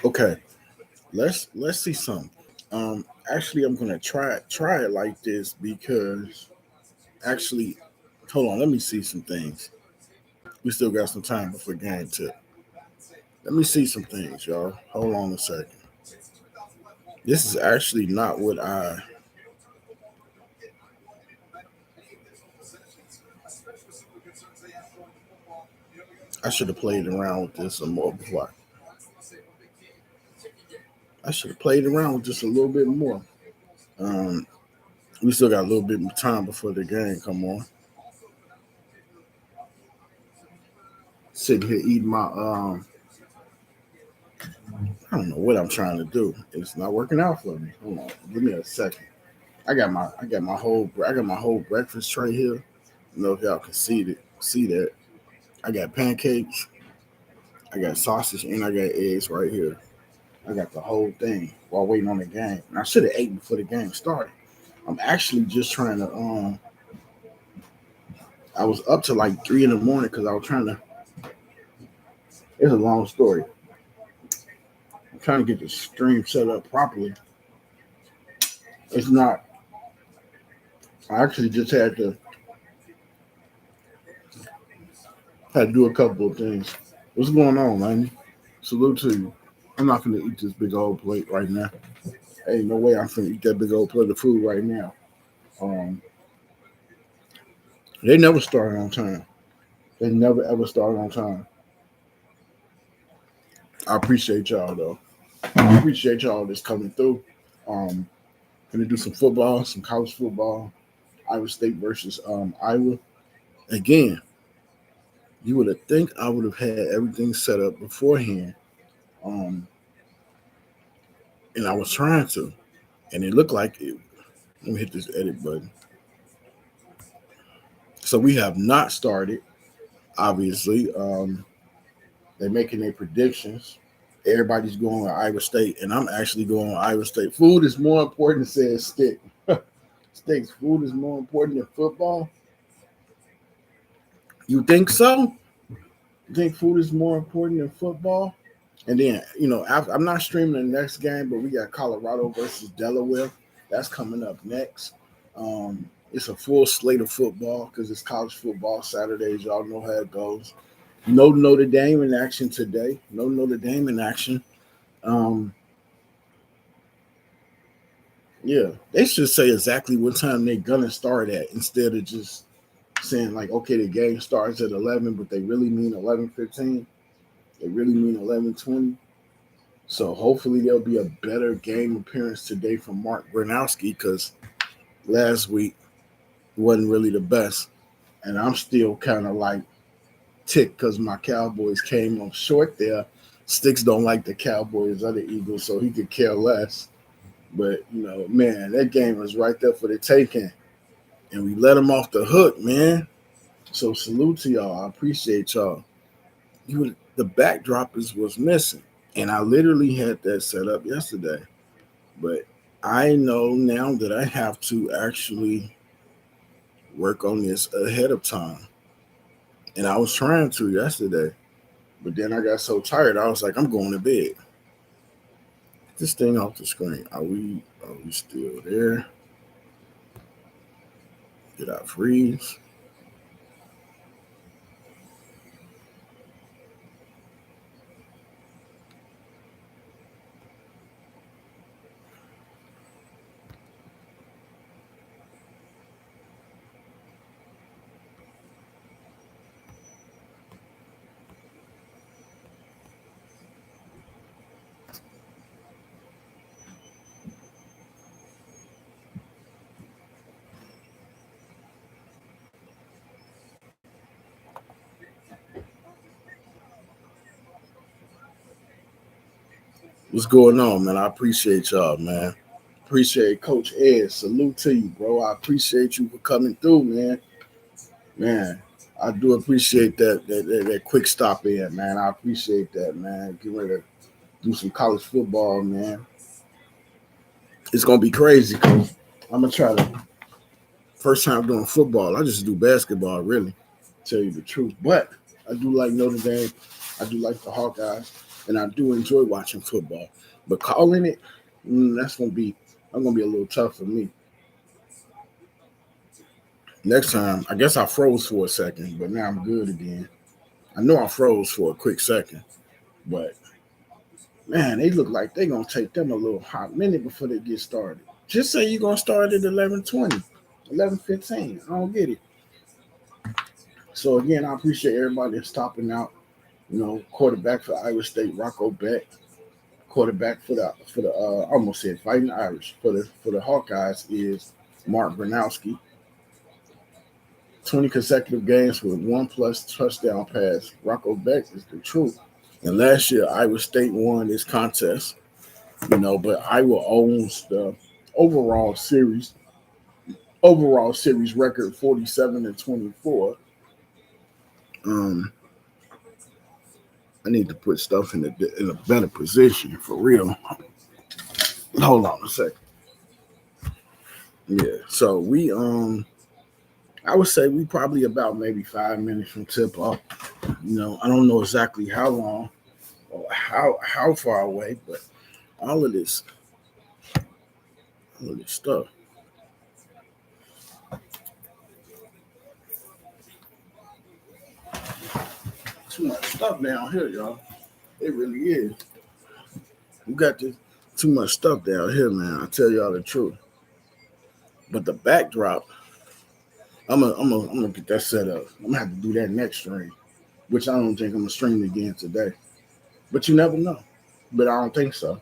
Okay, let's see something. Actually, I'm gonna try it like this because actually, hold on. Let me see some things. We still got some time before game tip. Let me see some things, y'all. Hold on a second. This is actually not what I should have played around with this some more before. I should have played around with this a little bit more. Um, we still got a little bit of time before the game come on. Sitting here eating my I don't know what I'm trying to do. It's not working out for me. Hold on, give me a second. I got my whole breakfast tray here. I don't know if y'all can see that. I got pancakes, I got sausage, and I got eggs right here. I got the whole thing while waiting on the game. And I should have ate before the game started. I'm actually just trying to I was up to like 3 in the morning because I was trying to. It's a long story. I'm trying to get the stream set up properly. It's not. I actually just had to do a couple of things. What's going on, man? Salute to you. I'm not gonna eat this big old plate right now. Ain't no way I'm gonna eat that big old plate of food right now. Um, they never start on time. They never ever start on time. I appreciate y'all though. I appreciate y'all that's coming through. Um, gonna do some football, some college football. Iowa State versus Iowa. Again, you would have think I would have had everything set up beforehand, um, and I was trying to, and it looked like it. Let me hit this edit button. So we have not started. Obviously, they're making their predictions. Everybody's going with Iowa State, and I'm actually going with Iowa State. Food is more important, says Stick. Sticks, food is more important than football. You think so? You think food is more important than football? And then, I'm not streaming the next game, but we got Colorado versus Delaware. That's coming up next. It's a full slate of football because it's college football Saturdays. Y'all know how it goes. No Notre Dame in action today. No Notre Dame in action. Um, yeah, they should say exactly what time they're gonna start at instead of just saying like, okay, the game starts at 11, but they really mean 11:15. They really mean 11:20. So hopefully there'll be a better game appearance today from Mark Gronowski because last week wasn't really the best, and I'm still kind of like ticked because my Cowboys came up short there. Sticks don't like the Cowboys or the Eagles, so he could care less. But man, that game was right there for the taking, and we let him off the hook, man. So salute to y'all. I appreciate y'all. The backdrop was missing, and I literally had that set up yesterday. But I know now that I have to actually work on this ahead of time, and I was trying to yesterday, but then I got so tired. I was like, I'm going to bed. Get this thing off the screen. Are we still there? Did I freeze? What's going on, man? I appreciate y'all, man. Appreciate Coach Ed. Salute to you, bro. I appreciate you for coming through, man. Man, I do appreciate that quick stop in, man. I appreciate that, man. Get ready to do some college football, man. It's gonna be crazy because I'm gonna try to first time doing football. I just do basketball, really, to tell you the truth. But I do like Notre Dame. I do like the Hawkeyes. and I do enjoy watching football. But calling it, that's gonna be a little tough for me. Next time, I guess I froze for a second, but now I'm good again. I know I froze for a quick second, but man, they look like they're gonna take them a little hot minute before they get started. Just say you're gonna start at 11:20, 11:15. I don't get it. So again, I appreciate everybody that's stopping out. Quarterback for Iowa State, Rocco Beck. Quarterback for the I almost said Fighting Irish for the Hawkeyes is Mark Gronowski. 20 consecutive games with 1+ touchdown pass. Rocco Beck is the truth. And last year, Iowa State won this contest, but Iowa owns the overall series record 47-24. I need to put stuff in a better position for real. Hold on a second. Yeah, so I would say we probably about maybe 5 minutes from tip off. I don't know exactly how long or how far away, but all of this stuff. Too much stuff down here, y'all. It really is. We got too much stuff down here, man. I tell y'all the truth. But the backdrop, I'm gonna get that set up. I'm gonna have to do that next stream, which I don't think I'm gonna stream again today. But you never know. But I don't think so.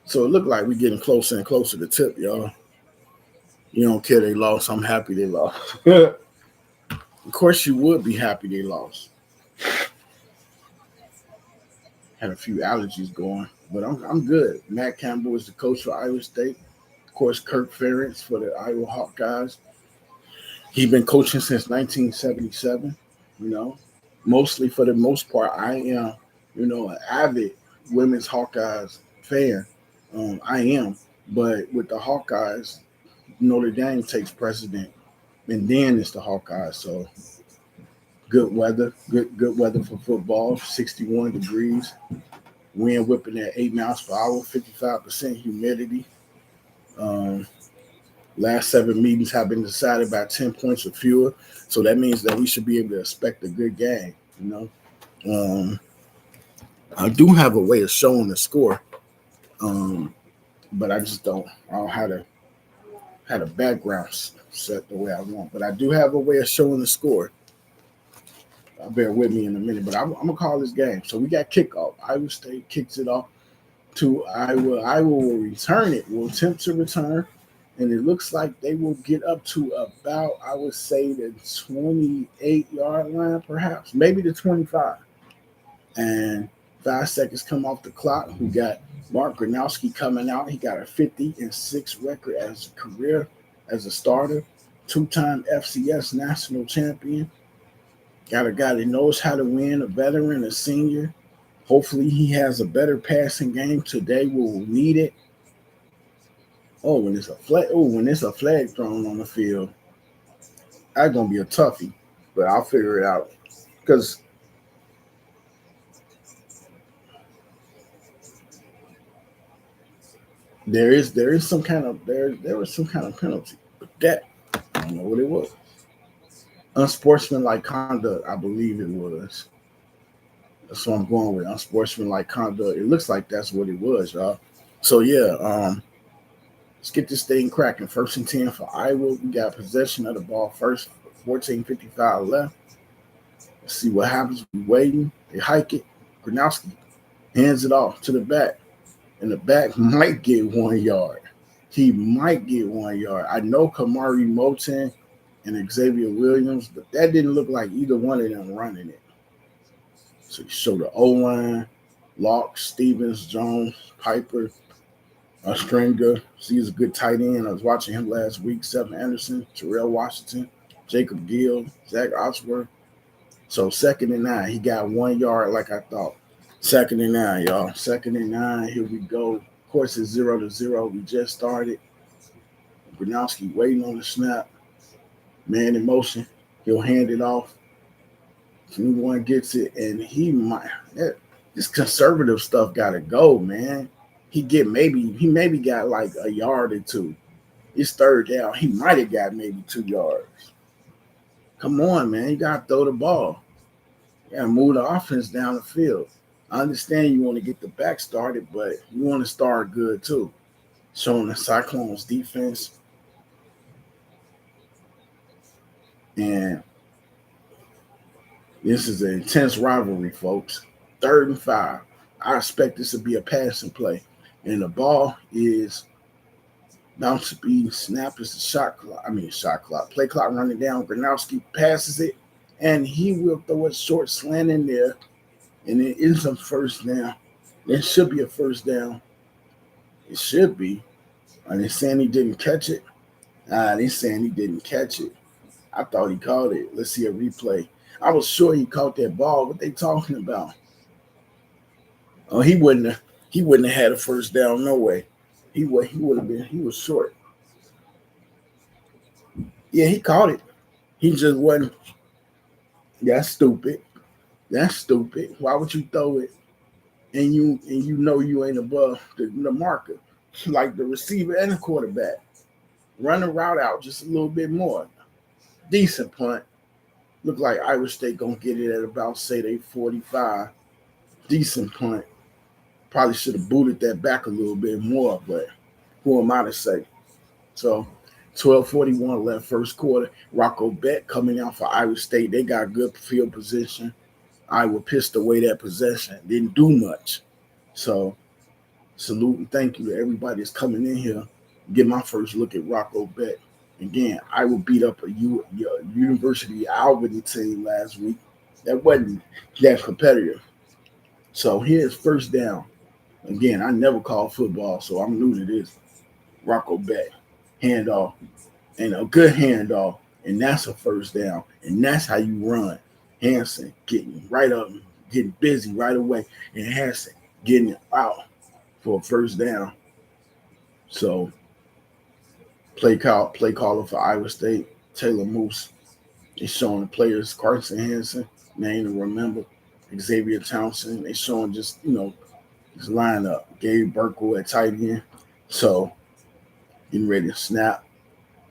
So it looked like we're getting closer and closer to tip, y'all. You don't care they lost. I'm happy they lost. Of course, you would be happy they lost. Had a few allergies going, but I'm good. Matt Campbell is the coach for Iowa State. Of course, Kirk Ferentz for the Iowa Hawkeyes. He's been coaching since 1977. Mostly for the most part, I am, an avid women's Hawkeyes fan. I am, but with the Hawkeyes, Notre Dame takes precedent, and then it's the Hawkeyes. So good weather for football. 61 degrees, wind whipping at 8 miles per hour, 55% humidity. Last 7 meetings have been decided by 10 points or fewer, so that means that we should be able to expect a good game. I do have a way of showing the score, but I just don't. I don't have the background set the way I want, but I do have a way of showing the score. Bear with me in a minute, but I'm gonna call this game. So we got kickoff. Iowa State kicks it off to Iowa. Iowa will return it. Will attempt to return, and it looks like they will get up to about, I would say, the 28-yard line, perhaps, maybe the 25. And 5 seconds come off the clock. We got Mark Gronowski coming out. He got a 50-6 record as a career as a starter, 2-time FCS national champion. Got a guy that knows how to win, a veteran, a senior. Hopefully he has a better passing game today. We will need it. When it's a flag thrown on the field, that's gonna be a toughie, but I'll figure it out. Because there was some kind of penalty. But that, I don't know what it was. Unsportsmanlike conduct, I believe it was. That's what I'm going with. Unsportsmanlike conduct. It looks like that's what it was, y'all. So yeah, let's get this thing cracking. 1st and 10 for Iowa. We got possession of the ball first. 14:55 left. Let's see what happens. We waiting. They hike it. Gronowski hands it off to the back, and the back might get 1 yard. He might get 1 yard. I know Kamari Moten and Xavier Williams, but that didn't look like either one of them running it. So you show the O-line, Locke, Stevens, Jones, Piper, Stringer. He's a good tight end. I was watching him last week. Seth Anderson, Terrell Washington, Jacob Gill, Zach Osworth. So 2nd and 9. He got 1 yard like I thought. 2nd and 9, y'all. 2nd and 9. Here we go. Of course, it's 0-0. We just started. Gronowski waiting on the snap. Man in motion. He'll hand it off. Anyone gets it, and he might. That this conservative stuff gotta go, man. He maybe got like a yard or two. It's third down. He might have got maybe 2 yards. Come on, man. You gotta throw the ball. You gotta move the offense down the field. I understand you want to get the back started, but you want to start good too. Showing the Cyclones defense, and this is an intense rivalry, folks. 3rd and 5. I expect this to be a passing play. And the ball is bounce speed, snap is the shot clock. Shot clock. Play clock running down. Gronowski passes it, and he will throw a short slant in there, and it is a first down. It should be a first down. It should be. Are they saying he didn't catch it? They saying he didn't catch it. I thought he caught it. Let's see a replay. I was sure he caught that ball. What they talking about? Oh, he wouldn't have had a first down, no way. He would have been. He was short. Yeah, he caught it. He just wasn't. That's stupid. That's stupid. Why would you throw it and you know you ain't above the marker, like the receiver and the quarterback? Run the route out just a little bit more. Decent punt. Look like Iowa State gonna get it at about say they 45. Decent punt. Probably should have booted that back a little bit more, but who am I to say? So 12:41 left first quarter. Rocco Beck coming out for Iowa State. They got good field position. Iowa pissed away that possession. Didn't do much. So salute and thank you to everybody that's coming in here. Get my first look at Rocco Beck. Again, Iowa beat up a University of Albany team last week. That wasn't that competitive. So here's first down. Again, I never called football, so I'm new to this. Rocco Beck. Handoff. And a good handoff. And that's a first down. And that's how you run. Hanson getting right up, getting busy right away. And Hanson getting it out for a first down. So play caller for Iowa State, Taylor Moose, is showing the players Carson Hanson, name to remember, Xavier Townsend. They showing just, his lineup. Gabe Burkle at tight end. So getting ready to snap.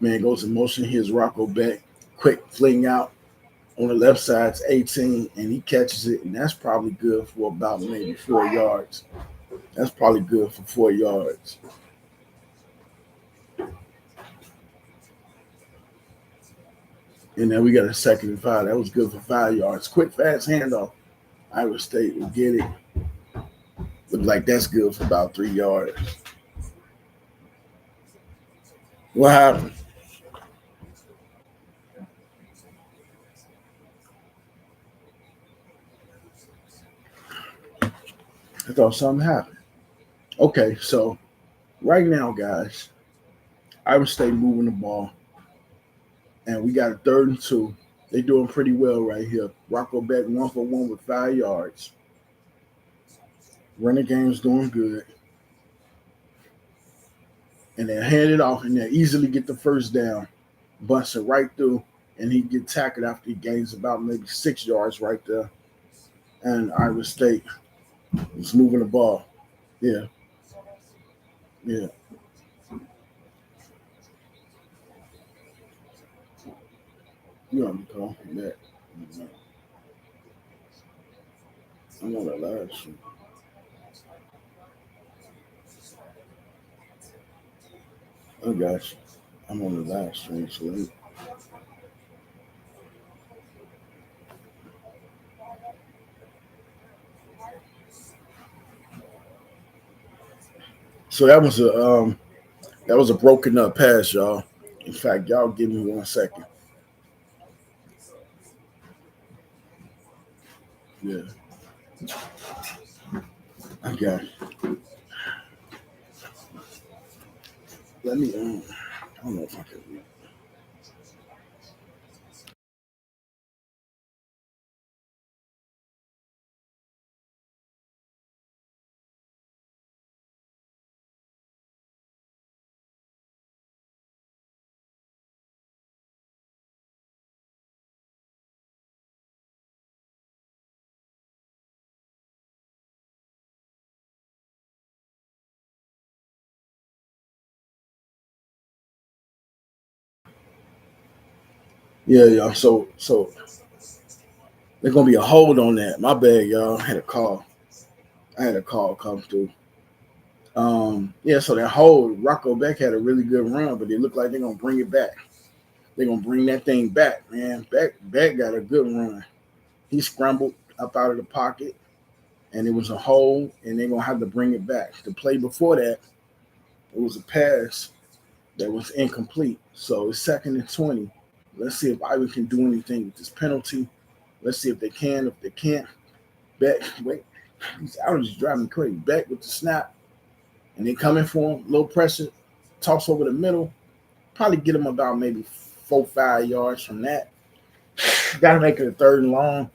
Man goes in motion. Here's Rocco Beck. Quick fling out on the left side. It's 18, and he catches it, and that's probably good for about maybe 4 yards. That's probably good for 4 yards. And then we got a 2nd and 5. That was good for 5 yards. Quick, fast handoff. Iowa State will get it. Look like that's good for about 3 yards. What happened? I thought something happened. Okay, so right now, guys, Iowa State moving the ball, and we got a 3rd and 2. They doing pretty well right here. Rocco Beck 1 for 1 with 5 yards. Running game's doing good. And they hand it off, and they easily get the first down. Bunts it right through, and he get tackled after he gains about maybe 6 yards right there. And Iowa State is moving the ball. Yeah, yeah. You know what I'm talking about. I'm on the live stream. I got you. I'm on the live stream, so that was a broken up pass, y'all. In fact, y'all give me 1 second. Yeah, I got it. Let me. I don't know if I can read. Yeah, y'all. So there's gonna be a hold on that. My bad, y'all. I had a call come through. Yeah, so that hold, Rocco Beck had a really good run, but it looked like they're gonna bring it back. They're gonna bring that thing back, man. Beck got a good run. He scrambled up out of the pocket, and it was a hold, and they're gonna have to bring it back. The play before that, it was a pass that was incomplete. So it's 2nd and 20. Let's see if Iowa can do anything with this penalty. Let's see if they can. If they can't, Beck, wait, these allergies driving me crazy. Beck with the snap, and they coming for him. Low pressure, toss over the middle. Probably get him about maybe 4-5 yards from that. Got to make it a 3rd and long.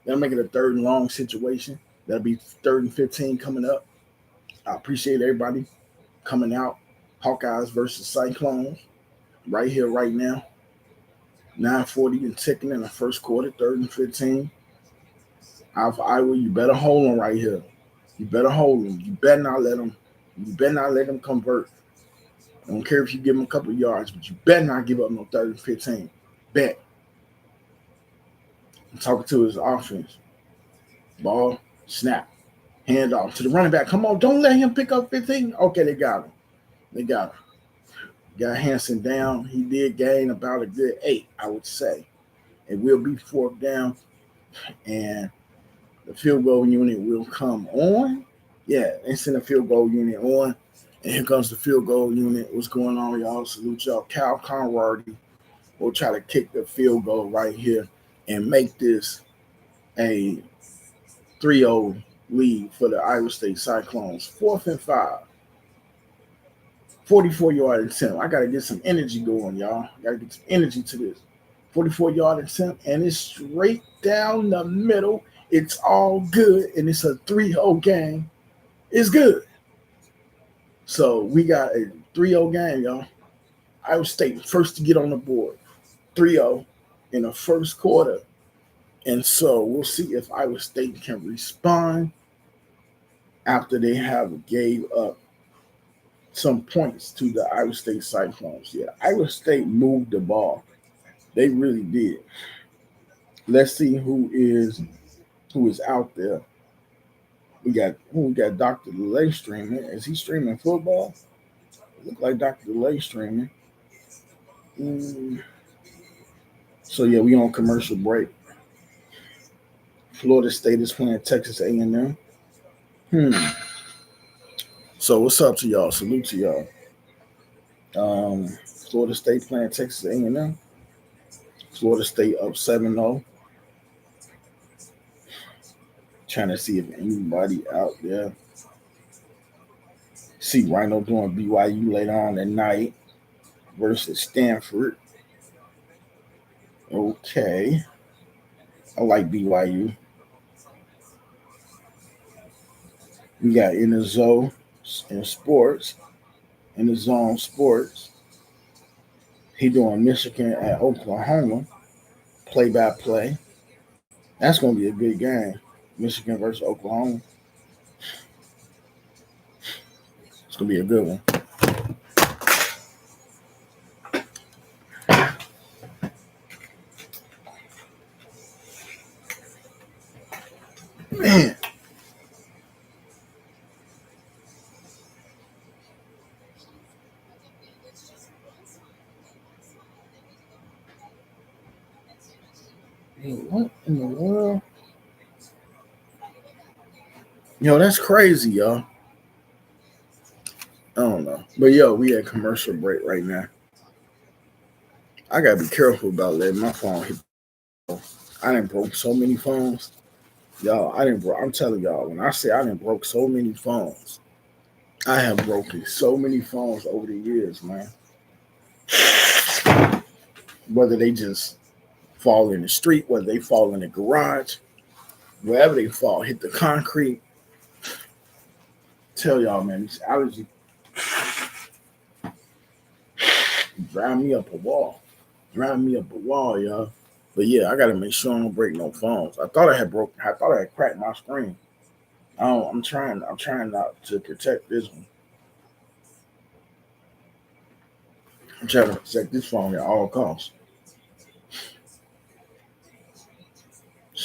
Got to make it a 3rd and long situation. That'll be 3rd and 15 coming up. I appreciate everybody coming out. Hawkeyes versus Cyclones right here, right now. 9:40 and ticking in the first quarter, 3rd and 15. Out for Iowa, you better hold them right here. You better hold them. You better not let them. You better not let them convert. I don't care if you give them a couple of yards, but you better not give up no 3rd and 15. Bet. I'm talking to his offense. Ball, snap, hand off to the running back. Come on, don't let him pick up 15. Okay, they got him. They got him. Got Hanson down. He did gain about a good 8, I would say. It will be 4th down, and the field goal unit will come on. Yeah, they send a field goal unit on. And here comes the field goal unit. What's going on, y'all? Salute y'all. Cal Conrady will try to kick the field goal right here and make this a 3-0 lead for the Iowa State Cyclones. 4th and 5. 44-yard attempt. I got to get some energy going, y'all. Got to get some energy to this. 44-yard attempt, and it's straight down the middle. It's all good, and it's a 3-0 game. It's good. So we got a 3-0 game, y'all. Iowa State first to get on the board. 3-0 in the first quarter. And so we'll see if Iowa State can respond after they have gave up some points to the Iowa State Cyclones. Yeah, Iowa State moved the ball. They really did. Let's see who is out there. We got Dr. DeLay streaming. Is he streaming football? Look like Dr. DeLay streaming. So yeah, we on commercial break. Florida State is playing Texas A&M. So what's up to y'all? Salute to y'all. Florida State playing Texas A&M. Florida State up 7-0. Trying to see if anybody out there. See Rhino doing BYU later on at night versus Stanford. Okay. I like BYU. We got In the Zone in sports. In the Zone Sports. He doing Michigan at Oklahoma. Play by play. That's going to be a good game. Michigan versus Oklahoma. It's going to be a good one. Man. What in the world? Yo, that's crazy, y'all. I don't know. But yo, we at commercial break right now. I gotta be careful about letting my phone hit. I done broke so many phones. Y'all, I'm telling y'all, when I say I done broke so many phones, I have broken so many phones over the years, man. Whether they just fall in the street, whether they fall in the garage, wherever they fall, hit the concrete. Tell y'all, man, these allergies drive me up a wall. Y'all. But yeah, I gotta make sure I don't break no phones. I thought I had cracked my screen. I'm trying not to protect this one. I'm trying to protect this phone at all costs.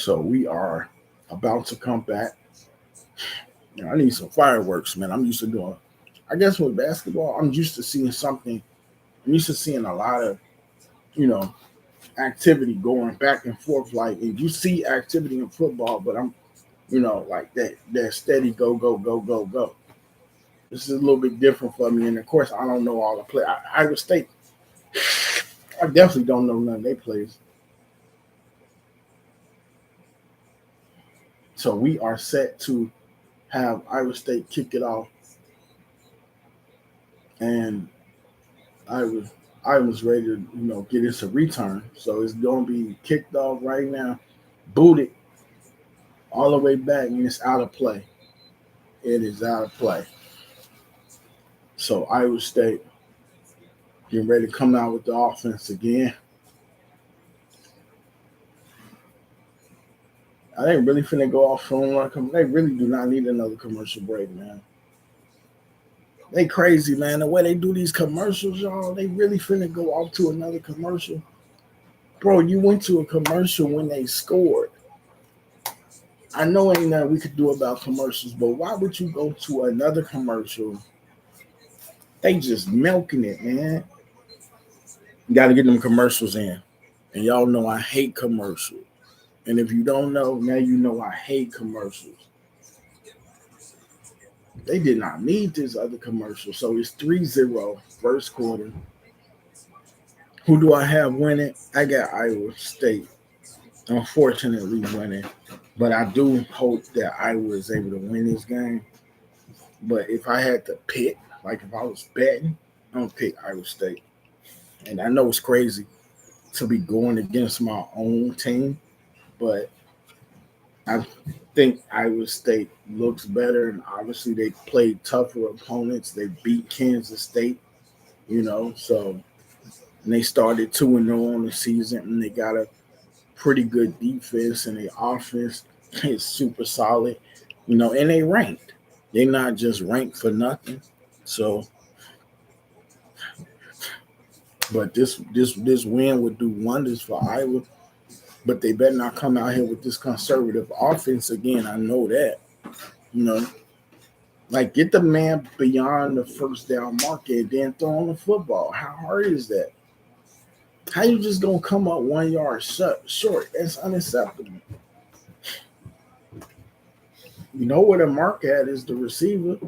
So we are about to come back. I need some fireworks, man. I'm used to doing. I guess with basketball, I'm used to seeing something. I'm used to seeing a lot of, you know, activity going back and forth. Like if you see activity in football, but I'm, like that steady go. This is a little bit different for me, and of course, I don't know all the play. Iowa State, I definitely don't know none of their plays. So we are set to have Iowa State kick it off, and I was I was ready to get us a return. So it's gonna be kicked off right now, booted all the way back, and it's out of play. It is out of play. So Iowa State getting ready to come out with the offense again. I ain't really finna go off on one. They really do not need another commercial break, man. They crazy, man. The way they do these commercials, y'all, they really finna go off to another commercial. Bro, you went to a commercial when they scored. I know ain't nothing we could do about commercials, but why would you go to another commercial? They just milking it, man. You got to get them commercials in. And y'all know I hate commercials. And if you don't know, now you know I hate commercials. They did not need this other commercial. So it's 3-0 first quarter. Who do I have winning? I got Iowa State, unfortunately, winning. But I do hope that Iowa is able to win this game. But if I had to pick, like if I was betting, I'm going to pick Iowa State. And I know it's crazy to be going against my own team, but I think Iowa State looks better. And obviously, they played tougher opponents. They beat Kansas State, so and they started 2-0 on the season, and they got a pretty good defense, and the offense is super solid, and they ranked. They're not just ranked for nothing. So, but this win would do wonders for Iowa. But they better not come out here with this conservative offense again. I know that, you know, like get the man beyond the first down marker and then throw on the football. How hard is that? How you just gonna come up 1 yard short? That's unacceptable. You know where the mark at is the receiver.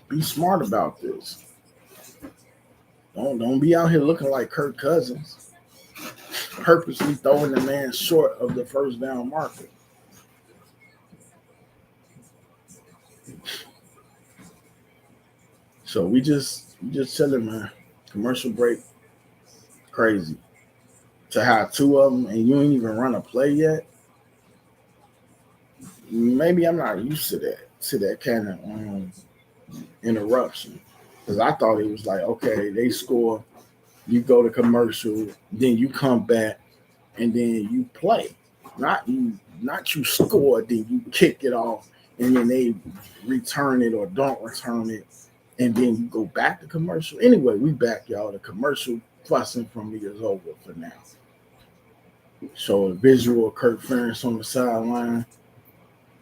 Be smart about this. Don't be out here looking like Kirk Cousins, purposely throwing the man short of the first down marker. So we just chilling, man. Commercial break, crazy. To have two of them and you ain't even run a play yet. Maybe I'm not used to that kind of interruption. Because I thought it was like, okay, they score, you go to commercial, then you come back, and then you play. Not you score, then you kick it off, and then they return it or don't return it, and then you go back to commercial. Anyway, we back, y'all. The commercial fussing from me is over for now. So a visual of Kirk Ferentz on the sideline.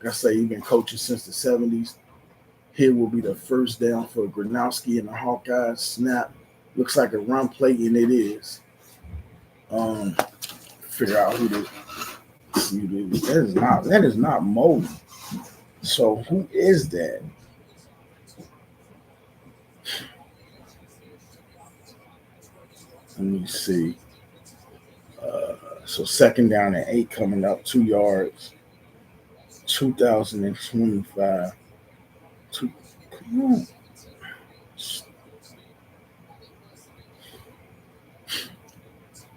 Like I say, he's been coaching since the 70s. Here will be the first down for Gronowski and the Hawkeyes. Snap. Looks like a run play, and it is. Figure out who this. That is not Mo. So who is that? Let me see. So second down and 8 coming up, 2 yards. 2025. Come on.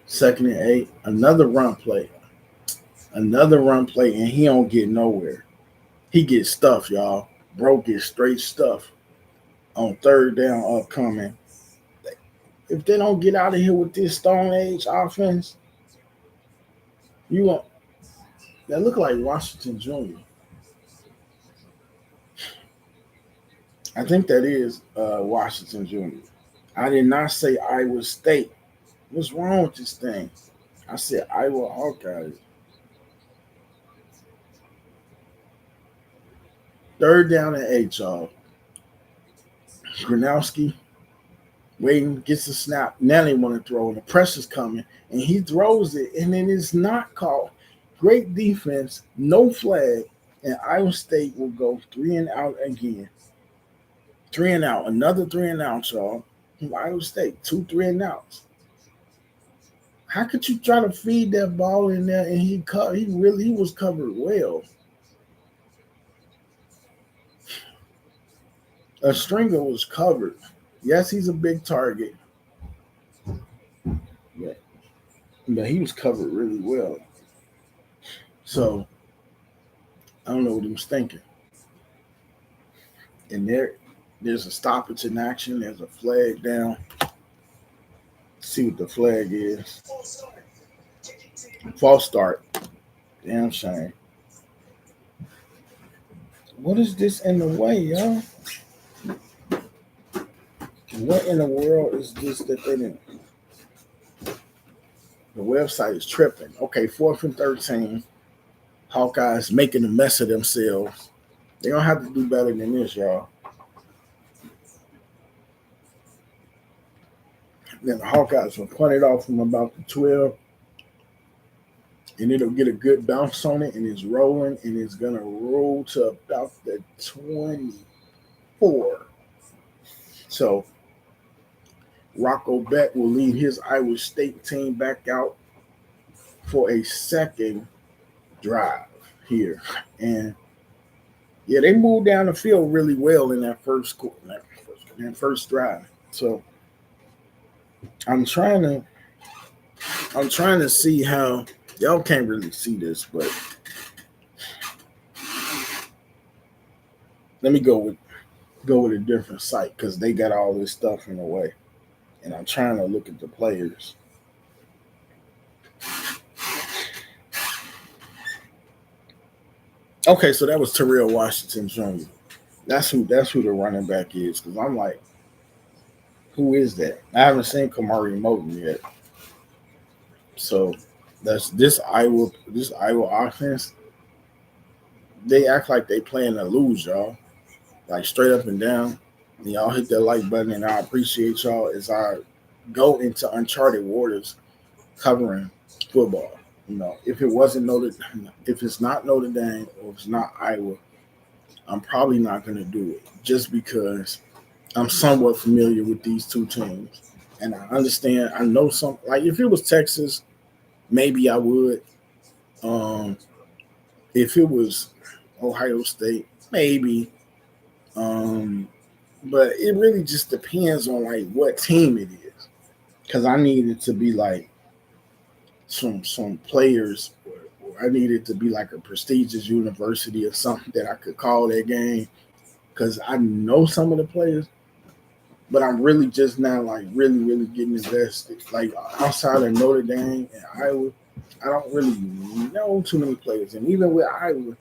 Second and 8. Another run play, and he don't get nowhere. He gets stuff, y'all. Bro gets straight stuff on third down upcoming. If they don't get out of here with this Stone Age offense, you won't. That look like Washington Jr. I think that is Washington Jr. I did not say Iowa State. What's wrong with this thing? I said Iowa Hawkeyes. Third down and 8, y'all. Gronowski waiting, gets the snap. Now they want to throw, and the pressure's coming, and he throws it, and then it's not called. Great defense, no flag, and Iowa State will go 3-and-out again. 3-and-out, another 3-and-out, y'all. From Iowa State, 2 3-and-outs. How could you try to feed that ball in there, and he was covered well. A stringer was covered. Yes, he's a big target. But he was covered really well. So I don't know what he was thinking. And there's a stoppage in action. There's a flag down. See what the flag is. False start. Damn shame. What is this in the way, y'all? What in the world is this that they didn't? The website is tripping. Okay, 4th and 13. Hawkeyes making a mess of themselves. They don't have to do better than this, y'all. Then the Hawkeyes will punt it off from about the 12. And it'll get a good bounce on it, and it's rolling, and it's going to roll to about the 24. So Rocco Beck will lead his Iowa State team back out for a second drive here. And yeah, they moved down the field really well in that first drive. So I'm trying to see how y'all can't really see this, but let me go with a different site because they got all this stuff in the way. And I'm trying to look at the players. Okay, so that was Terrell Washington Jr. That's who the running back is. Because I'm like, who is that? I haven't seen Kamari Moton yet. So that's this Iowa offense. They act like they playing to lose, y'all. Like straight up and down. And y'all hit that like button, and I appreciate y'all as I go into uncharted waters covering football. You know, if it's not Notre Dame or if it's not Iowa, I'm probably not going to do it just because I'm somewhat familiar with these two teams. And I understand, I know some, like if it was Texas, maybe I would. If it was Ohio State, maybe. But it really just depends on like what team it is. Because I need it to be like some players, or I need it to be like a prestigious university or something that I could call that game. Because I know some of the players, but I'm really just not like really getting invested. Like outside of Notre Dame and Iowa, I don't really know too many players. And even with Iowa,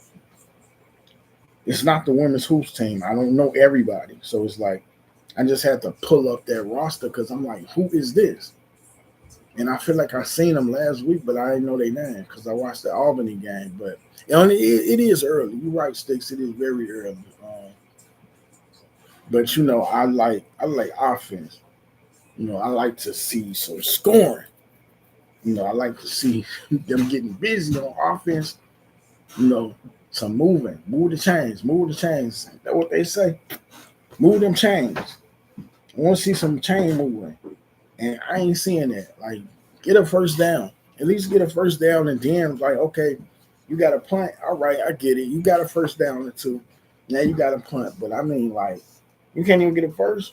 it's not the women's hoops team. I don't know everybody. So it's like I just had to pull up that roster because I'm like, who is this? And I feel like I seen them last week, but I didn't know their name because I watched the Albany game. But it is early. You're right, Sticks. It is very early. But you know, I like offense. You know, I like to see some scoring. You know, I like to see them getting busy on offense. You know, some moving. Move the chains. Is that what they say? Move them chains. I want to see some chain moving. And I ain't seeing that. Like, get a first down. At least get a first down, and then like, okay, you got a punt. All right, I get it. You got a first down or two. Now you got a punt. But I mean, like, you can't even get a first.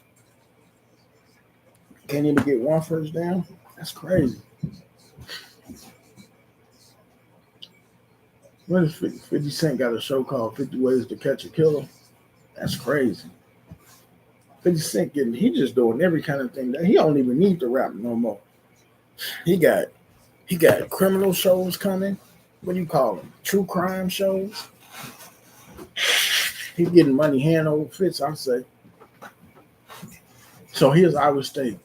Can't even get one first down. That's crazy. What is 50 Cent got a show called 50 Ways to Catch a Killer? That's crazy. 50 Cent he just doing every kind of thing that he don't even need to rap no more. He got criminal shows coming. What do you call them? True crime shows. He's getting money hand over fist, I say. So here's Iowa State.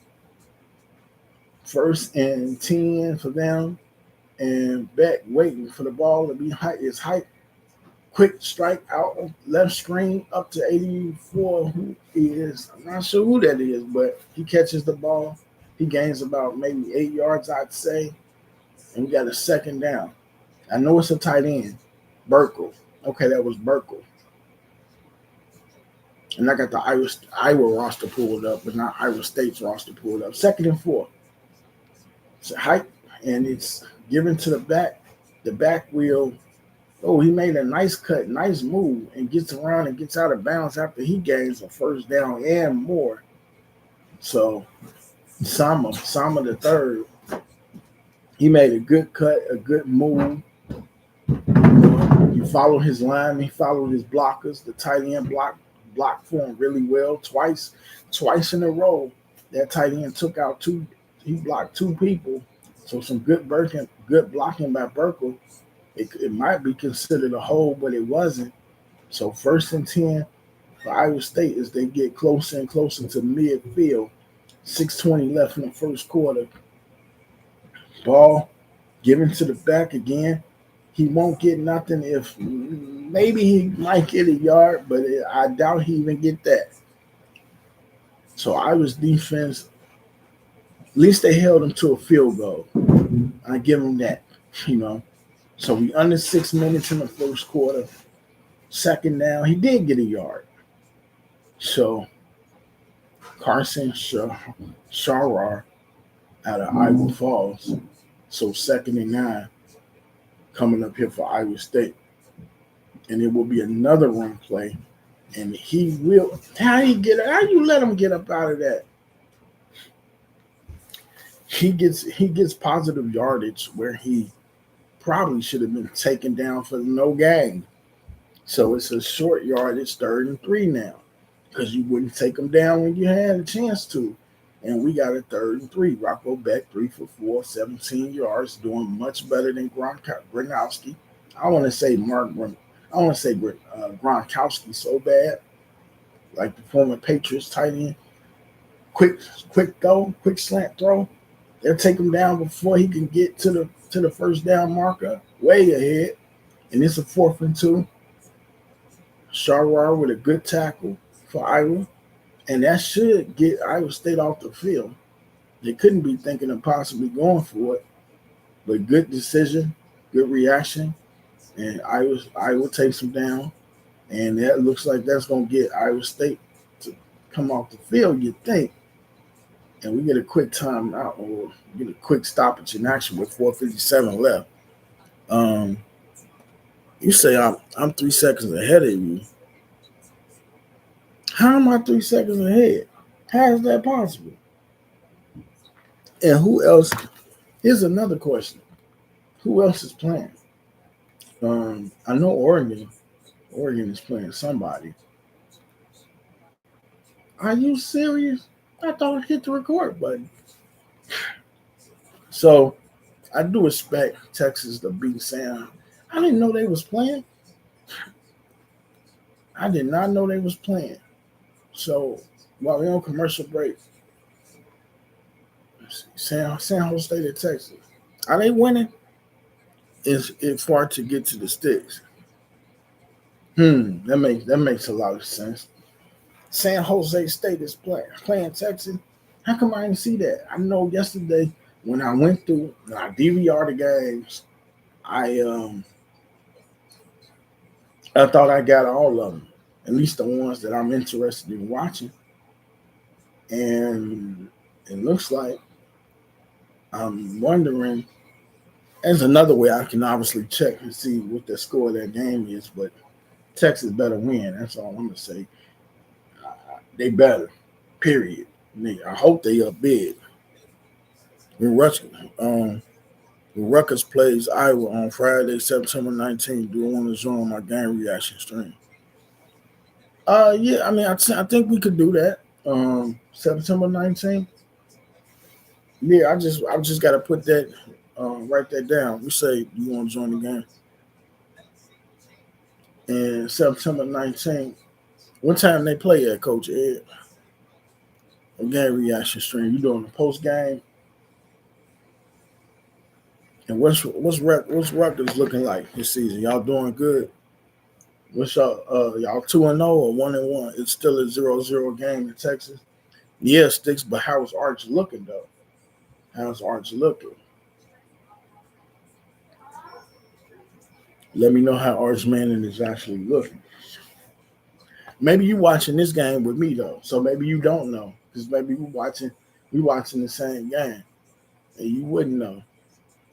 1st and 10 for them. and Beck waiting for the ball to be high. Is height. Quick strike out of left screen up to 84. Who is? I'm not sure who that is, but he catches the ball. He gains about maybe 8 yards, I'd say, and we got a second down. I know it's a tight end, Burkle. Okay, that was Burkle. And I got the Iowa roster pulled up, but not Iowa State's roster pulled up. 2nd and 4. It's a hike, and it's given to the back. The back wheel. Oh, he made a nice cut, nice move, and gets around and gets out of bounds after he gains a first down and more. So, Sama the third, he made a good cut, a good move. He followed his line, he followed his blockers. The tight end blocked for him really well twice in a row. That tight end took out two. He blocked 2 people. So some good blocking by Burkle. It might be considered a hold, but it wasn't. So 1st and 10 for Iowa State as they get closer and closer to midfield. 6:20 left in the first quarter. Ball given to the back again. He won't get nothing. If maybe he might get a yard, but I doubt he even get that. So Iowa's defense, at least they held him to a field goal. I give him that, So we under 6 minutes in the first quarter. Second down, he did get a yard. So Carson Sharar out of Iowa Falls. So 2nd and 9 coming up here for Iowa State. And it will be another run play. And he will. How you let him get up out of that? He gets positive yardage where he probably should have been taken down for no gain. So it's a short yardage, 3rd and 3 now, because you wouldn't take them down when you had a chance to. And we got a 3rd and 3. Rocco Beck, 3 for 4, 17 yards, doing much better than Gronkowski. I want to say Gronkowski so bad, like the former Patriots tight end. Quick throw, quick slant throw. They'll take him down before he can get to the first down marker, way ahead. And it's a 4th and 2. Sharar with a good tackle for Iowa. And that should get Iowa State off the field. They couldn't be thinking of possibly going for it. But good decision, good reaction. And Iowa takes them down. And that looks like that's going to get Iowa State to come off the field, you'd think. And we get a quick timeout or get a quick stoppage in action with 4:57 left. You say I'm 3 seconds ahead of you. How am I 3 seconds ahead? How is that possible? And who else? Here's another question. Who else is playing? I know Oregon. Oregon is playing somebody. Are you serious? I thought I hit the record button. So I do expect Texas to beat Sam. I didn't know they was playing. I did not know they was playing. So while we're on commercial break, San Jose State of Texas. Are they winning? Is it far to get to the sticks? That makes a lot of sense. San Jose State is playing Texas. How come I didn't see that? I know yesterday when I went through and I DVR the games, I thought I got all of them, at least the ones that I'm interested in watching. And it looks like I'm wondering. There's another way I can obviously check and see what the score of that game is, but Texas better win. That's all I'm gonna say. They better, period. I hope they up big. When Rutgers plays Iowa on Friday, September 19th, do I want to join my game reaction stream? Yeah, I mean, I think we could do that. September 19th. Yeah, I just got to put that, write that down. We say you want to join the game. And September 19th. What time they play at, Coach Ed? A game reaction stream. You doing the post game? And what's Rutgers looking like this season? Y'all doing good? What's y'all 2-0 or 1-1? It's still a 0-0 game in Texas. Yeah, sticks, but how's Arch looking though? How's Arch looking? Let me know how Arch Manning is actually looking. Maybe you watching this game with me though, so maybe you don't know because maybe we watching the same game and you wouldn't know.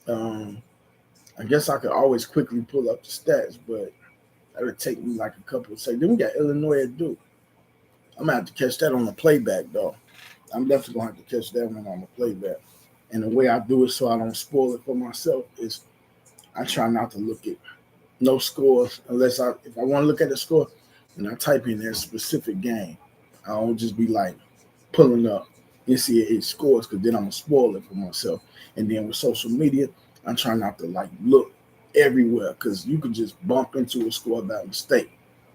I guess I could always quickly pull up the stats, but that would take me like a couple of seconds. Then we got Illinois at Duke. I'm gonna have to catch that on the playback though. I'm definitely gonna have to catch that one on the playback. And the way I do it so I don't spoil it for myself is I try not to look at no scores unless if I want to look at the score and I type in their specific game. I don't just be like pulling up NCAA scores because then I'm gonna spoil it for myself. And then with social media, I'm trying not to like look everywhere because you could just bump into a score by mistake.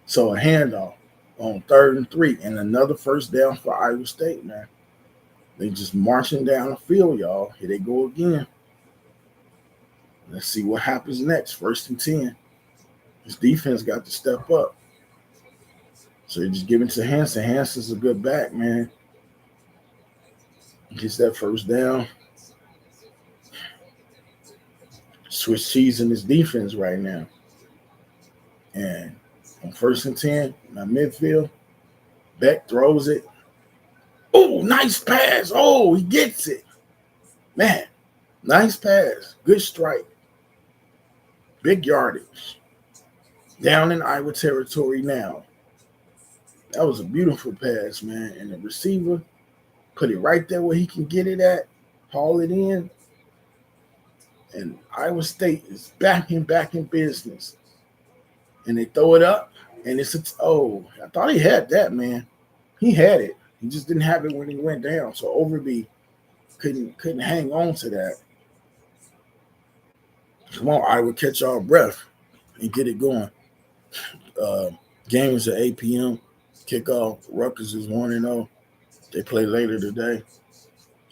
So a handoff on 3rd and 3 and another first down for Iowa State, man. They just marching down the field, y'all. Here they go again. Let's see what happens next. 1st and 10. His defense got to step up. So they just give it to Hanson. Hanson's a good back, man. Gets that first down. Switch cheese in his defense right now. And on 1st and 10, now midfield, Beck throws it. Oh, nice pass. Oh, he gets it. Man, nice pass. Good strike. Big yardage. Down in Iowa territory now. That was a beautiful pass, man. And the receiver put it right there where he can get it at, haul it in. And Iowa State is back in business. And they throw it up, and I thought he had that, man. He had it. He just didn't have it when he went down. So Overby couldn't hang on to that. Come on, Iowa, catch our breath and get it going. Game is at 8 p.m. Kickoff. Rutgers is 1-0. They play later today.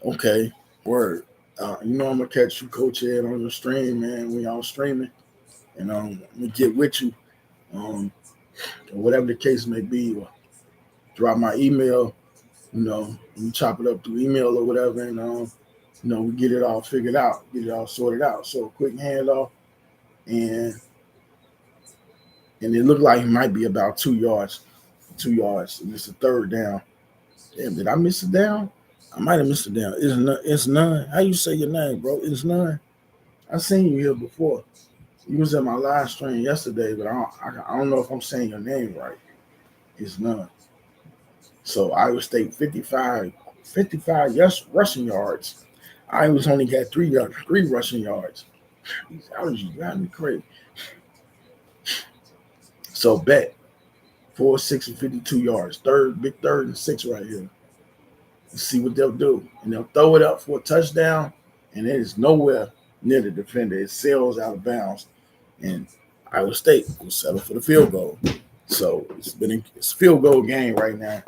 Okay, word. I'm gonna catch you, Coach Ed, on the stream, man. We all streaming, and we get with you. Whatever the case may be, or drop my email. We chop it up through email or whatever, and we get it all figured out, get it all sorted out. So quick handoff, and it looked like it might be about 2 yards, and it's a 3rd down. Damn, did I miss it down? I might have missed it down. It's none. How you say your name, bro? It's none. I seen you here before. You was at my live stream yesterday, but I don't know if I'm saying your name right. It's none. So Iowa State 55 rushing yards. Iowa's only got 3 rushing yards. These allergies got me crazy. So bet 4, 6, and 52 yards. Big 3rd and 6 right here. Let's see what they'll do. And they'll throw it up for a touchdown, and it is nowhere near the defender. It sails out of bounds, and Iowa State will settle for the field goal. So it's a field goal game right now,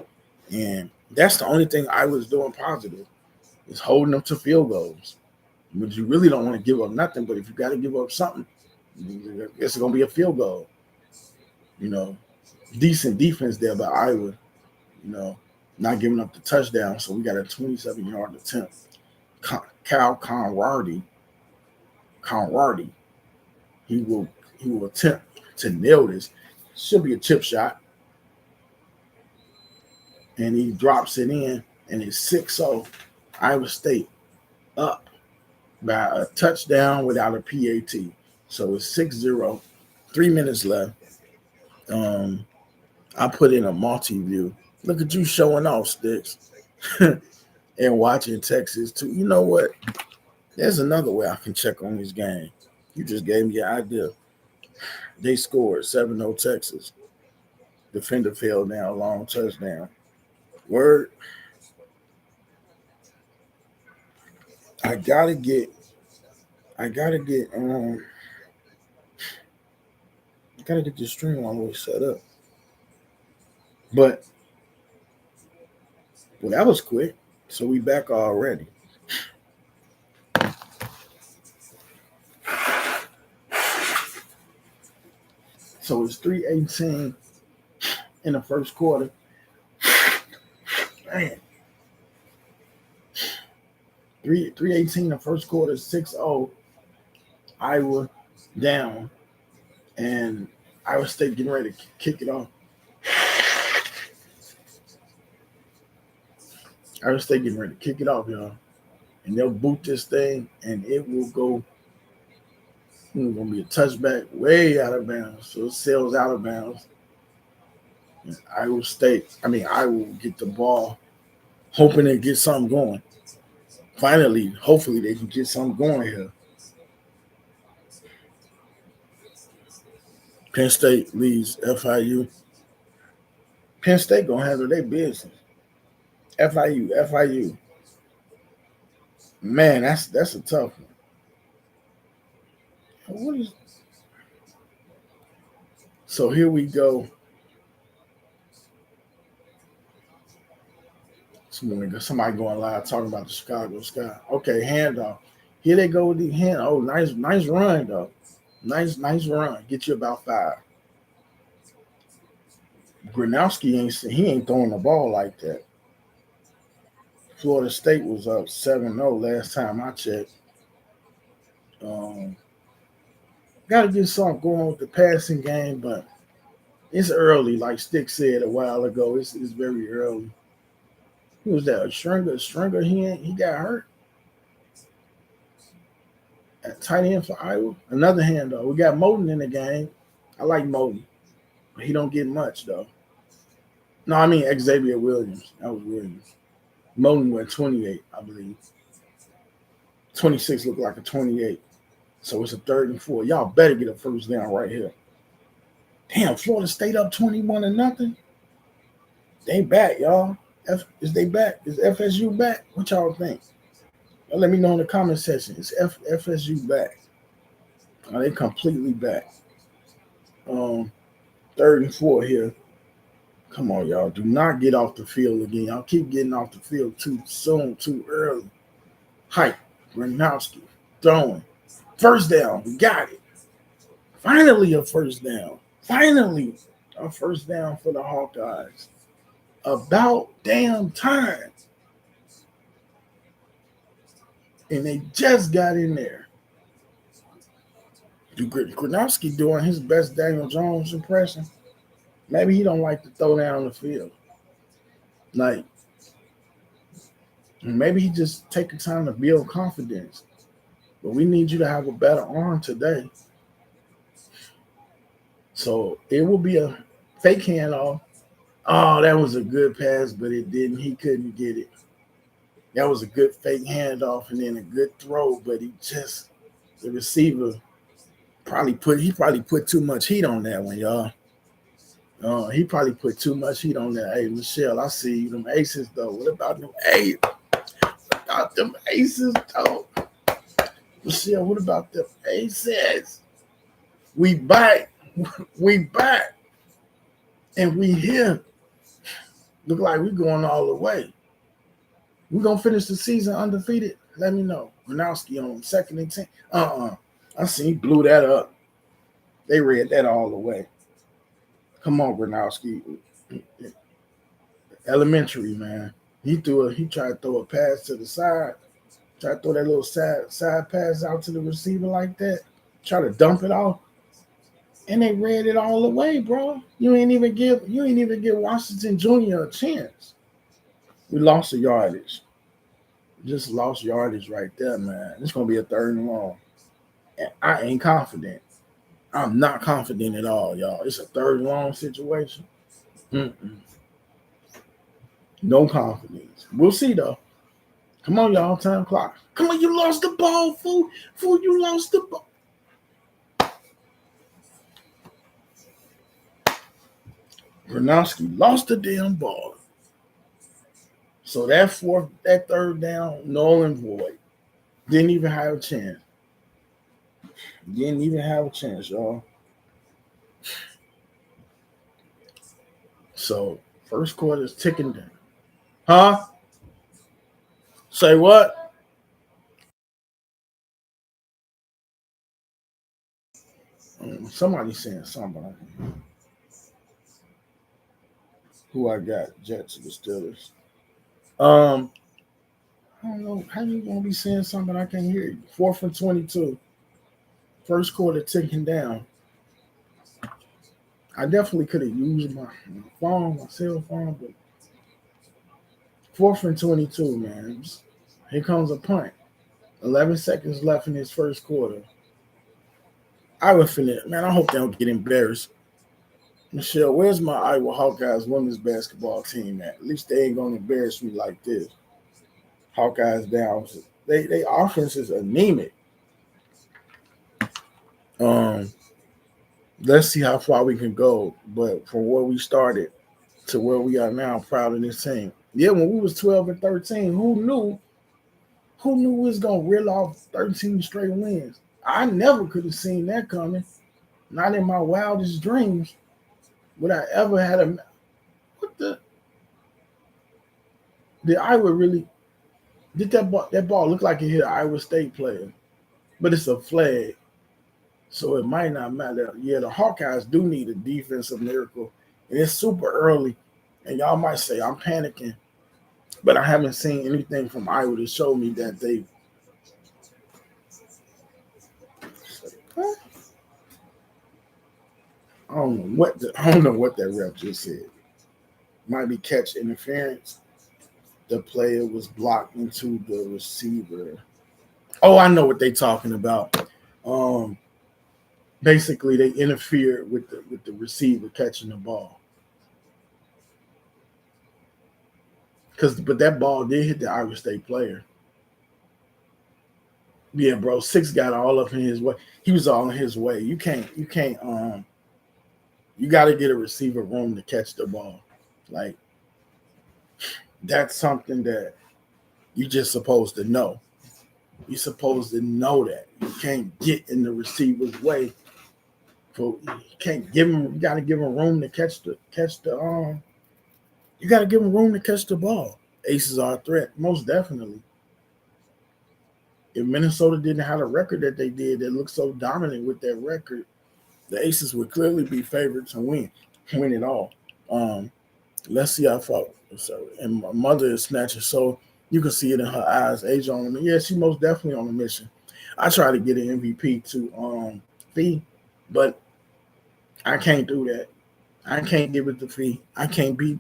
and that's the only thing Iowa's doing positive is holding them to field goals. But you really don't want to give up nothing, but if you got to give up something, I guess it's going to be a field goal. Decent defense there by Iowa, not giving up the touchdown. So we got a 27-yard attempt. Cal Conradi, he will attempt to nail this. Should be a chip shot. And he drops it in, and it's 6-0. Iowa State up by a touchdown without a PAT. So it's 6-0. 3 minutes left. I put in a multi-view. Look at you showing off, Sticks. And watching Texas, too. You know what? There's another way I can check on this game. You just gave me an idea. They scored 7-0 Texas. Defender fell down, long touchdown. Word. I gotta get the stream all the way set up. But that was quick. So we back already. So it's 3:18 in the first quarter. Man, 3:18 in the first quarter, 6-0. Iowa down, and Iowa State getting ready to kick it off. Iowa State getting ready to kick it off, y'all. And they'll boot this thing, and it will go. It's gonna be a touchback way out of bounds. So it sails out of bounds. And I will get the ball, hoping to get something going. Finally, hopefully they can get something going here. Penn State leads FIU. Penn State gonna handle their business. FIU. Man, that's a tough one. What is? So here we go. Somebody going live talking about the Chicago Sky. Okay, handoff. Here they go with the hand. Oh, nice run though. Nice run. Get you about 5. Gronowski ain't throwing the ball like that. Florida State was up 7-0 last time I checked. Got to get something going with the passing game, but it's early. Like Stick said a while ago, it's very early. Who was that? Stringer. He got hurt. At tight end for Iowa. Another hand though. We got Moten in the game. I like Moten, but he don't get much though. No, I mean Xavier Williams. That was Williams. Moten went 28, I believe. 26 looked like a 28. So it's a 3rd and 4. Y'all better get a first down right here. Damn, Florida State up 21-0. They back, y'all. Is they back? Is FSU back? What y'all think? Let me know in the comment section. Is FSU back? Are they completely back? 3rd and 4 here. Come on, y'all. Do not get off the field again. Y'all keep getting off the field too soon, too early. Hype. Gronowski. Throwing. First down. We got it. Finally a first down. Finally a first down for the Hawkeyes. About damn time. And they just got in there. Gronowski doing his best Daniel Jones impression. Maybe he don't like to throw down the field. Like, maybe he just taking time to build confidence. But we need you to have a better arm today. So it will be a fake handoff. Oh, that was a good pass, but it didn't. He couldn't get it. That was a good fake handoff and then a good throw, but the receiver probably put too much heat on that one, y'all. He probably put too much heat on that. Hey, Michelle, I see you. Them aces, though. What about them aces? Though? Michelle, what about them aces? We back. We back. And we here. Look like we going all the way. We going to finish the season undefeated? Let me know. Gronowski on 2nd and 10. I seen he blew that up. They read that all the way. Come on, Gronowski. Elementary, man. He tried to throw a pass to the side. Tried to throw that little side pass out to the receiver like that. Try to dump it off. And they read it all the way, bro. You ain't even give Washington Jr. a chance. We lost the yardage. Just lost yardage right there, man. It's gonna be a 3rd and long. And I ain't confident. I'm not confident at all, y'all. It's a 3rd and long situation. No confidence. We'll see though. Come on, y'all. Time clock. Come on, you lost the ball, fool. Fool, you lost the ball. Gronowski lost the damn ball. So that 3rd down, null and void. Didn't even have a chance. Y'all. So first quarter is ticking down. Huh? Say what? Somebody saying something. Who I got? Jets or the Steelers. Um, I don't know how you gonna be saying something I can't hear you. 4th and 22. First quarter ticking down. I definitely could have used my phone, my cell phone, but 4th and 22, man. Here comes a punt. 11 seconds left in his first quarter. I would finna, man. I hope they don't get embarrassed. Michelle, where's my Iowa Hawkeyes women's basketball team at? At least they ain't gonna embarrass me like this. Hawkeyes down. They offense is anemic. Um, let's see how far we can go. But from where we started to where we are now, I'm proud of this team. Yeah, when we was 12-13, who knew? Who knew we was gonna reel off 13 straight wins? I never could have seen that coming. Not in my wildest dreams would I ever had a. What the? Did Iowa really? Did that ball look like it hit an Iowa State player? But it's a flag, so it might not matter. Yeah, the Hawkeyes do need a defensive miracle, and it's super early. And y'all might say I'm panicking, but I haven't seen anything from Iowa to show me that they. Huh? I don't know what that ref just said. Might be catch interference. The player was blocked into the receiver. Oh, I know what they're talking about. Um, Basically, they interfered with the receiver catching the ball. But that ball did hit the Iowa State player. Yeah, bro. Six got all up in his way. He was all in his way. You got to get a receiver room to catch the ball. Like, that's something that you just supposed to know. You're supposed to know that. You can't get in the receiver's way. You can't give him. You got to give him room to catch the. You got to give him room to catch the ball. Aces are a threat, most definitely. If Minnesota didn't have a record that they did that looked so dominant with that record, the Aces would clearly be favored to win it all. Um, let's see how far. So, and my mother is snatching, so you can see it in her eyes. Age on them. Yeah, she most definitely on a mission. I try to get an MVP to Fee, but I can't do that. I can't give it to Fee. I can't be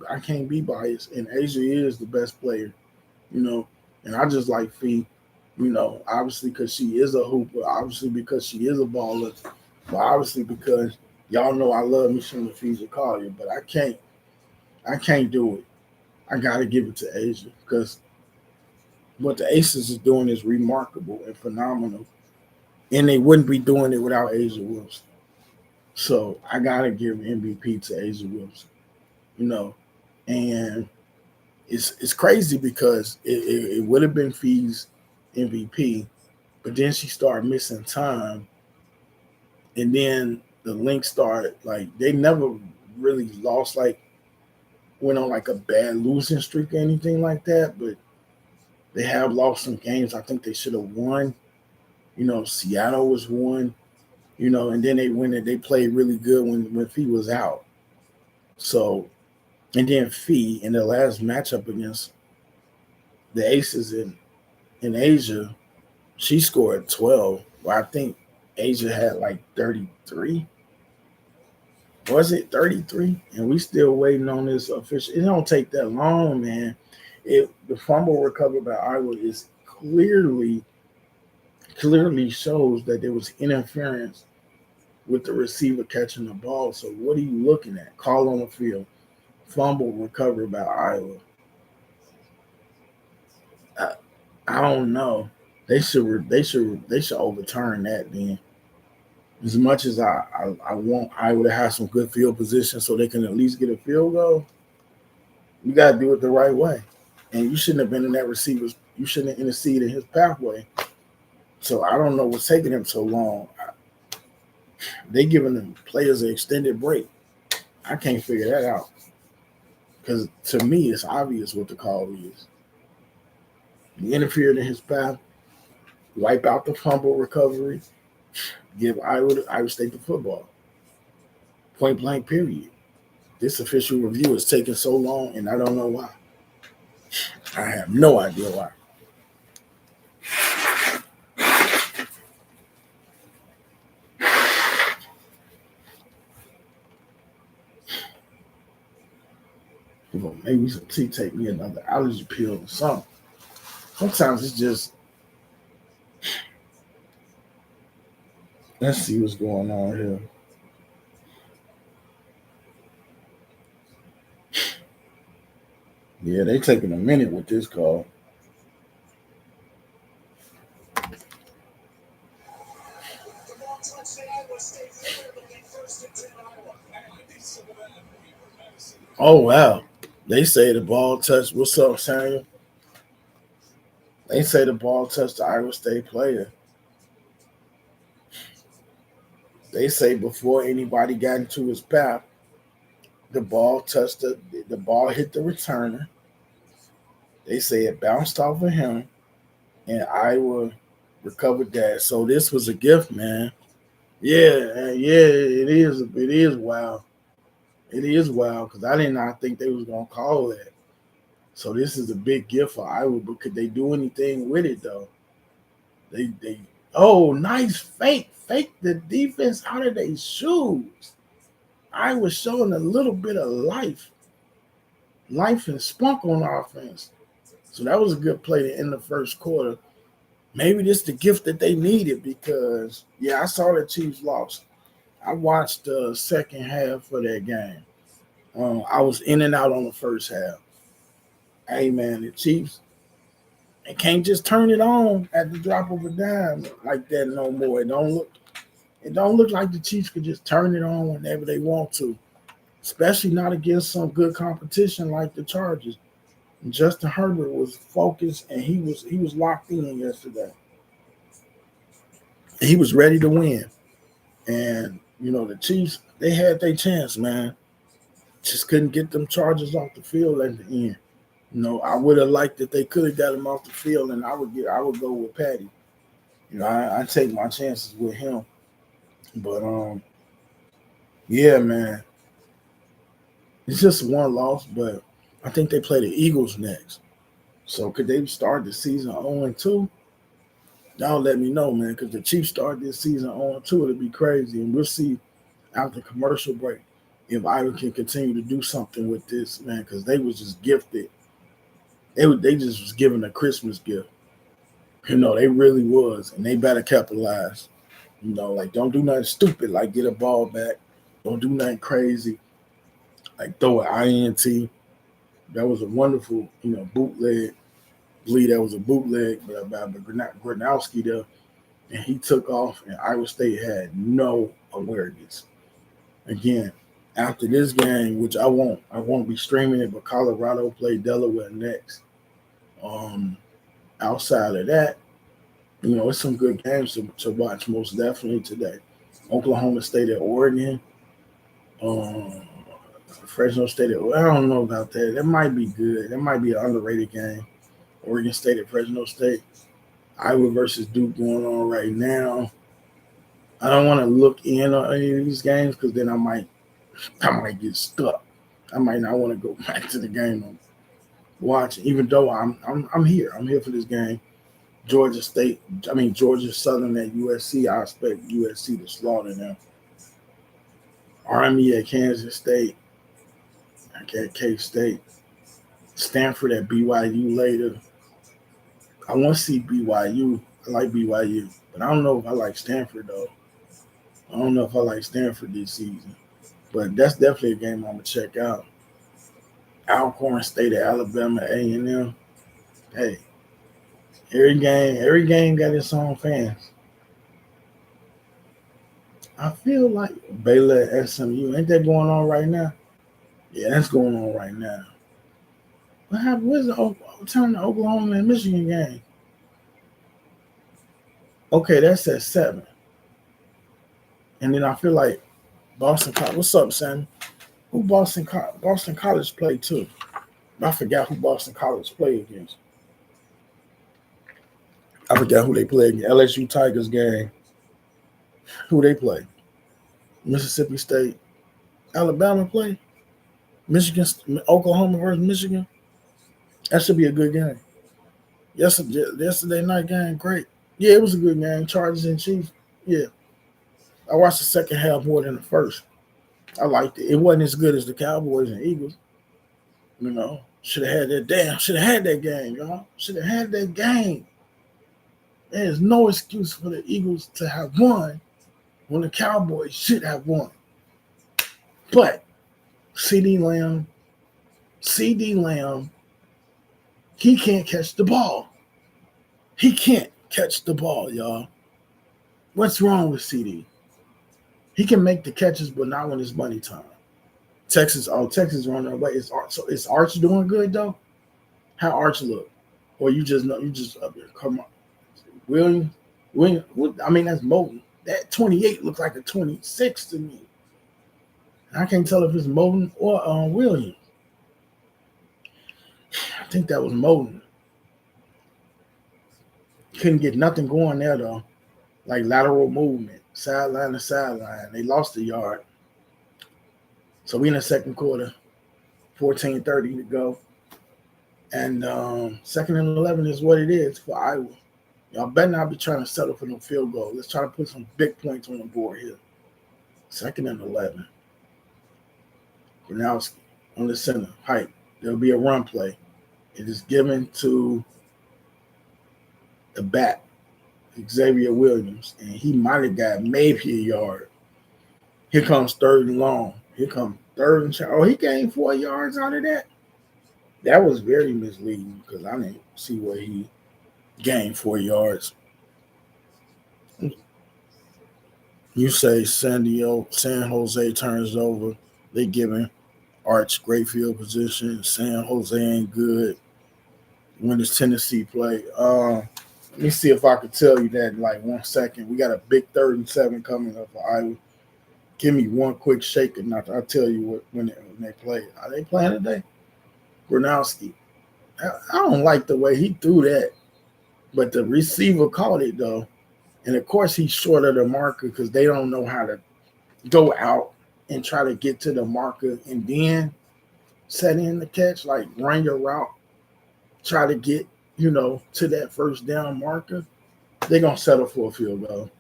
biased. And Asia is the best player, you know. And I just like Fee, obviously because she is a hooper, obviously because she is a baller, but obviously because y'all know I love me some Ephesian Collier, but I can't do it. I gotta give it to Asia because what the Aces is doing is remarkable and phenomenal. And they wouldn't be doing it without Asia Wilson. So I gotta give MVP to Asia Wilson, you know. And it's crazy because it would have been Fee's MVP, but then she started missing time, and then the Lynx started like they never really lost, like went on like a bad losing streak or anything like that, but they have lost some games I think they should have won. Seattle was one, and then they played really good when Fee was out. So, and then Fee in the last matchup against the Aces in Asia, she scored 12. Well, I think Asia had like 33. Was it 33? And we still waiting on this official. It don't take that long, man. The fumble recovered by Iowa is clearly shows that there was interference with the receiver catching the ball. So what are you looking at? Call on the field. Fumble recovered by Iowa. I don't know. They should overturn that then. As much as I want Iowa to have some good field position so they can at least get a field goal, you got to do it the right way. And you shouldn't have been in that receiver's. You shouldn't have interceded in his pathway. So I don't know what's taking them so long. They giving them players an extended break. I can't figure that out because to me it's obvious what the call is. You interfered in his path, wipe out the fumble recovery, Give Iowa State the football. Point blank, period. This official review is taking so long, and I don't know why. I have no idea why. Well, maybe some tea, take me another allergy pill or something. Sometimes it's just, let's see what's going on here. Yeah, they taking a minute with this call. Oh, wow. They say the ball touched. What's up, Samuel? They say the ball touched the Iowa State player. They say before anybody got into his path, the ball touched the ball hit the returner. They say it bounced off of him, and Iowa recovered that. So this was a gift, man. Yeah, yeah, it is. It is wild. It is wild because I did not think they was gonna call that. So this is a big gift for Iowa, but could they do anything with it though? They oh, nice fake the defense out of their shoes. I was showing a little bit of life and spunk on offense. So that was a good play to end the first quarter. Maybe this is the gift that they needed because yeah, I saw the Chiefs lost. I watched the second half of that game. I was in and out on the first half. Hey man, the Chiefs, they can't just turn it on at the drop of a dime like that no more. It don't look like the Chiefs could just turn it on whenever they want to, especially not against some good competition like the Chargers. And Justin Herbert was focused and he was locked in yesterday. He was ready to win. And the Chiefs, they had their chance, man. Just couldn't get them Chargers off the field at the end. I would have liked that they could have got him off the field, and I would go with Patty. I take my chances with him. But yeah, man, it's just one loss. But I think they play the Eagles next. So could they start the season 0-2? Y'all let me know, man, because the Chiefs start this season 0-2, it'll be crazy, and we'll see after commercial break if Iowa can continue to do something with this, man, because they was just gifted. They just was given a Christmas gift. They really was, and they better capitalize. Like don't do nothing stupid, like get a ball back. Don't do nothing crazy, like throw an INT. That was a wonderful, bootleg. I believe that was a bootleg by Gronowski there, and he took off, and Iowa State had no awareness. Again, after this game, which I won't be streaming it, but Colorado play Delaware next. Outside of that, it's some good games to watch most definitely today. Oklahoma State at Oregon. Fresno State at, I don't know about that. That might be good. That might be an underrated game. Oregon State at Fresno State. Iowa versus Duke going on right now. I don't want to look in on any of these games because then I might get stuck. I might not want to go back to the game and watch. Even though I'm here. I'm here for this game. Georgia Southern at USC. I expect USC to slaughter them. Army at Kansas State. At K-State. Stanford at BYU later. I want to see BYU. I like BYU. But I don't know if I like Stanford, though. I don't know if I like Stanford this season. But that's definitely a game I'm going to check out. Alcorn State at Alabama A&M. Hey, every game got its own fans. I feel like Baylor at SMU. Ain't that going on right now? Yeah, that's going on right now. What happened? Where's the Oklahoma and Michigan game? Okay, that's at 7. And then I feel like Boston College. What's up, Sam? Who Boston College played too? I forgot who Boston College played against. I forgot who they played against. LSU Tigers game. Who they play? Mississippi State, Alabama play. Michigan, Oklahoma versus Michigan. That should be a good game. Yesterday night game, great. Yeah, it was a good game. Chargers and Chiefs. Yeah, I watched the second half more than the first. I liked it. It wasn't as good as the Cowboys and Eagles. Should have had that. Damn, should have had that game, y'all. Should have had that game. There's no excuse for the Eagles to have won when the Cowboys should have won. But CD Lamb, he can't catch the ball. He can't catch the ball, y'all. What's wrong with CD? He can make the catches, but not when it's money time. Texas running away. Is Arch doing good though? How Arch look? Or you just up there? Come on, William. I mean, that's Moton. That 28 looks like a 26 to me. I can't tell if it's Moton or William. I think that was Moton. Couldn't get nothing going there though, like lateral movement, sideline to sideline. They lost a yard. So we in the second quarter, 14:30 to go. And second and 11 is what it is for Iowa. Y'all better not be trying to settle for no field goal. Let's try to put some big points on the board here. Second and 11. Gronowski on the center, height. There'll be a run play. It is given to the back, Xavier Williams, and he might have got maybe a yard. Here comes third and long. Here comes third and short. Oh, he gained 4 yards out of that. That was very misleading because I didn't see where he gained 4 yards. You say San Jose turns over. They giving Arch great field position. San Jose ain't good. When does Tennessee play? Let me see if I could tell you that in like 1 second. We got a big 3rd and 7 coming up for Iowa. Give me one quick shake and I'll tell you when they play. Are they playing today? Gronowski. I don't like the way he threw that, but the receiver caught it though. And of course he's short of the marker because they don't know how to go out and try to get to the marker and then set in the catch, like run your route, try to get, to that first down marker. They're going to settle for a field goal.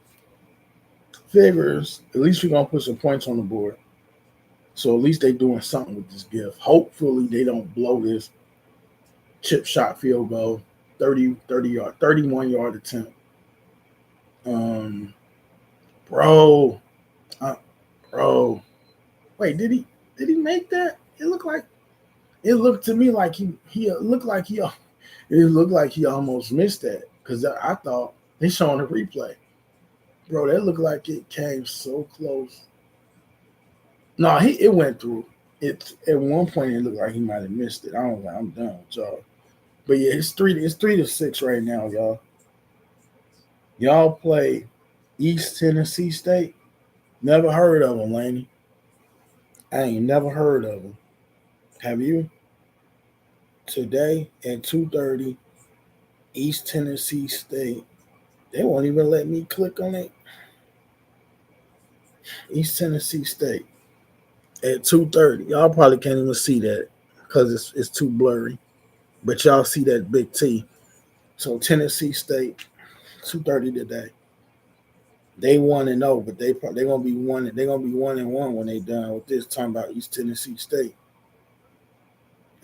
Figures, at least we're going to put some points on the board. So at least they're doing something with this gift. Hopefully they don't blow this chip shot field goal, 30 yard, 31 yard attempt. Bro. Wait, did he make that? It looked to me like he almost missed that because I thought they showing a replay. Bro, that looked like it came so close. No, it went through. It at one point it looked like he might have missed it. I'm done with y'all. But yeah, it's 3-6 right now, y'all. Y'all play East Tennessee State. Never heard of them, Laney. I ain't never heard of them. Have you? Today at 2:30, East Tennessee State. They won't even let me click on it. East Tennessee State at 2:30. Y'all probably can't even see that because it's too blurry. But y'all see that big T. So Tennessee State, 2:30 today. They 1-0, but they're gonna be 1. They're gonna be 1-1 when they done with this. Talking about East Tennessee State.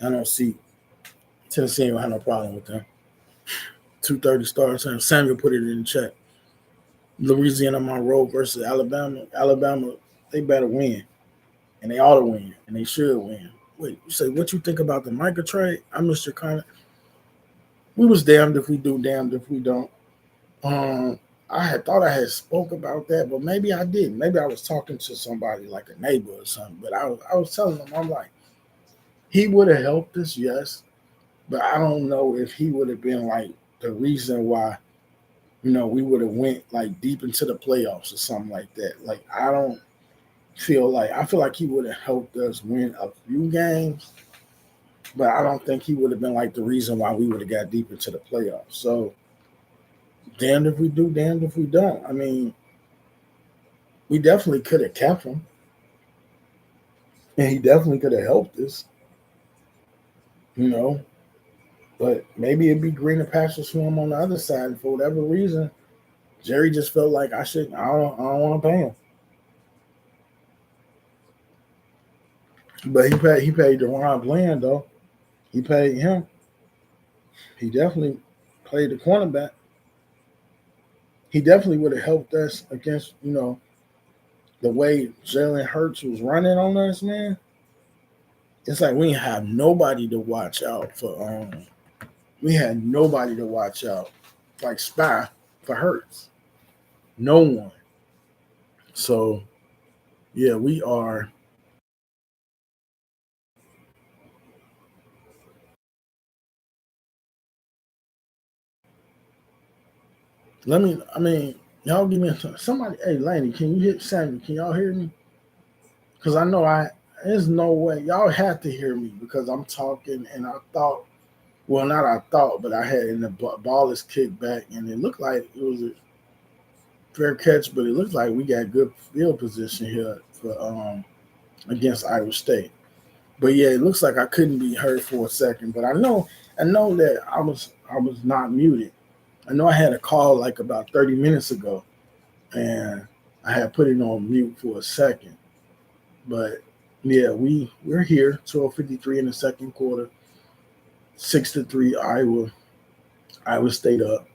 I don't see Tennessee ain't gonna have no problem with them. 2:30 start time. Samuel put it in the chat. Louisiana Monroe versus Alabama. Alabama, they better win. And they ought to win. And they should win. Wait, you say what you think about the Micah trade? I missed your comment. We was damned if we do, damned if we don't. I had thought I had spoke about that, but maybe I didn't. Maybe I was talking to somebody like a neighbor or something. But I was telling them, I'm like, he would have helped us, yes. But I don't know if he would have been like the reason why, we would have went like deep into the playoffs or something like that. Like I feel like he would have helped us win a few games, but I don't think he would have been like the reason why we would have got deep into the playoffs. So damned if we do, damned if we don't. I mean, we definitely could have kept him, and he definitely could have helped us, you know. But maybe it'd be greener pastures for him on the other side. And for whatever reason, Jerry just felt like I don't want to pay him. But he paid DeRon Bland though. He paid him. He definitely played the cornerback. He definitely would have helped us against, the way Jalen Hurts was running on us, man. It's like we have nobody to watch out for. We had nobody to watch out, like spy for Hurts. No one. So yeah, we are. Let me. I mean, y'all give me somebody. Hey, Laney, can you hit Sammy? Can y'all hear me? Because I know I. There's no way y'all have to hear me because I'm talking and I thought. Well, not I thought, but I had in the ball is kicked back and it looked like it was a fair catch, but it looked like we got good field position here for against Iowa State. But yeah, it looks like I couldn't be heard for a second. But I know that I was not muted. I know I had a call like about 30 minutes ago, and I had put it on mute for a second. But yeah, we're here. 12:53 in the second quarter. 6-3 Iowa State up.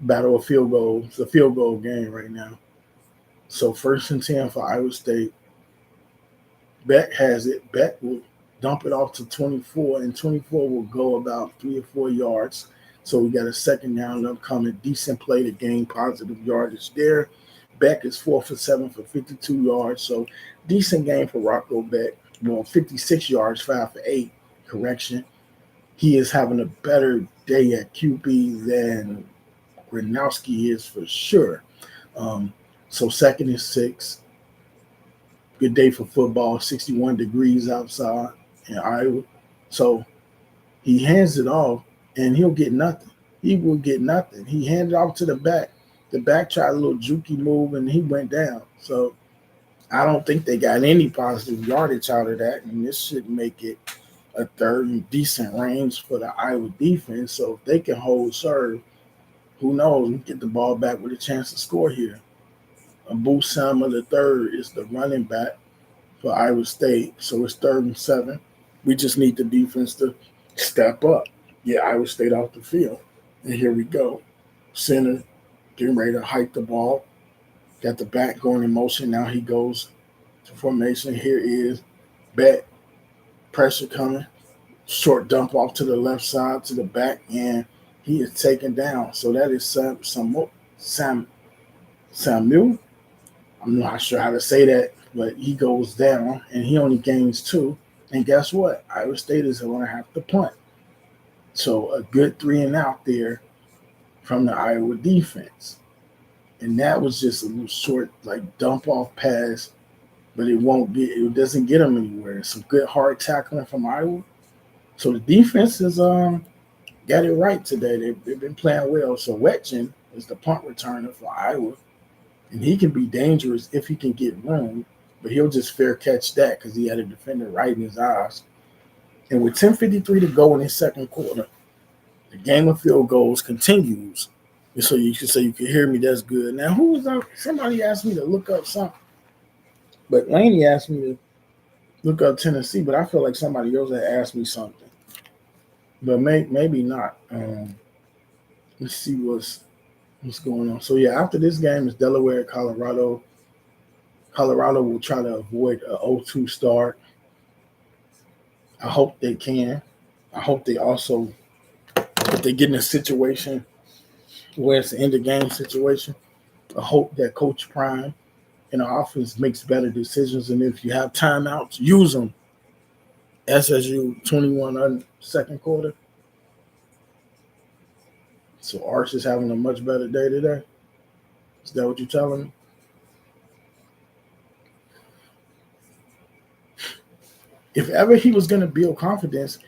Battle of field goals. It's a field goal game right now. So 1st and 10 for Iowa State. Beck has it. Beck will dump it off to 24, and 24 will go about 3 or 4 yards. So we got a second down upcoming. Decent play to gain positive yardage there. Beck is 4 for 7 for 52 yards. So decent game for Rocco Beck. 56 yards, 5 for 8. Correction. He is having a better day at QB than Gronowski is for sure. Um, so 2nd and 6. Good day for football. 61 degrees outside in Iowa. So he hands it off, and he'll get nothing. He will get nothing. He handed off to the back. The back tried a little jukey move, and he went down. So I don't think they got any positive yardage out of that, and this should make it a third and decent range for the Iowa defense. So if they can hold serve, who knows? We get the ball back with a chance to score here. Abu Sama the third is the running back for Iowa State. So it's 3rd and 7. We just need the defense to step up. Get Iowa State off the field. And here we go. Center getting ready to hike the ball. Got the back going in motion. Now he goes to formation. Here is back. Pressure coming. Short dump off to the left side to the back. And he is taken down. So that is Samuel. I'm not sure how to say that, but he goes down and he only gains 2. And guess what? Iowa State is going to have to punt. So a good 3-and-out there from the Iowa defense. And that was just a little short, like dump off pass, but it doesn't get them anywhere. Some good hard tackling from Iowa. So the defense has got it right today. They've been playing well. So Wetchen is the punt returner for Iowa. And he can be dangerous if he can get room, but he'll just fair catch that because he had a defender right in his eyes. And with 10:53 to go in his second quarter, the game of field goals continues. And so you can say you can hear me. That's good. Now, who was up? Somebody asked me to look up something, but Laney asked me to look up Tennessee. But I feel like somebody else had asked me something, but maybe not. Let's see what's going on. So yeah, after this game is Delaware, Colorado. Colorado will try to avoid a 0-2 start. I hope they can. I hope they also, if they get in a situation where it's an end of game situation, I hope that Coach Prime and the offense makes better decisions. And if you have timeouts, use them. SSU 21 on second quarter. So Arch is having a much better day today. Is that what you're telling me? If ever he was going to build confidence,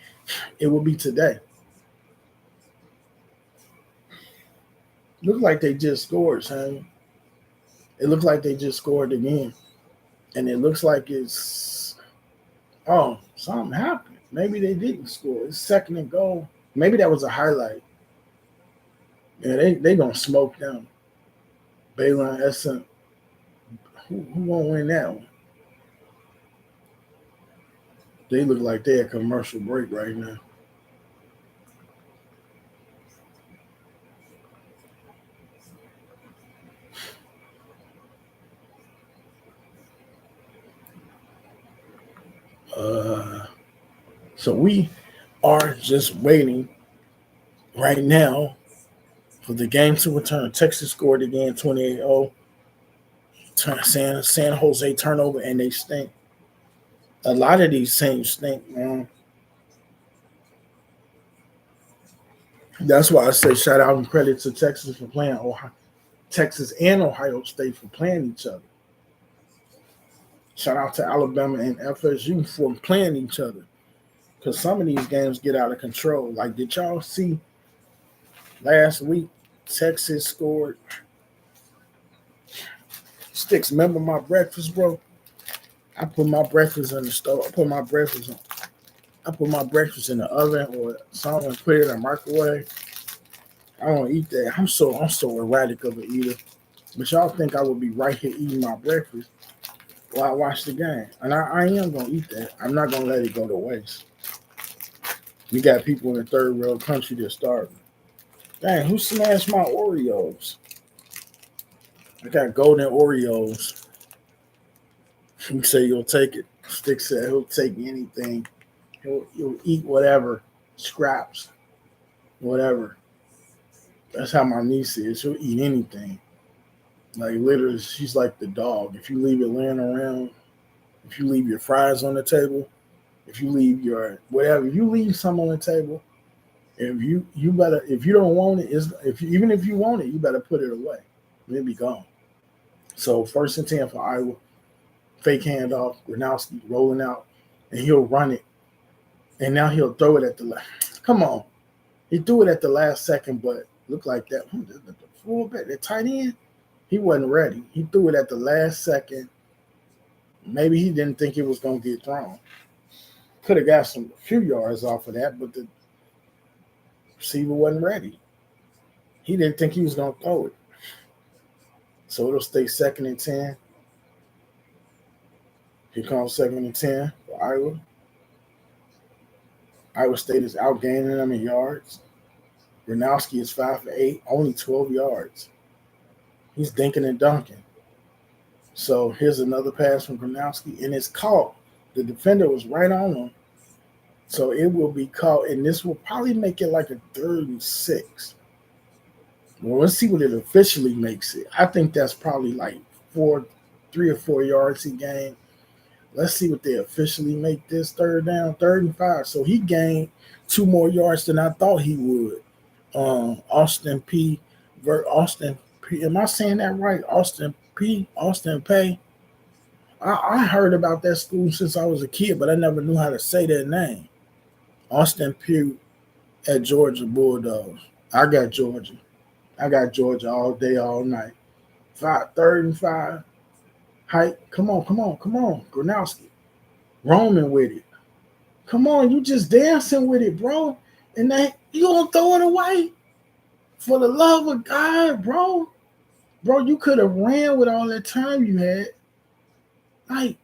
it would be today. Look like they just scored, son. It looks like they just scored again. And it looks like something happened. Maybe they didn't score. It's second and goal. Maybe that was a highlight. Yeah, they gonna smoke them. Baylon Essen. Who won't win that one? They look like they're a commercial break right now. So we are just waiting right now for the game to return. Texas scored again 28-0. San Jose turnover, and they stink. A lot of these teams stink, man. That's why I say shout out and credit to Texas for playing Ohio, Texas and Ohio State for playing each other. Shout out to Alabama and FSU for playing each other. Because some of these games get out of control. Like, did y'all see last week Texas scored? Sticks, remember my breakfast, bro? I put my breakfast in the stove. I put my breakfast in the oven or something and put it in the microwave. I don't eat that. I'm so erratic of an eater. But y'all think I would be right here eating my breakfast while I watch the game. And I am gonna eat that. I'm not gonna let it go to waste. We got people in the third world country that's starving. Dang, who smashed my Oreos? I got golden Oreos. You say you'll take it. Stick said he'll take anything. He'll eat whatever. Scraps. Whatever. That's how my niece is. She'll eat anything. Like literally, she's like the dog. If you leave it laying around, if you leave your fries on the table, if you leave your whatever, if you leave some on the table, if you don't want it, even if you want it, you better put it away. It'll be gone. So 1st and 10 for Iowa. Fake handoff, Gronowski rolling out, and he'll run it. And now he'll throw it at the last. Come on. He threw it at the last second, but looked like that. The fullback, the tight end, he wasn't ready. He threw it at the last second. Maybe he didn't think it was going to get thrown. Could have got a few yards off of that, but the receiver wasn't ready. He didn't think he was going to throw it. So it'll stay 2nd and 10. Here comes 2nd and 10 for Iowa. Iowa State is outgaining them in yards. Gronowski is 5 for 8, only 12 yards. He's dinking and dunking. So here's another pass from Gronowski, and it's caught. The defender was right on him. So it will be caught, and this will probably make it like a 3rd and 6. Well, let's see what it officially makes it. I think that's probably like 3 or 4 yards he gained. Let's see what they officially make this 3rd down, 3rd and 5. So he gained 2 more yards than I thought he would. Austin P. Am I saying that right? Austin Pay. I heard about that school since I was a kid, but I never knew how to say that name. Austin Pugh at Georgia Bulldogs. I got Georgia all day, all night. 3rd and 5. Height. Come on. Gronowski. Roaming with it. Come on, you just dancing with it, bro. And that you gonna throw it away? For the love of God, bro. Bro, you could have ran with all that time you had. Like,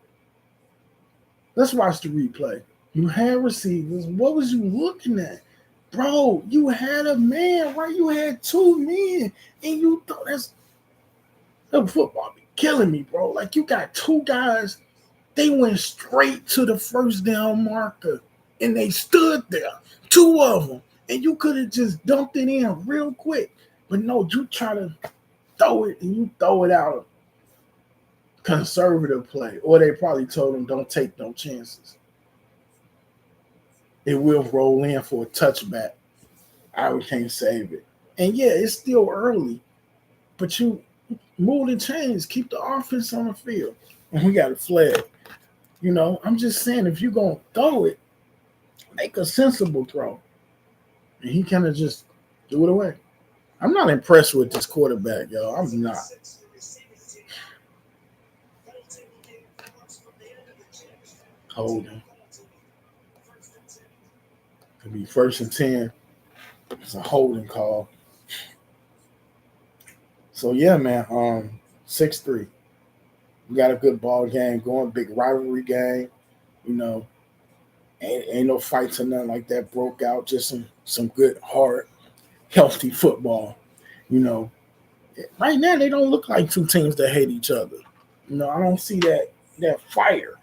let's watch the replay. You had receivers. What was you looking at? Bro, you had a man, right? You had 2 men. And you thought that football be killing me, bro. Like, you got 2 guys. They went straight to the 1st down marker. And they stood there. 2 of them. And you could have just dumped it in real quick. But no, you try to throw it and you throw it out. Conservative play. Or they probably told him don't take no chances. It will roll in for a touchback. Iowa can't save it. And yeah, it's still early. But you move the chains. Keep the offense on the field. And we got a flag. You know, I'm just saying if you're going to throw it, make a sensible throw. And he kind of just threw it away. I'm not impressed with this quarterback, y'all. I'm not. Holding. Could be 1st and 10. It's a holding call. So yeah, man. 6-3. We got a good ball game going, big rivalry game. You know, ain't no fights or nothing like that broke out. Just some good, hard, healthy football. You know, right now they don't look like two teams that hate each other. You know, I don't see that fire.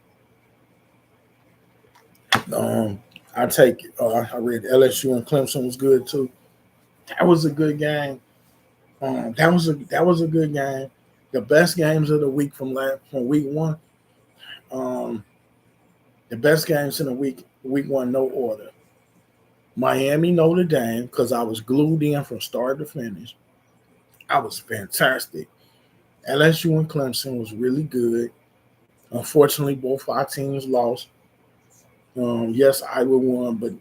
I take it. I read LSU and Clemson was good too. That was a good game. That was a good game. The best games of the week from week one. Um, the best games in the week one, no order. Miami, Notre Dame, because I was glued in from start to finish. I was fantastic. LSU and Clemson was really good. Unfortunately, both our teams lost. Yes, Iowa won, but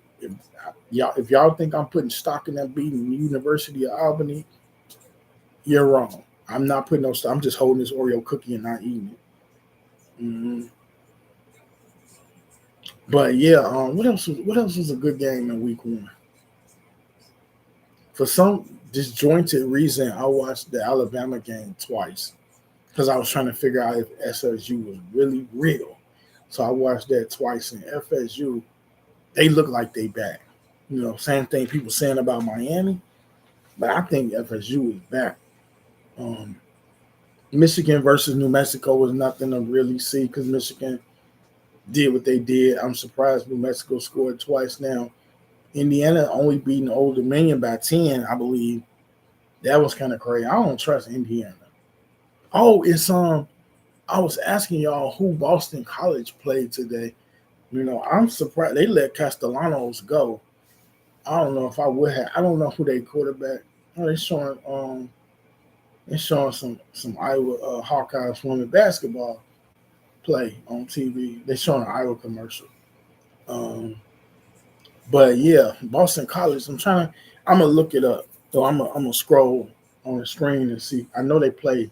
if y'all think I'm putting stock in that beating the University of Albany, you're wrong. I'm not putting no stock. I'm just holding this Oreo cookie and not eating it. But yeah, what else was a good game in week one? For some disjointed reason, I watched the Alabama game twice because I was trying to figure out if SSU was really real. So I watched that twice, and FSU, they look like they back. You know, same thing people saying about Miami, but I think FSU is back. Um, Michigan versus New Mexico was nothing to really see because Michigan did what they did. I'm surprised New Mexico scored twice now. Indiana only beating Old Dominion by 10, I believe. That was kind of crazy. I don't trust Indiana. Oh, it's I was asking y'all who Boston College played today. You know, I'm surprised they let Castellanos go. I don't know if I would have. I don't know who they quarterback. Oh, they're showing some Iowa Hawkeyes women basketball play on TV. They're showing an Iowa commercial. Um, but yeah, Boston College. I'm gonna look it up. So I'm gonna scroll on the screen and see. I know they play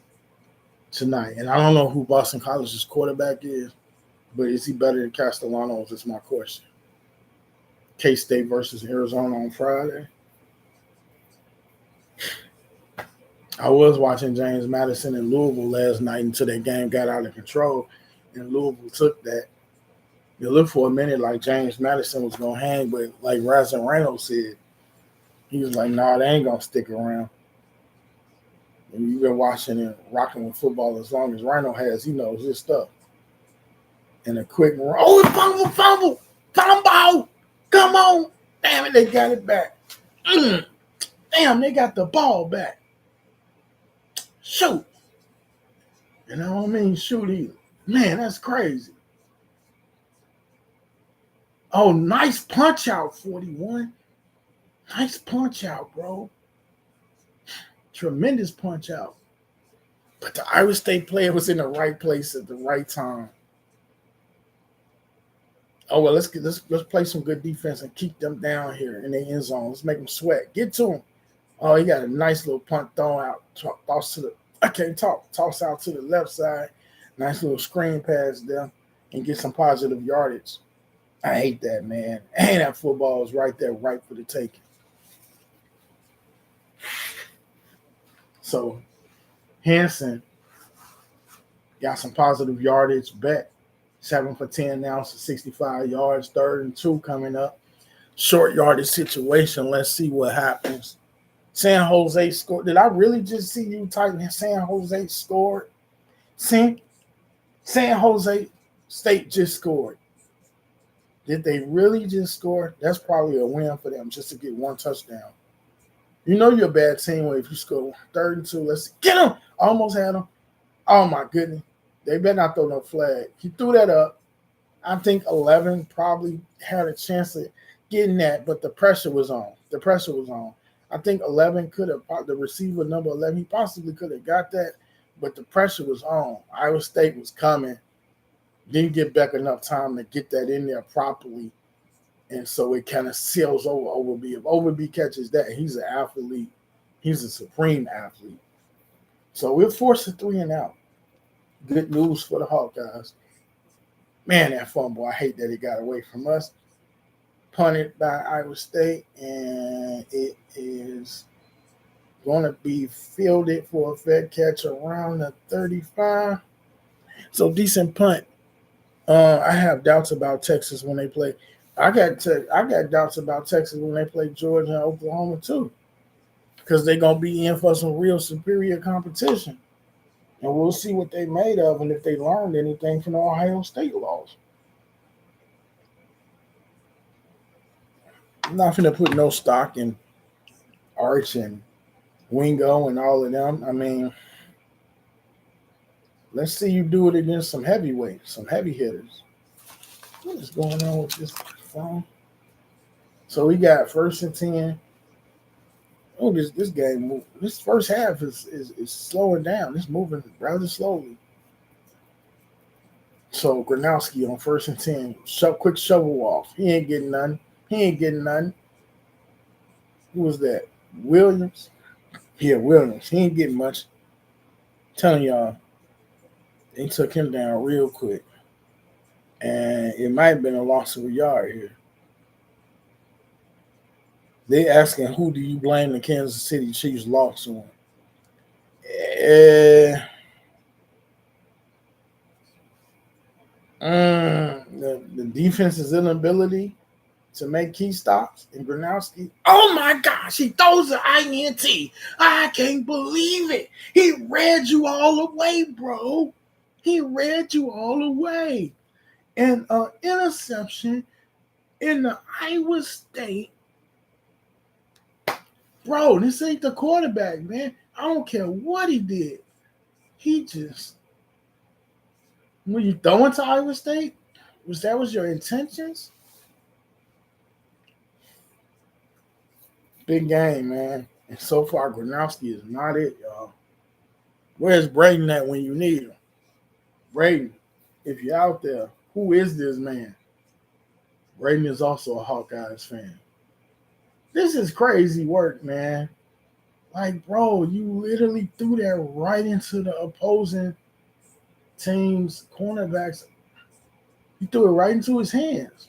tonight, and I don't know who Boston College's quarterback is, but is he better than Castellanos? Is my question. K State versus Arizona on Friday. I was watching James Madison in Louisville last night until that game got out of control, and Louisville took that. You look for a minute like James Madison was gonna hang, but like Razin Reynolds said, he was like, "Nah, they ain't gonna stick around." And you've been watching and rocking with football as long as Rhino has, he knows his stuff. And a quick run. Oh, fumble! Come on! Damn it, they got it back. Damn, they got the ball back. Shoot. You know what I mean? Shoot either. Man, that's crazy. Oh, nice punch out, 41. Nice punch out, bro. Tremendous punch out. But the Iowa State player was in the right place at the right time. Oh well, let's play some good defense and keep them down here in the end zone. Let's make them sweat. Get to them. Oh, he got a nice little punt thrown out. Toss to the I can't talk. Toss out to the left side. Nice little screen pass there and get some positive yardage. I hate that, man. And that football is right there, right for the taking. So Hanson got some positive yardage back. 7 for 10 now, so 65 yards. 3rd and 2 coming up. Short yardage situation. Let's see what happens. San Jose scored. Did I really just see you type in San Jose scored? San Jose State just scored. Did they really just score? That's probably a win for them just to get one touchdown. You know you're a bad team if you score 3rd and 2. Let's get him. Almost had him. Oh, my goodness. They better not throw no flag. He threw that up. I think 11 probably had a chance of getting that, but the pressure was on. I think 11 could have, the receiver number 11, he possibly could have got that, but the pressure was on. Iowa State was coming. Didn't get back enough time to get that in there properly, and so it kind of seals over Overby. If Overby catches that, he's an athlete. He's a supreme athlete. So we're forced to 3 and out. Good news for the Hawkeyes. Man, that fumble, I hate that it got away from us. Punted by Iowa State, and it is going to be fielded for a fair catch around the 35. So decent punt. I have doubts about Texas when they play. I got doubts about Texas when they play Georgia and Oklahoma too, because they're gonna be in for some real superior competition, and we'll see what they made of and if they learned anything from the Ohio State loss. I'm not gonna put no stock in Arch and Wingo and all of them. I mean, let's see you do it against some heavyweights, some heavy hitters. What is going on with this phone? So we got 1st and 10. Oh, this game, this first half is slowing down. It's moving rather slowly. So Gronowski on 1st and 10, quick shovel off. He ain't getting none. He ain't getting none. Who was that? Williams. Yeah, Williams. He ain't getting much. I'm telling y'all, they took him down real quick, and it might have been a loss of a yard here. They asking who do you blame the Kansas City Chiefs loss on? The defense's inability to make key stops, and Gronowski. Oh my gosh, he throws an INT. I can't believe it. He read you all the way, bro. He read you all the way. And interception in the Iowa State. Bro, this ain't the quarterback, man. I don't care what he did. He just, when you throwing to Iowa State, was your intentions? Big game, man. And so far, Gronowski is not it, y'all. Where's Braden at when you need him? Braden, if you're out there, who is this man? Braden is also a Hawkeyes fan. This is crazy work, man. Like, bro, you literally threw that right into the opposing team's cornerbacks. You threw it right into his hands.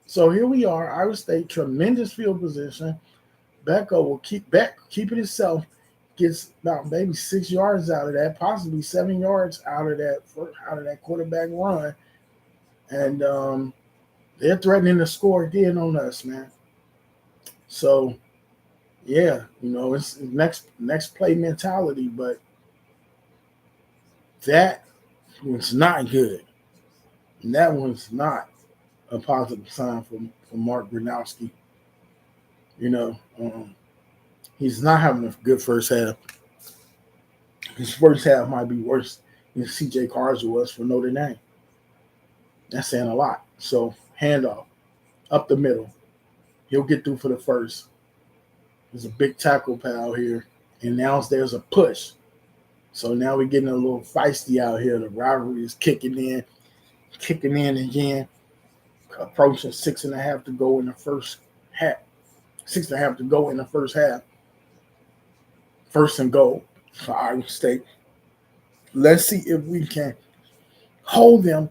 So here we are, Iowa State, tremendous field position. Becco will keep it itself, gets about maybe 6 yards out of that, possibly 7 yards out of that quarterback run, and they're threatening to score again on us, man. So, yeah, it's next play mentality, but that was not good. And that was not a positive sign for Mark Gronowski. He's not having a good first half. His first half might be worse than C.J. Carr's was for Notre Dame. That's saying a lot. So, handoff, up the middle. He'll get through for the first. There's a big tackle pal here. And now there's a push. So now we're getting a little feisty out here. The rivalry is kicking in again. Approaching 6.5 to go in the first half. 6.5 to go in the first half. 1st and goal for Iowa State. Let's see if we can hold them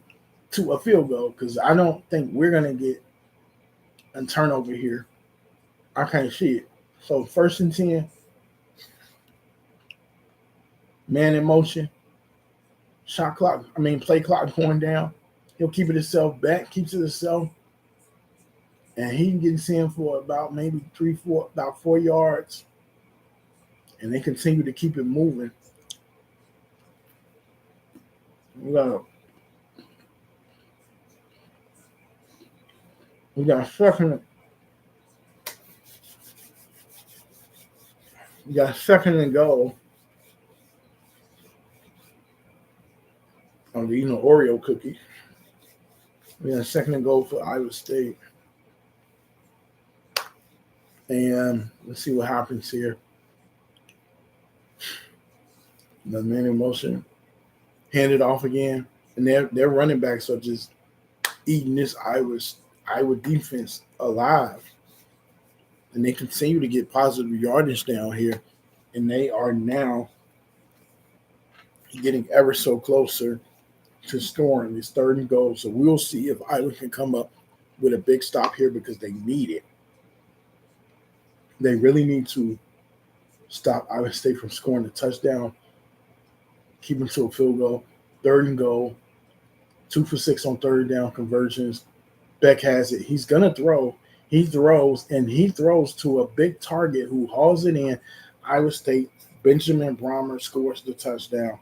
to a field goal, because I don't think we're going to get a turnover here. I can't see it. So 1st and 10. Man in motion. Play clock going down. He'll keep it himself back, keeps it himself. And he can get in for about maybe 4 yards. And they continue to keep it moving. We got a second. We got a 2nd and goal. I'm eating an Oreo cookie. We got a 2nd and goal for Iowa State. And let's see what happens here. The man in motion. Hand it off again. And their running backs are just eating this Iowa defense alive. And they continue to get positive yardage down here. And they are now getting ever so closer to scoring. It's 3rd and goal. So we'll see if Iowa can come up with a big stop here because they need it. They really need to stop Iowa State from scoring a touchdown, keep them to a field goal. 3rd and goal, 2 for 6 on 3rd down conversions. Beck has it. He's going to throw. He throws, and he throws to a big target who hauls it in. Iowa State, Benjamin Brahmer scores the touchdown.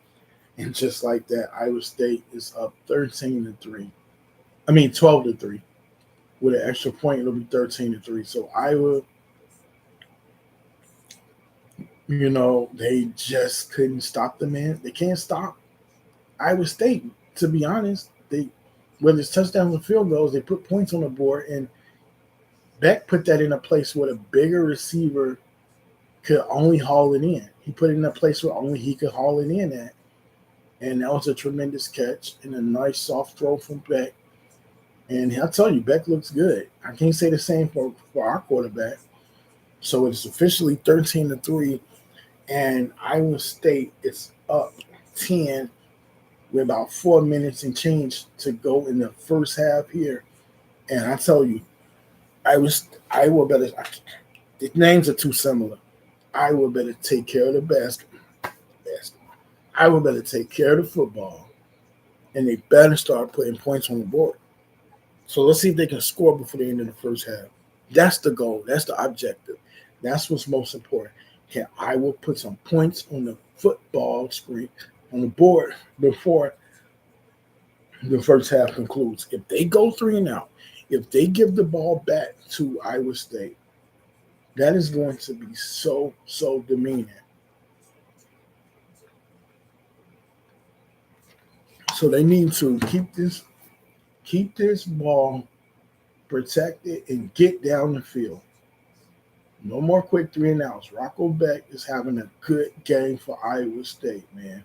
And just like that, Iowa State is up 13-3. 12-3. With an extra point, it'll be 13-3. So Iowa, they just couldn't stop the man. They can't stop Iowa State, to be honest. Whether it's touchdowns or field goals, they put points on the board, and Beck put that in a place where a bigger receiver could only haul it in. He put it in a place where only he could haul it in at. And that was a tremendous catch and a nice soft throw from Beck. And I'll tell you, Beck looks good. I can't say the same for our quarterback. So it's officially 13-3, and Iowa State is up 10 with about 4 minutes and change to go in the first half here. And I tell you, Iowa better. The names are too similar. Iowa better take care of the basketball. Iowa better take care of the football, and they better start putting points on the board. So let's see if they can score before the end of the first half. That's the goal. That's the objective. That's what's most important. Can Iowa put some points on the football screen, on the board, before the first half concludes? If they go 3-and-out, if they give the ball back to Iowa State, that is going to be so demeaning. So they need to keep this ball protected and get down the field. No more quick 3-and-outs. Rocco Beck is having a good game for Iowa State, man.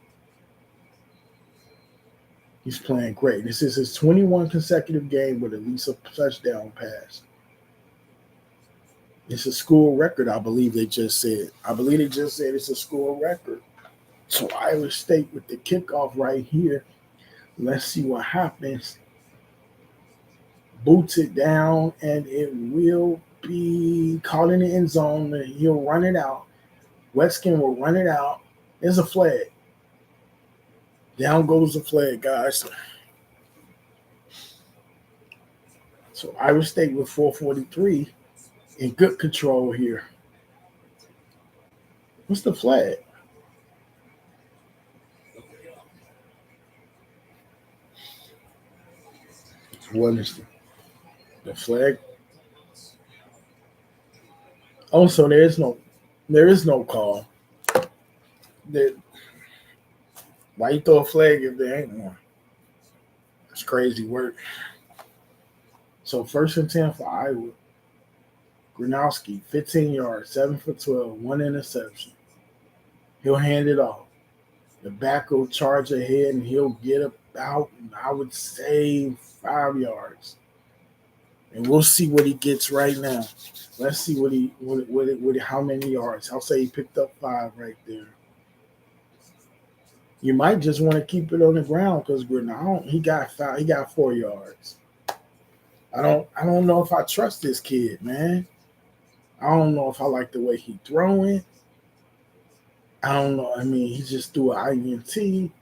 He's playing great. This is his 21 consecutive game with at least a touchdown pass. It's a school record, I believe they just said. It's a school record. So Iowa State with the kickoff right here. Let's see what happens. Boots it down, and it will be caught in the end zone. And he'll run it out. Wetskin will run it out. There's a flag. Down goes the flag, guys. So Iowa State with 4:43 in good control here. What's the flag? What is the flag? Oh, so there is no call. Why you throw a flag if there ain't one? That's crazy work. So 1st-and-10 for Iowa. Gronowski, 15 yards, 7 for 12, 1 interception. He'll hand it off. The back will charge ahead, and he'll get about, I would say, 5 yards. And we'll see what he gets right now. Let's see how many yards. I'll say he picked up 5 right there. You might just want to keep it on the ground because he got 5. He got 4 yards. I don't know if I trust this kid, man. I don't know if I like the way he throwing. I don't know. I mean, he just threw an INT.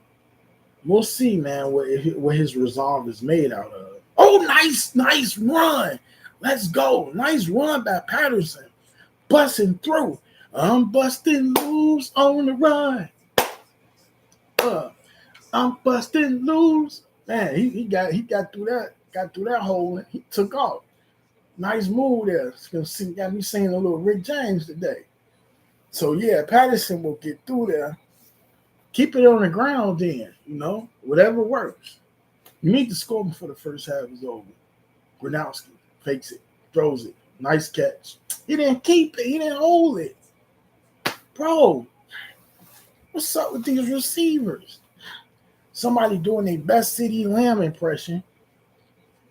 We'll see, man, what his resolve is made out of. Oh, nice run. Let's go. Nice run by Patterson. Busting through. I'm busting loose on the run. I'm busting loose. Man, he got through that. Got through that hole and he took off. Nice move there. It's gonna got me singing a little Rick James today. So yeah, Patterson will get through there. Keep it on the ground then, whatever works. You need to score before the first half is over. Gronowski fakes it, throws it. Nice catch. He didn't keep it. He didn't hold it. Bro, what's up with these receivers? Somebody doing their best CeeDee Lamb impression.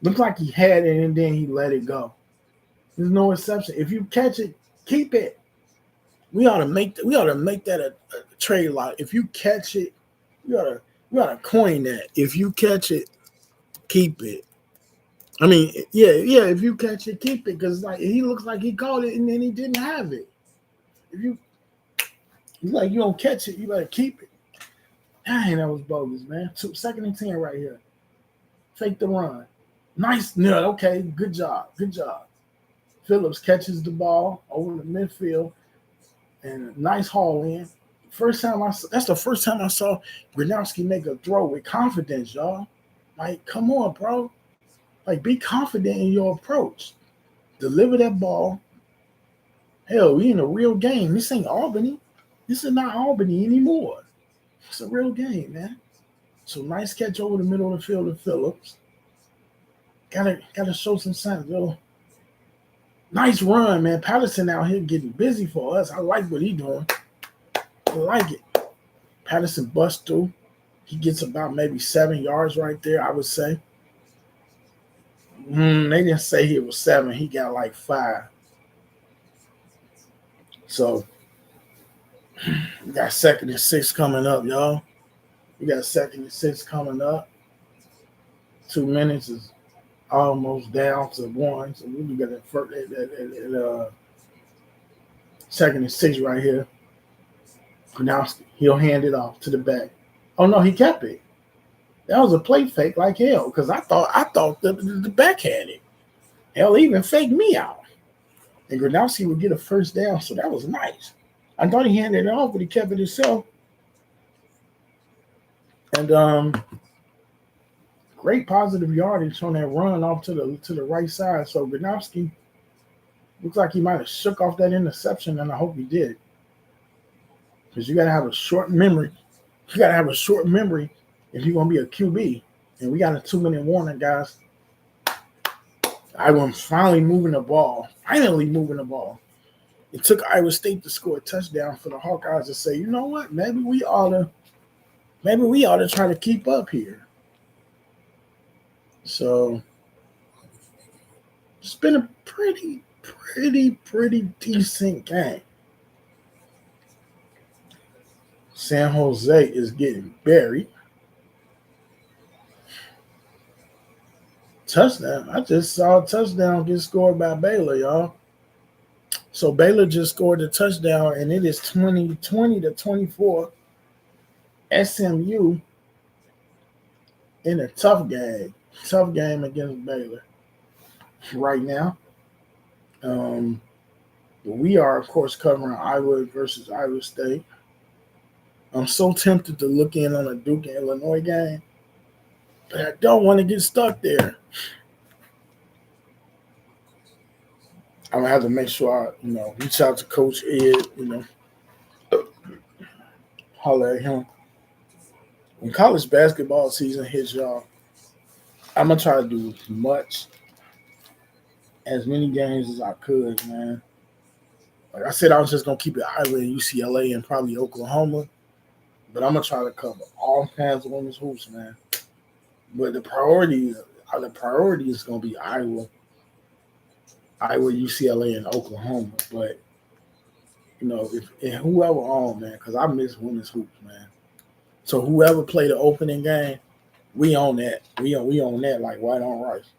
Looked like he had it and then he let it go. There's no exception. If you catch it, keep it. We ought to make that a trade lot. If you catch it, we You gotta coin that. If you catch it, keep it. I mean, yeah. If you catch it, keep it. Because like he looks like he caught it and then he didn't have it. If you like, you don't catch it, you better keep it. Dang, that was bogus, man. 2nd and 10 right here. Fake the run. Nice. No, okay. Good job. Phillips catches the ball over the midfield and a nice haul in. That's the first time I saw Gronowski make a throw with confidence, y'all. Like, come on, bro. Like, be confident in your approach. Deliver that ball. Hell, we in a real game. This ain't Albany. This is not Albany anymore. It's a real game, man. So nice catch over the middle of the field of Phillips. Gotta show some signs, yo. Nice run, man. Patterson out here getting busy for us. I like what he doing. I like it. Patterson busts through. He gets about maybe 7 yards right there, I would say. They didn't say he was 7. He got like 5. So we got 2nd and 6 coming up, y'all. We got 2nd and 6 coming up. 2 minutes is almost down to 1. So we got that 2nd and 6 right here. Gronowski, he'll hand it off to the back. Oh no, he kept it. That was a play fake like hell because I thought the back had it. Hell, even faked me out. And Gronowski would get a first down, so that was nice. I thought he handed it off, but he kept it himself. And great positive yardage on that run off to the right side. So Gronowski looks like he might have shook off that interception, and I hope he did. Because you got to have a short memory. You got to have a short memory if you're going to be a QB. And we got a 2-minute warning, guys. I was finally moving the ball. It took Iowa State to score a touchdown for the Hawkeyes to say, you know what? Maybe we ought to try to keep up here. So it's been a pretty decent game. San Jose is getting buried. Touchdown. I just saw a touchdown get scored by Baylor, y'all. So Baylor just scored a touchdown, and it is 20-24. SMU in a tough game against Baylor right now. We are, of course, covering Iowa versus Iowa State. I'm so tempted to look in on a Duke and Illinois game, but I don't want to get stuck there. I'm going to have to make sure I, reach out to Coach Ed, holler at him. When college basketball season hits, y'all, I'm going to try to do as many games as I could, man. Like I said, I was just going to keep it Iowa and UCLA and probably Oklahoma. But I'm going to try to cover all kinds of women's hoops, man. But the priority is going to be Iowa, UCLA, and Oklahoma. But, if whoever on, man, because I miss women's hoops, man. So whoever played the opening game, we own that. We own that like white on rice.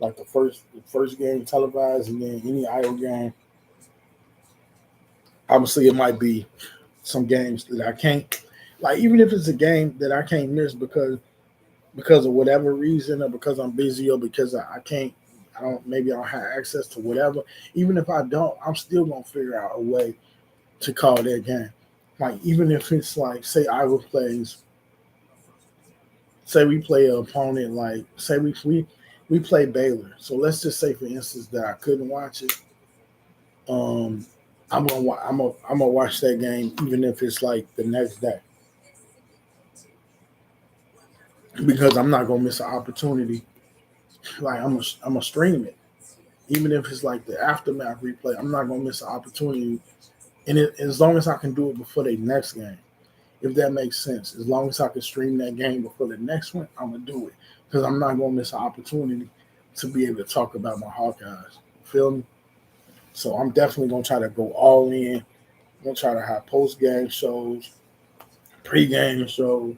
Like the first game televised, and then any Iowa game. Obviously, it might be some games that I can't, like, even if it's a game that I can't miss because of whatever reason, or because I'm busy, or because I don't have access to whatever. Even if I don't, I'm still gonna figure out a way to call that game. Like, even if it's like, say Iowa plays, say we play an opponent, like say we play Baylor. So let's just say, for instance, that I couldn't watch it. I'm gonna watch that game even if it's like the next day, because I'm not gonna miss an opportunity. Like, I'm gonna stream it, even if it's like the aftermath replay. I'm not gonna miss an opportunity, and as long as I can do it before the next game, if that makes sense. As long as I can stream that game before the next one, I'm gonna do it, because I'm not gonna miss an opportunity to be able to talk about my Hawkeyes. Feel me? So I'm definitely gonna try to go all in. I'm gonna try to have post-game shows, pre-game shows,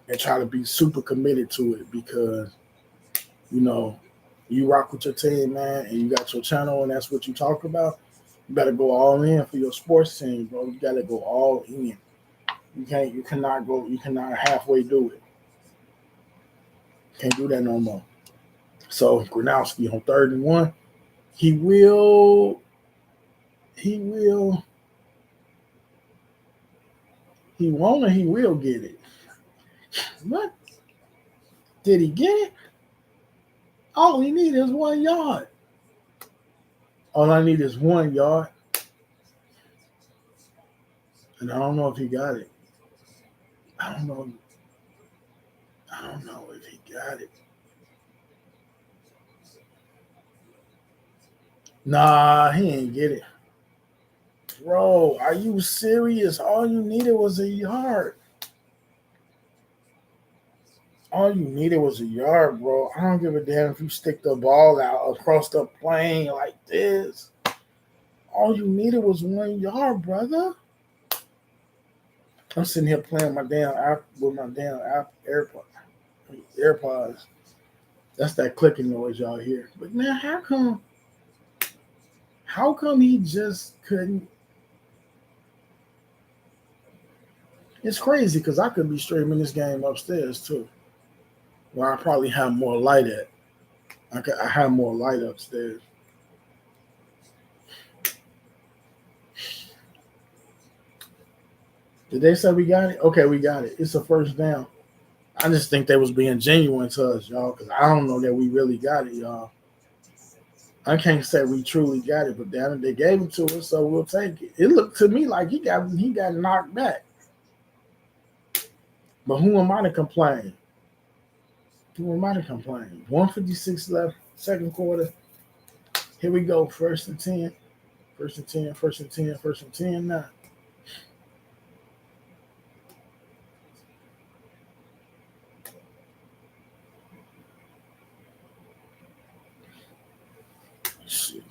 and try to be super committed to it because, you know, you rock with your team, man, and you got your channel and that's what you talk about. You better go all in for your sports team, bro. You gotta go all in. You cannot halfway do it. Can't do that no more. So Gronowski on 3rd and 1, he will, he will, he won't or he will get it. What? Did he get it? All he need is 1 yard. All I need is 1 yard. And I don't know if he got it. I don't know. I don't know if he got it. Nah, he ain't get it. Bro, are you serious? All you needed was a yard. All you needed was a yard, bro. I don't give a damn if you stick the ball out across the plane like this. All you needed was 1 yard, brother. I'm sitting here playing my damn app with my damn AirPods. That's that clicking noise y'all hear. But man, how come he just couldn't? It's crazy because I could be streaming this game upstairs too, where I probably have more light at. I have more light upstairs. Did they say we got it? Okay, we got it. It's a 1st down. I just think they was being genuine to us, y'all, because I don't know that we really got it, y'all. I can't say we truly got it, but damn it, they gave it to us, so we'll take it. It looked to me like he got knocked back. But who am I to complain? Who am I to complain? 156 left, 2nd quarter. Here we go, 1st and 10. 1st and 10, 1st and 10, 1st and 10 now. Shit.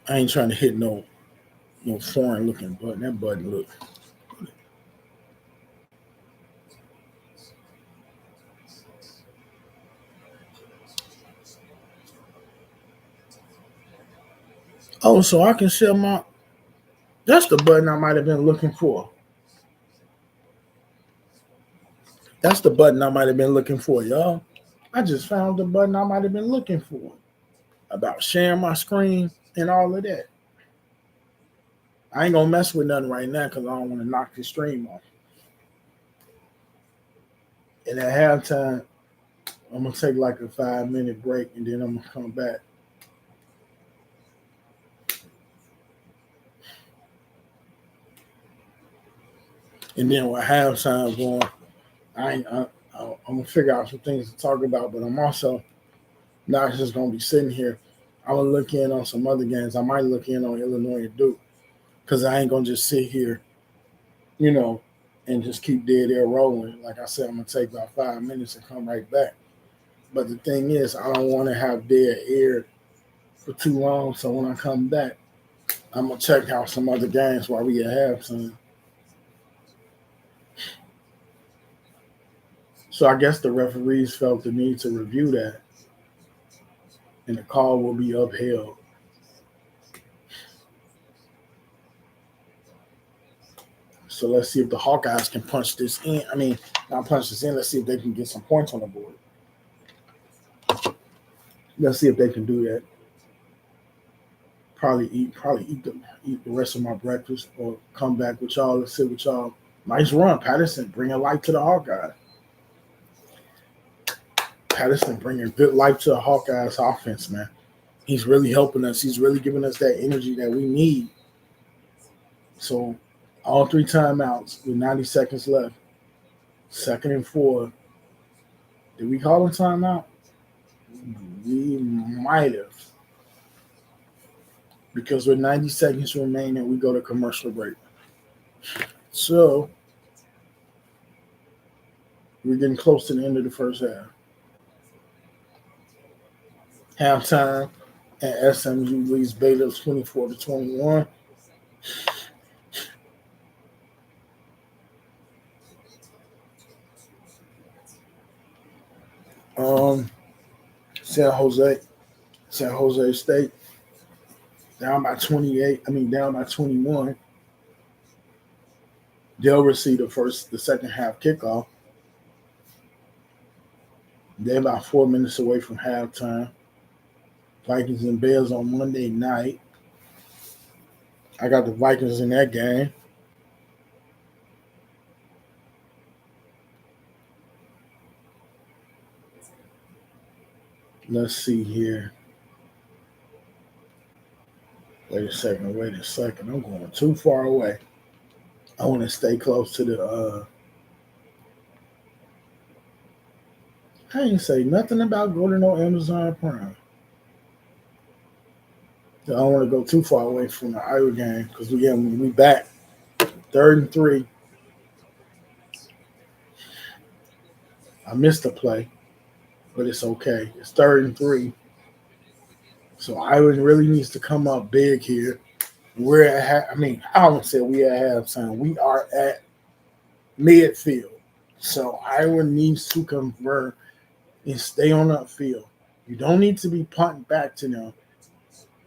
I ain't trying to hit no foreign looking button. That button look. Oh, so I can share my. That's the button I might have been looking for. That's the button I might have been looking for, y'all. I just found the button I might have been looking for about sharing my screen and all of that. I ain't gonna mess with nothing right now because I don't want to knock the stream off. And at halftime, I'm gonna take like a 5-minute break and then I'm gonna come back. And then with halftime going, I'm gonna figure out some things to talk about, but I'm also not just gonna be sitting here. I'm gonna look in on some other games. I might look in on Illinois and Duke because I ain't gonna just sit here, and just keep dead air rolling. Like I said, I'm gonna take about 5 minutes and come right back. But the thing is, I don't want to have dead air for too long. So when I come back, I'm gonna check out some other games while we at halftime. So I guess the referees felt the need to review that, and the call will be upheld. So let's see if the Hawkeyes can punch this in. I mean, not punch this in. Let's see if they can get some points on the board. Let's see if they can do that. Probably eat the rest of my breakfast or come back with y'all and sit with y'all. Nice run, Patterson. Bring a light to the Hawkeyes. Patterson bringing good life to the Hawkeyes offense, man. He's really helping us. He's really giving us that energy that we need. So all 3 timeouts with 90 seconds left. 2nd and 4. Did we call a timeout? We might have. Because with 90 seconds remaining, we go to commercial break. So we're getting close to the end of the first half. Halftime, and SMU leads Baylor 24-21. San Jose State down by 28. Down by 21. They'll receive the second half kickoff. They're about 4 minutes away from halftime. Vikings and Bears on Monday night. I got the Vikings in that game. Let's see here. Wait a second. I'm going too far away. I want to stay close to the. I ain't say nothing about going to no Amazon Prime. I don't want to go too far away from the Iowa game because we back 3rd and 3. I missed a play, but it's okay. It's 3rd and 3. So Iowa really needs to come up big here. We're at. I don't say we at halftime. We are at midfield. So Iowa needs to convert and stay on that field. You don't need to be punting back to them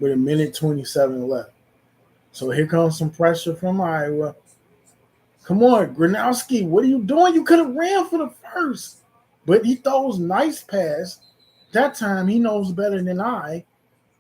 with 1:27 left. So here comes some pressure from Iowa. Come on, Gronowski, what are you doing? You could have ran for the first. But he throws nice pass. That time he knows better than I.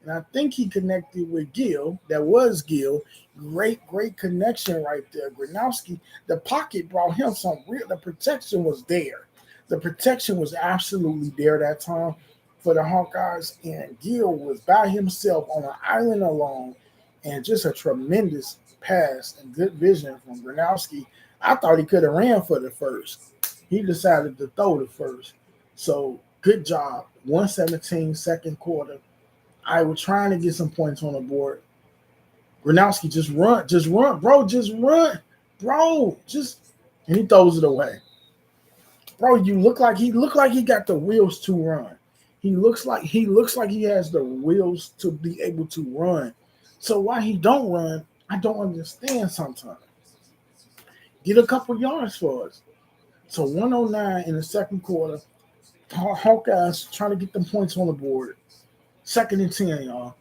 And I think he connected with Gill. That was Gill. Great connection right there. Gronowski, the pocket brought him some real. The protection was there. The protection was absolutely there that time for the Hawkeyes. And Gill was by himself on an island alone. And just a tremendous pass and good vision from Gronowski. I thought he could have ran for the first. He decided to throw the first. So good job. 1:17, second quarter. I was trying to get some points on the board. Gronowski, just run, bro, and he throws it away. Bro, you look like he got the wheels to run. He looks like he has the wheels to be able to run. So why he don't run, I don't understand sometimes. Get a couple yards for us. So 109 in the second quarter. Hawkeyes trying to get them points on the board. 2nd and 10, y'all.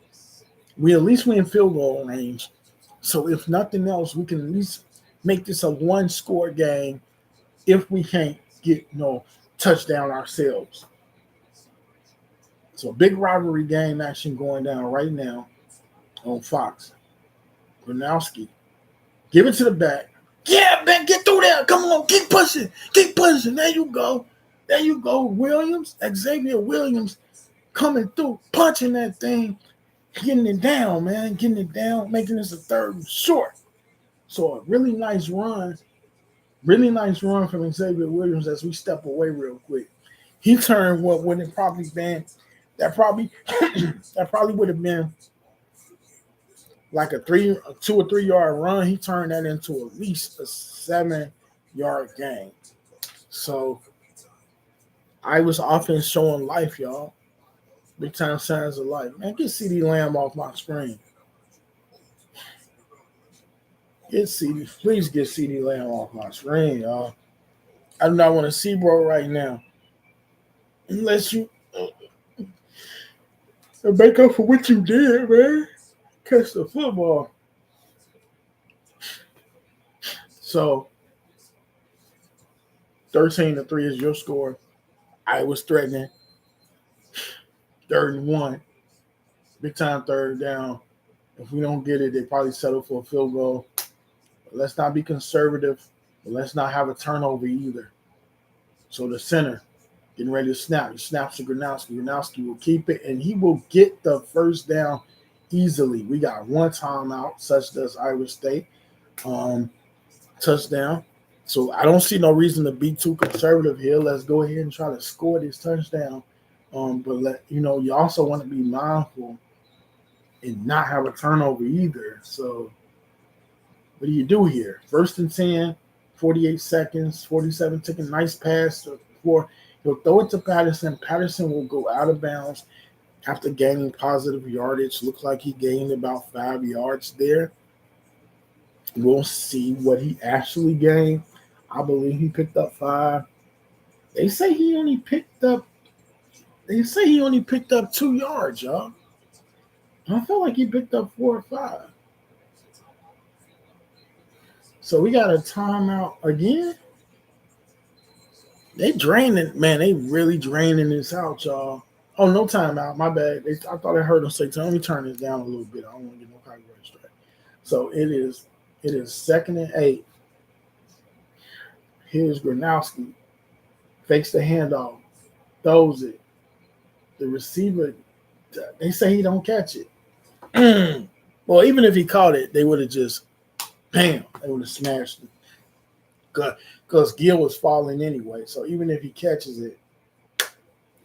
We at least win field goal range. So if nothing else, we can at least make this a one-score game if we can't get touchdown ourselves. So a big rivalry game action going down right now on Fox. Gronowski. Give it to the back. Yeah, man, get through there. Come on, keep pushing. There you go. Williams, Xavier Williams coming through, punching that thing, getting it down, making this a 3rd and short. So a really nice run from Xavier Williams as we step away real quick. He turned what would have probably been that probably would have been like a 2 or 3 yard run. He turned that into at least a 7-yard gain. So I was offense showing life, y'all. Big time signs of life. Man, get CD Lamb off my screen. Please get CD Lamb off my screen, y'all. I do not want to see bro right now. Unless you make up for what you did, man. Catch the football. So 13-3 is your score. I was threatening. 3rd and 1. Big time 3rd down. If we don't get it, they probably settle for a field goal. But let's not be conservative. But let's not have a turnover either. So the center getting ready to snap. He snaps to Gronowski. Gronowski will keep it, and he will get the first down easily. We got one timeout, such does Iowa State. Touchdown. So I don't see no reason to be too conservative here. Let's go ahead and try to score this touchdown. But you also want to be mindful and not have a turnover either. So what do you do here? 1st and 10, 48 seconds, 47, take a nice pass for he'll throw it to Patterson. Patterson will go out of bounds after gaining positive yardage. Looks like he gained about 5 yards there. We'll see what he actually gained. I believe he picked up 5. They say he only picked up They say he only picked up 2 yards, y'all. I felt like he picked up 4 or 5. So we got a timeout again. They draining, man. They really draining this out, y'all. Oh, no timeout. My bad. I thought I heard them say, "Let me turn this down a little bit. I don't want to get no copyright strike." So it is 2nd and 8. Here's Gronowski. Fakes the handoff. Throws it. The receiver, they say he don't catch it. Well, even if he caught it, they would have just, bam, they would have smashed it. Because Gill was falling anyway. So even if he catches it,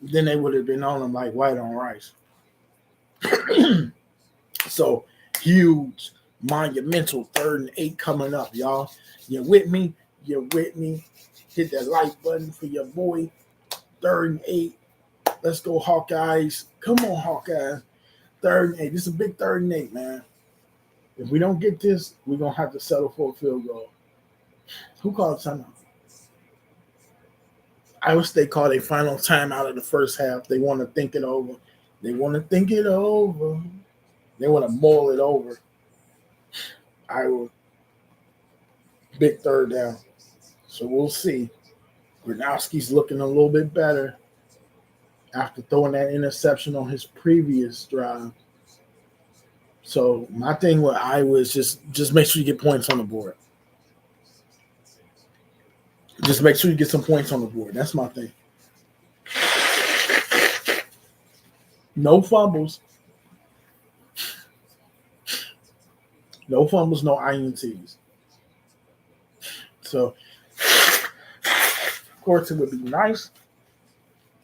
then they would have been on him like white on rice. So huge, monumental 3rd and 8 coming up, y'all. You with me? You with me? Hit that like button for your boy. 3rd and 8. Let's go, Hawkeyes. Come on, Hawkeyes. 3rd and 8. This is a big 3rd and 8, man. If we don't get this, we're going to have to settle for a field goal. Who called timeout? Iowa State called a final timeout of the first half. They want to think it over. They want to think it over. They want to mull it over. Iowa, big 3rd down. So we'll see. Gronowski's looking a little bit better after throwing that interception on his previous drive. So my thing with Iowa is just make sure you get points on the board. Just make sure you get some points on the board. That's my thing. No fumbles. No fumbles, no INTs. So, of course, it would be nice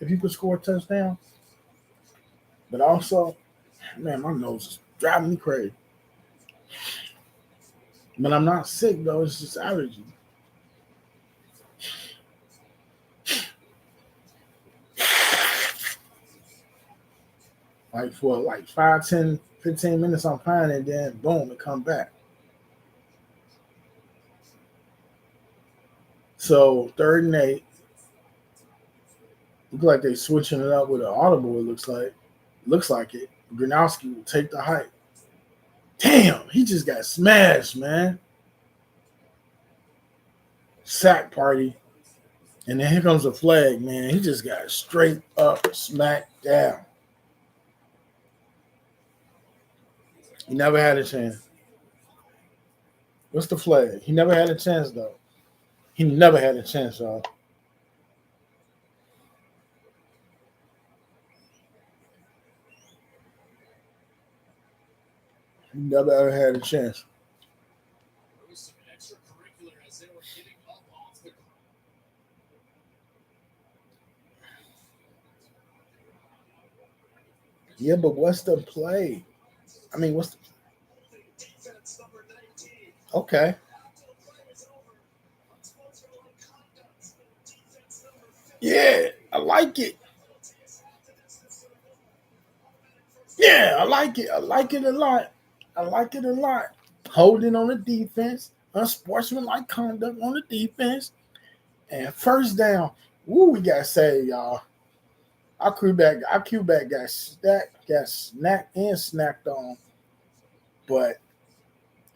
if you could score a touchdown. But also, man, my nose is driving me crazy. But I'm not sick, though. It's just allergy. Like for like 5, 10, 15 minutes, I'm fine, and then boom, it come back. So 3rd and 8. Look like they switching it up with an audible, it looks like it. Gronowski will take the hike. Damn, he just got smashed, man. Sack party. And then here comes a flag, man. He just got straight up smacked down. He never had a chance. What's the flag? He never had a chance, though. He never had a chance, y'all. He never ever had a chance. Yeah, but what's the play? I mean, what's the... Okay. Yeah, I like it. Yeah, I like it. I like it a lot. I like it a lot. Holding on the defense, unsportsmanlike conduct on the defense, and 1st down. Woo, we got saved, y'all. Our Q-back got snacked and snacked on. But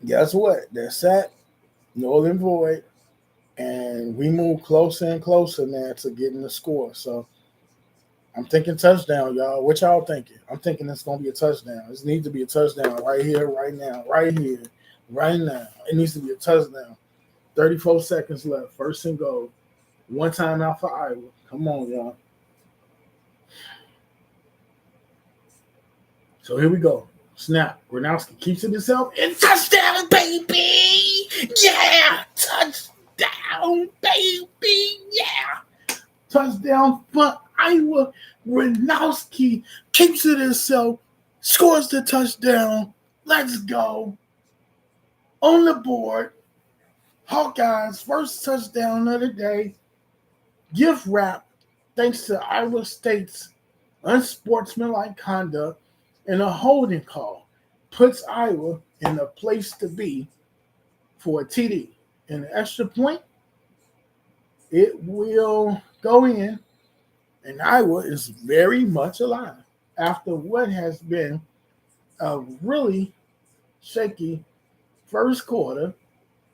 guess what? They're set, null and void, and we move closer and closer now to getting the score. So I'm thinking touchdown, y'all. What y'all thinking? I'm thinking it's going to be a touchdown. This needs to be a touchdown right here, right now, right here, right now. It needs to be a touchdown. 34 seconds left. 1st and goal. 1 timeout for Iowa. Come on, y'all. So here we go. Snap. Gronowski keeps it himself. And touchdown, baby! Yeah! Touchdown, baby! Yeah! Touchdown for Iowa. Gronowski keeps it himself. Scores the touchdown. Let's go. On the board. Hawkeyes' 1st touchdown of the day. Gift wrap thanks to Iowa State's unsportsmanlike conduct and a holding call puts Iowa in the place to be for a TD. And the extra point, it will go in. And Iowa is very much alive after what has been a really shaky first quarter.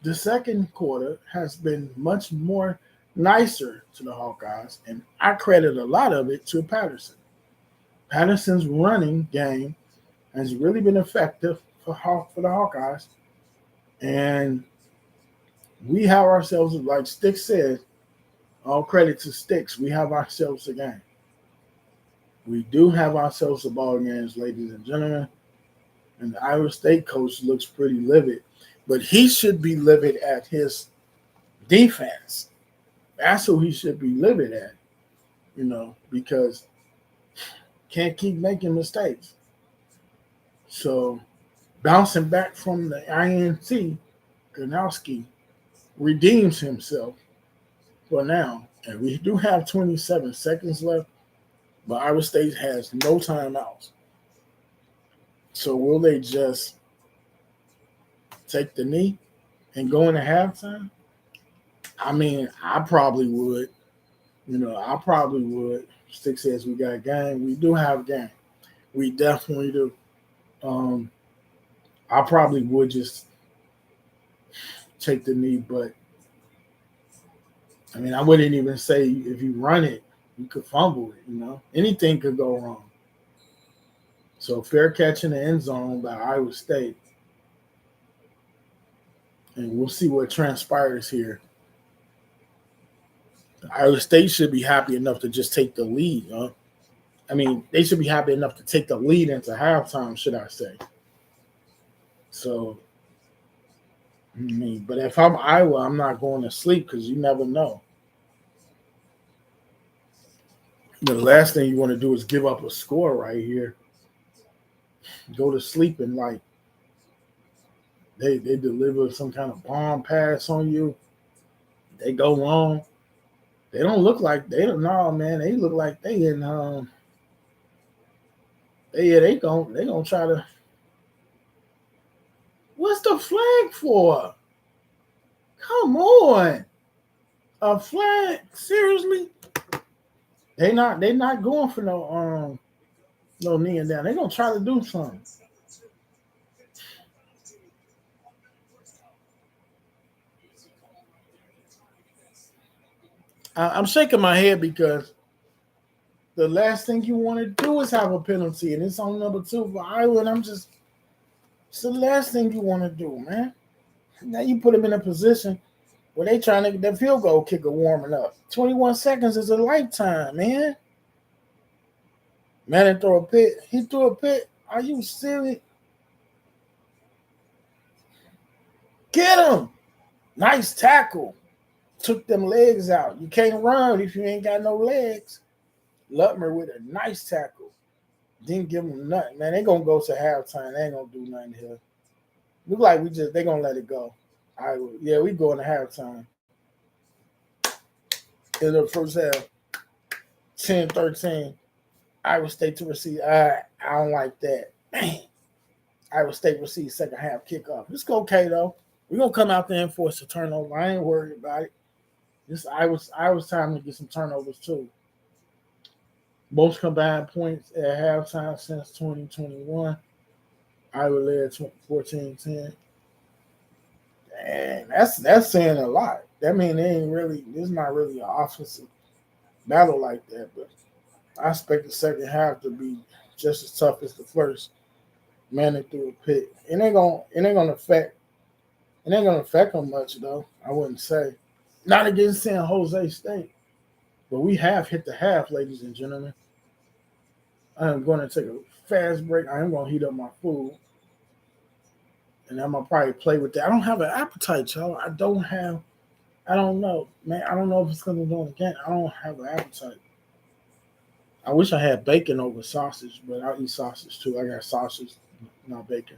The second quarter has been much more nicer to the Hawkeyes, and I credit a lot of it to Patterson. Patterson's running game has really been effective for the Hawkeyes, and we have ourselves, like Sticks said, all credit to Sticks. We have ourselves a game. We do have ourselves a ball games, ladies and gentlemen. And the Iowa State coach looks pretty livid, but he should be livid at his defense. That's who he should be livid at, because can't keep making mistakes. So bouncing back from the INT, Gronowski redeems himself for now. And we do have 27 seconds left, but Iowa State has no timeouts. So will they just take the knee and go into halftime? I mean, I probably would. I probably would. Stick says we got a game. We do have a game. We definitely do. I probably would just take the knee, but I mean, I wouldn't even say if you run it, you could fumble it, Anything could go wrong. So fair catch in the end zone by Iowa State. And we'll see what transpires here. Iowa State should be happy enough to just take the lead. I mean, they should be happy enough to take the lead into halftime, should I say. So, but if I'm Iowa, I'm not going to sleep because you never know. The last thing you want to do is give up a score right here. Go to sleep and they deliver some kind of bomb pass on you. They go wrong. They don't look like they don't know, man. They look like they in they gonna try to. What's the flag for? Come on. A flag? Seriously? They not going for no kneeing down. They gonna try to do something. I'm shaking my head because the last thing you want to do is have a penalty, and it's on number 2 for Iowa. And it's the last thing you want to do, man. Now you put them in a position where they trying to get that field goal kicker warming up. 21 seconds is a lifetime, man. Man, throw a pit. He threw a pit. Are you serious? Get him. Nice tackle. Took them legs out. You can't run if you ain't got no legs. Lutmer with a nice tackle. Didn't give them nothing. Man, they going to go to halftime. They ain't going to do nothing here. Look like they going to let it go. Yeah, we going to halftime. In the first half, 10-13. Iowa State to receive. I don't like that. Man. Iowa State receives second half kickoff. It's okay, though. We're going to come out there and force a turnover. I ain't worried about it. Iowa's time to get some turnovers, too. Most combined points at halftime since 2021. Iowa led 14-10. Dang, that's saying a lot. That means it's not really an offensive battle like that, but I expect the second half to be just as tough as the first. Man, they threw a pick. It ain't gonna affect them much though, I wouldn't say. Not against San Jose State. But we have hit the half, ladies and gentlemen. I am going to take a fast break. I am going to heat up my food. And I'm going to probably play with that. I don't have an appetite, y'all. I don't know. Man, I don't know if it's going to do it again. I don't have an appetite. I wish I had bacon over sausage, but I'll eat sausage too. I got sausage, not bacon.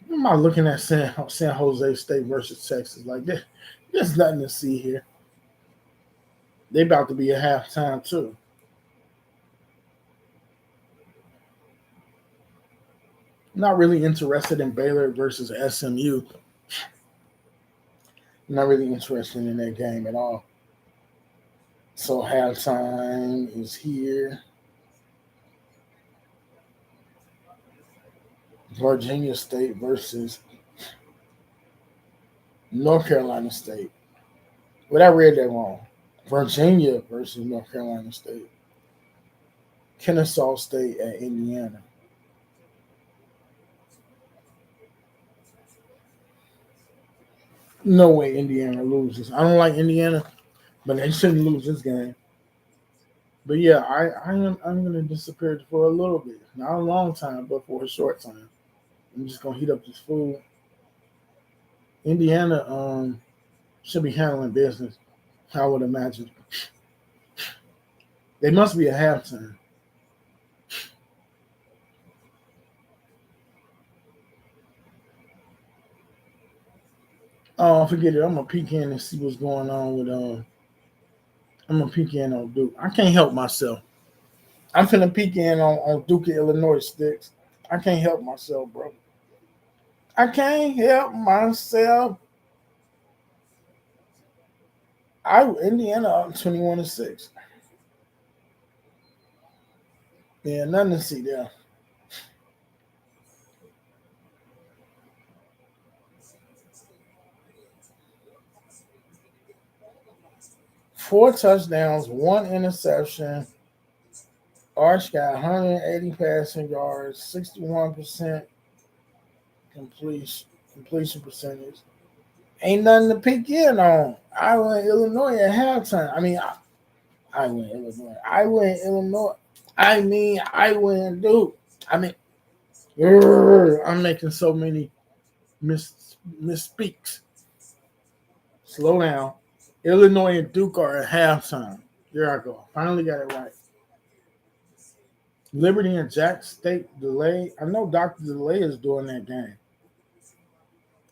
I'm not looking at San Jose State versus Texas like that. There's nothing to see here. They about to be at halftime too. Not really interested in Baylor versus SMU. Not really interested in that game at all. So halftime is here. Virginia State versus North Carolina State. But I read that wrong. Virginia versus North Carolina State. Kennesaw State at Indiana. No way Indiana loses. I don't like Indiana, but they shouldn't lose this game. But yeah, I'm gonna disappear for a little bit. Not a long time, but for a short time. I'm just gonna heat up this food. Indiana should be handling business, I would imagine. They must be at halftime. Oh, forget it. I'm gonna peek in and see what's going on with I'm gonna peek in on Duke. I can't help myself. I'm finna peek in on Duke, Illinois sticks. I can't help myself, bro. I can't help myself. Indiana up 21-6. Yeah, nothing to see there. Four touchdowns, one interception. Arch got 180 passing yards, 61% completion percentage. Ain't nothing to peek in on. I went Illinois at halftime. I went Illinois. I went Illinois. I went Duke. I'm making so many misspeaks. Slow down. Illinois and Duke are at halftime. There I go. Finally got it right. Liberty and Jack State delay. I know Dr. Delay is doing that game.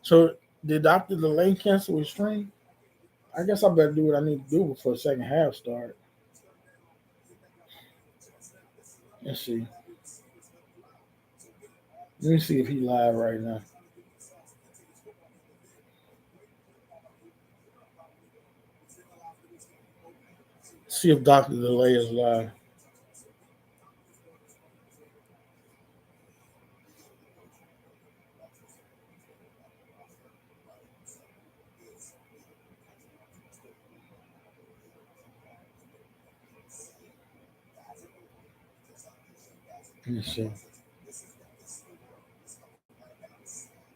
So did Dr. Delay cancel his stream? I guess I better do what I need to do before the second half starts. Let's see. Let me see if he's live right now. See if Dr. Delay is live. Let me see.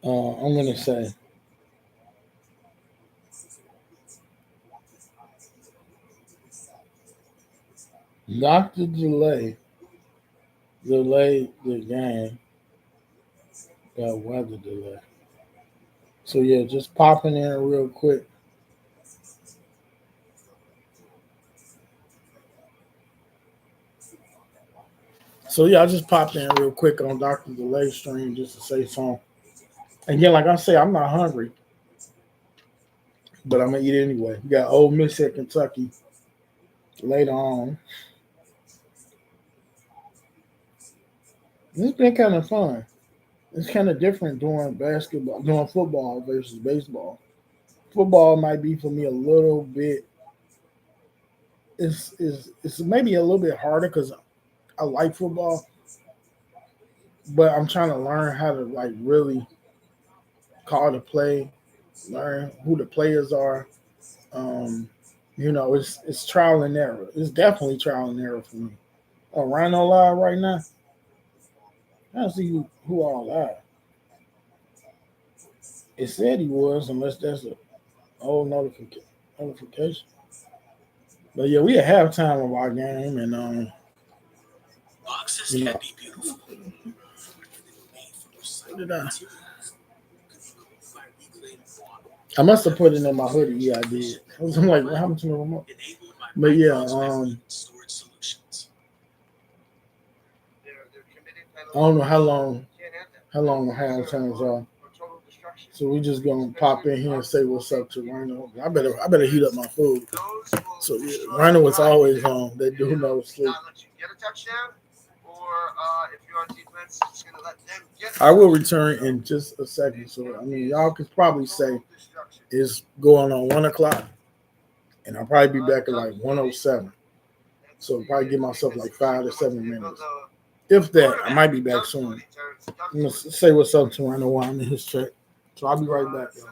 I'm going to say Dr. Delay delayed the game. Got weather delay. So yeah, just popping in real quick. So yeah, I just popped in real quick on Dr. Delay stream just to say something. Again, like I say, I'm not hungry, but I'm gonna eat anyway. We got Ole Miss at Kentucky later on. It's been kind of fun. It's kind of different doing football versus baseball. Football might be for me a little bit. It's maybe a little bit harder because I like football, but I'm trying to learn how to like really call the play, learn who the players are. It's trial and error. It's definitely trial and error for me. Oh, Rhino live right now. I don't see who all live. It said he was, unless that's a old notification. But yeah, we at halftime of our game, and boxes can be beautiful. I must have put it in my hoodie. Yeah, I did. I'm like, what happened to the remote? But yeah, I don't know how long the halftimes are. So we just gonna pop in here and say what's up to Rhino. I better heat up my food. So yeah, Rhino was always on. That dude never sleep. I will return in just a second. So y'all could probably say it's going on 1 o'clock. and I'll probably be back at like 107. So I'll probably give myself like 5 to 7 minutes. If that, I might be back soon. I'm gonna say what's up to him. I know why I'm in his check. So I'll be right back, yo.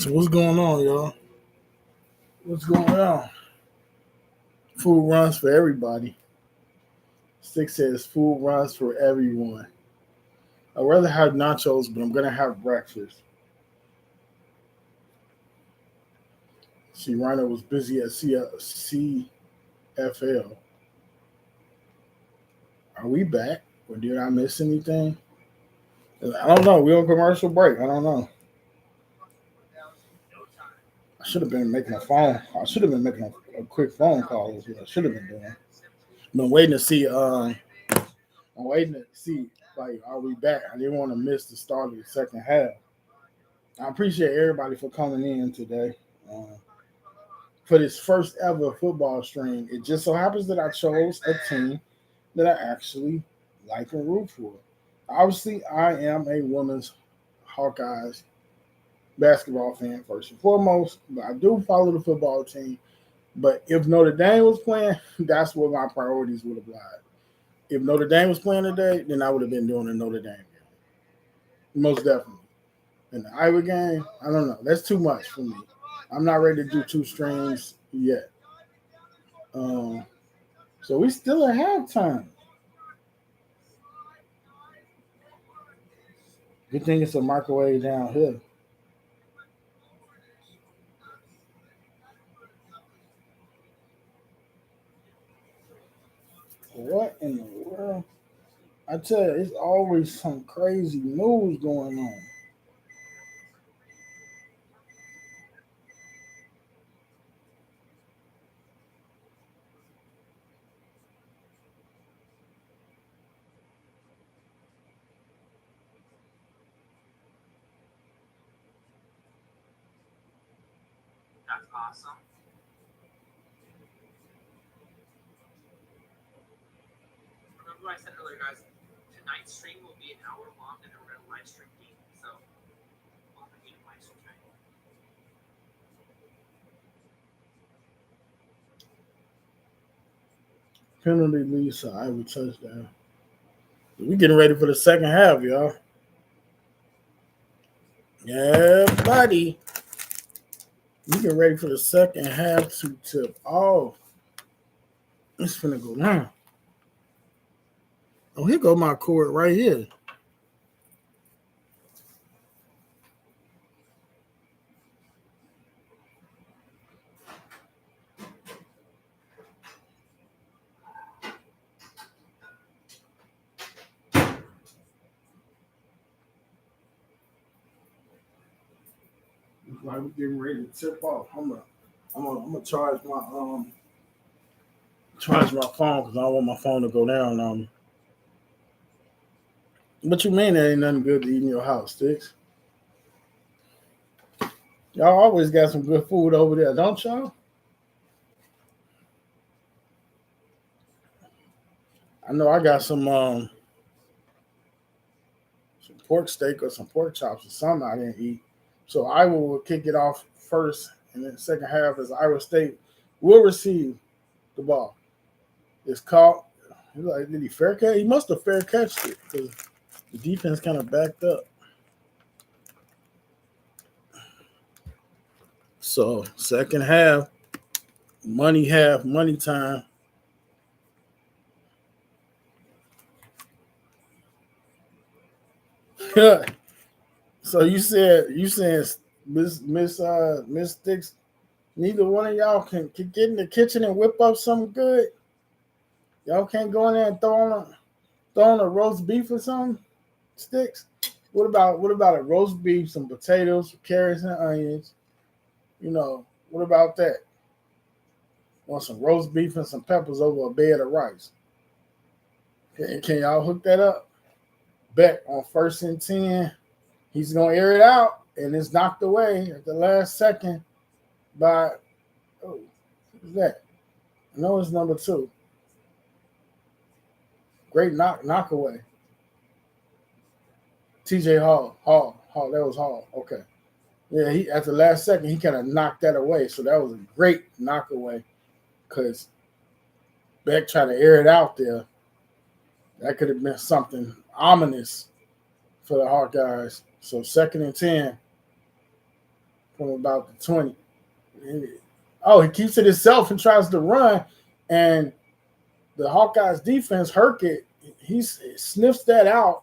So what's going on, y'all? What's going on? Food runs for everybody. Stick says food runs for everyone. I'd rather have nachos, but I'm gonna have breakfast. See, Rhino was busy at CFL. Are we back? Or did I miss anything? I don't know. We're on commercial break. I don't know. I should have been making a phone. I should have been making a quick phone call. Is what I should have been doing. Been waiting to see. I'm waiting to see. Like, are we back? I didn't want to miss the start of the second half. I appreciate everybody for coming in today. For this first ever football stream, it just so happens that I chose a team that I actually like and root for. Obviously, I am a women's Hawkeyes basketball fan first and foremost, but I do follow the football team. But if Notre Dame was playing, that's where my priorities would have lied. If Notre Dame was playing today, then I would have been doing a Notre Dame game. Most definitely. In the Iowa game, I don't know. That's too much for me. I'm not ready to do two streams yet. So we still at halftime. Good thing it's a microwave down here. What in the world? I tell you, it's always some crazy news going on. That's awesome. Remember what I said earlier, guys? Tonight's stream will be an hour long, and then we're going to live stream deep. So, we'll have to get live stream tonight. Penalty leads to Iowa touchdown. We getting ready for the second half, y'all. Yeah, buddy. We get ready for the second half to tip off. It's finna go down. Oh, here go my cord right here. Like we're getting ready to tip off. I'm gonna charge my phone because I don't want my phone to go down. What you mean there ain't nothing good to eat in your house, Sticks? Y'all always got some good food over there, don't y'all? I know I got some pork steak or some pork chops or something I didn't eat. So Iowa will kick it off first, and then the second half is Iowa State will receive the ball. It's caught. Like, did he fair catch? He must have fair catched it because the defense kind of backed up. So second half, money time. So you saying Miss Sticks, neither one of y'all can get in the kitchen and whip up something good? Y'all can't go in there and throw on a roast beef or something? Sticks? What about a roast beef, some potatoes, some carrots and onions? What about that? Want some roast beef and some peppers over a bed of rice? Can y'all hook that up? Bet on 1st and 10, he's gonna air it out, and it's knocked away at the last second by who's that? I know it's number 2. Great knock away. TJ Hall. That was Hall. Okay. Yeah, he at the last second he kind of knocked that away. So that was a great knock away because Beck tried to air it out there. That could have been something ominous for the Hawkeyes. So 2nd and 10 from about the 20. Oh, he keeps it himself and tries to run, and the Hawkeyes defense, Herkett, he sniffs that out,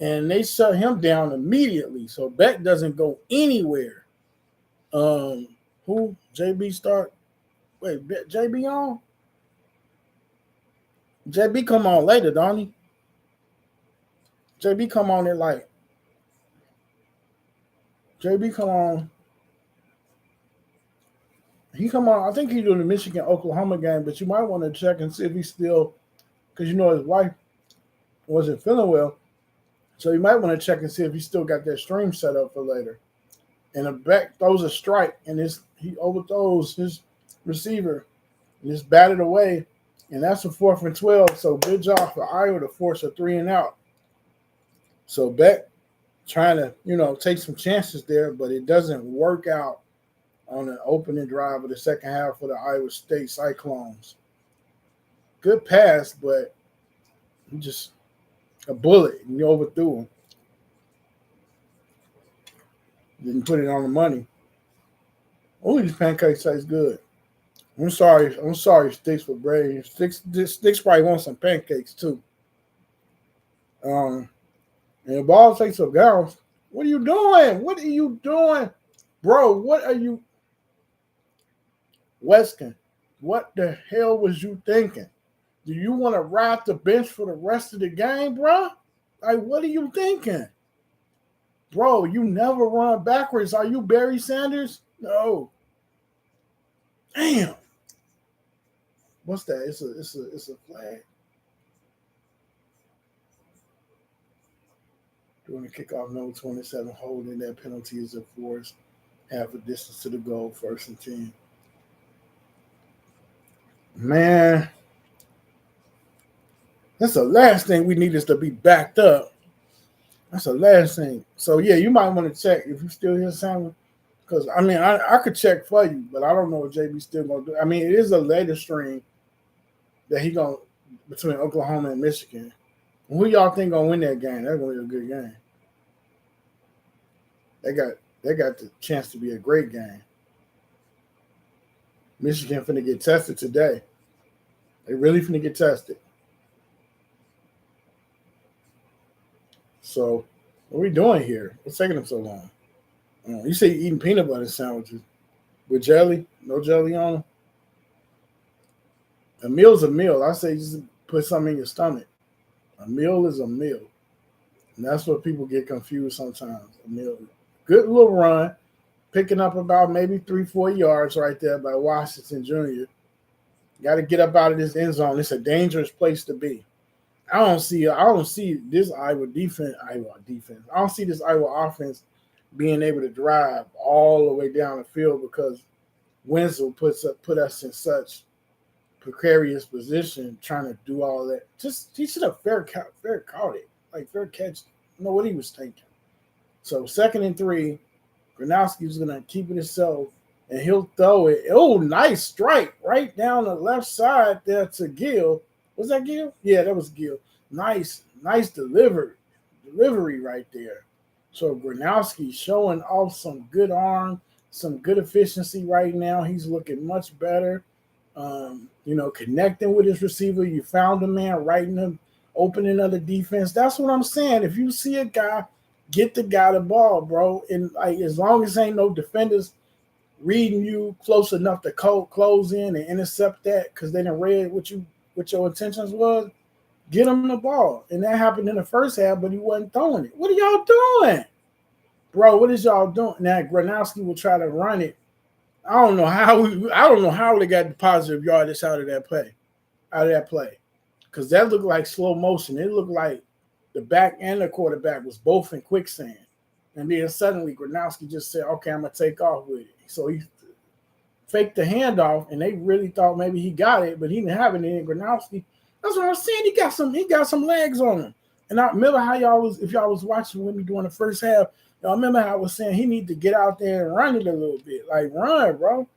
and they shut him down immediately. So Beck doesn't go anywhere. Who? JB start? Wait, JB on? JB come on later, don't he? JB come on at like. JB come on. He come on. I think he's doing the Michigan Oklahoma game, but you might want to check and see if he's still, because you know his wife wasn't feeling well, so you might want to check and see if he still got that stream set up for later. And the back throws a strike, and he overthrows his receiver, and it's batted away, and that's a 4th and 12. So good job for Iowa to force a 3-and-out. So Beck trying to take some chances there, but it doesn't work out on the opening drive of the second half for the Iowa State Cyclones. Good pass, but just a bullet, and you overthrew him. Didn't put it on the money. Oh, these pancakes taste good. I'm sorry, Sticks for bread. Sticks probably wants some pancakes too. And the ball takes a bounce. What are you doing? What are you doing? Bro, what are you? Weston, what the hell was you thinking? Do you want to ride the bench for the rest of the game, bro? Like, what are you thinking? Bro, you never run backwards. Are you Barry Sanders? No. Damn. What's that? It's a flag. During the kickoff, number 27, holding that penalty is enforced. Half a distance to the goal, 1st and 10. Man, that's the last thing we need is to be backed up. That's the last thing. So, yeah, you might want to check if you still hear Samuel. Because, I mean, I could check for you, but I don't know if JB still going to do it. I mean, it is a later stream that he going to between Oklahoma and Michigan. Who y'all think going to win that game? That's going to be a good game. They got the chance to be a great game. Michigan finna get tested today. They really finna get tested. So, what are we doing here? What's taking them so long? You say you're eating peanut butter sandwiches with jelly? No jelly on them? A meal's a meal. I say just put something in your stomach. A meal is a meal. And that's what people get confused sometimes. A meal. Good little run. Picking up about maybe 3-4 yards right there by Washington Jr. Got to get up out of this end zone. It's a dangerous place to be. I don't see this Iowa defense. I don't see this Iowa offense being able to drive all the way down the field because Wenzel put us in such precarious position trying to do all that. Just he should have fair caught it, like fair catch. I don't know what he was thinking. So 2nd and 3. Gronowski's going to keep it himself, and he'll throw it. Oh, nice strike right down the left side there to Gill. Was that Gill? Yeah, that was Gill. Nice delivery right there. So Gronowski showing off some good arm, some good efficiency right now. He's looking much better. Connecting with his receiver. You found a man right in the opening of the defense. That's what I'm saying. If you see a guy, get the guy the ball, bro. And like as long as ain't no defenders reading you close enough to close in and intercept that because they done read what your intentions was, get him the ball. And that happened in the first half, but he wasn't throwing it. What are y'all doing? Bro, what is y'all doing? Now Gronowski will try to run it. I don't know how they got the positive yardage out of that play. Because that looked like slow motion. It looked like the back and the quarterback was both in quicksand. And then suddenly Gronowski just said, okay, I'm going to take off with it. So he faked the handoff, and they really thought maybe he got it, but he didn't have it. And Gronowski, that's what I'm saying. He got some legs on him. And I remember how if y'all was watching with me during the first half, y'all remember how I was saying he need to get out there and run it a little bit. Like, run, bro.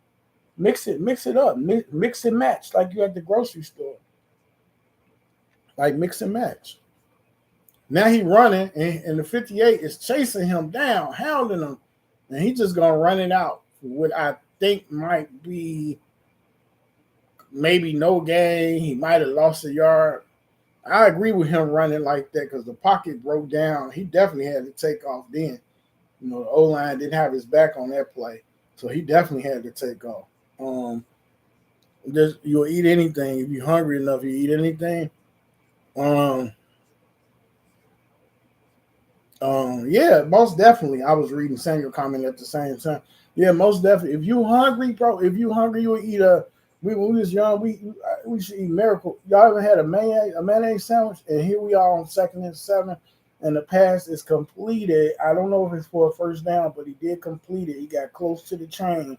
Mix it up. Mix and match like you at the grocery store. Like, mix and match. Now he running, and the 58 is chasing him down, hounding him. and he's just gonna run it out for what I think might be maybe no gain. He might have lost a yard. I agree with him running like that because the pocket broke down. He definitely had to take off then. You know, the O-line didn't have his back on that play, so he definitely had to take off. You'll eat anything if you're hungry enough. You eat anything. Yeah, most definitely. I was reading Samuel comment at the same time. Yeah, most definitely. If you hungry, bro, if you hungry, you'll eat a. When we was young, we should eat miracle. Y'all ever had a mayonnaise sandwich? And here we are on 2nd and 7, and the pass is completed. I don't know if it's for a first down, but he did complete it. He got close to the chain.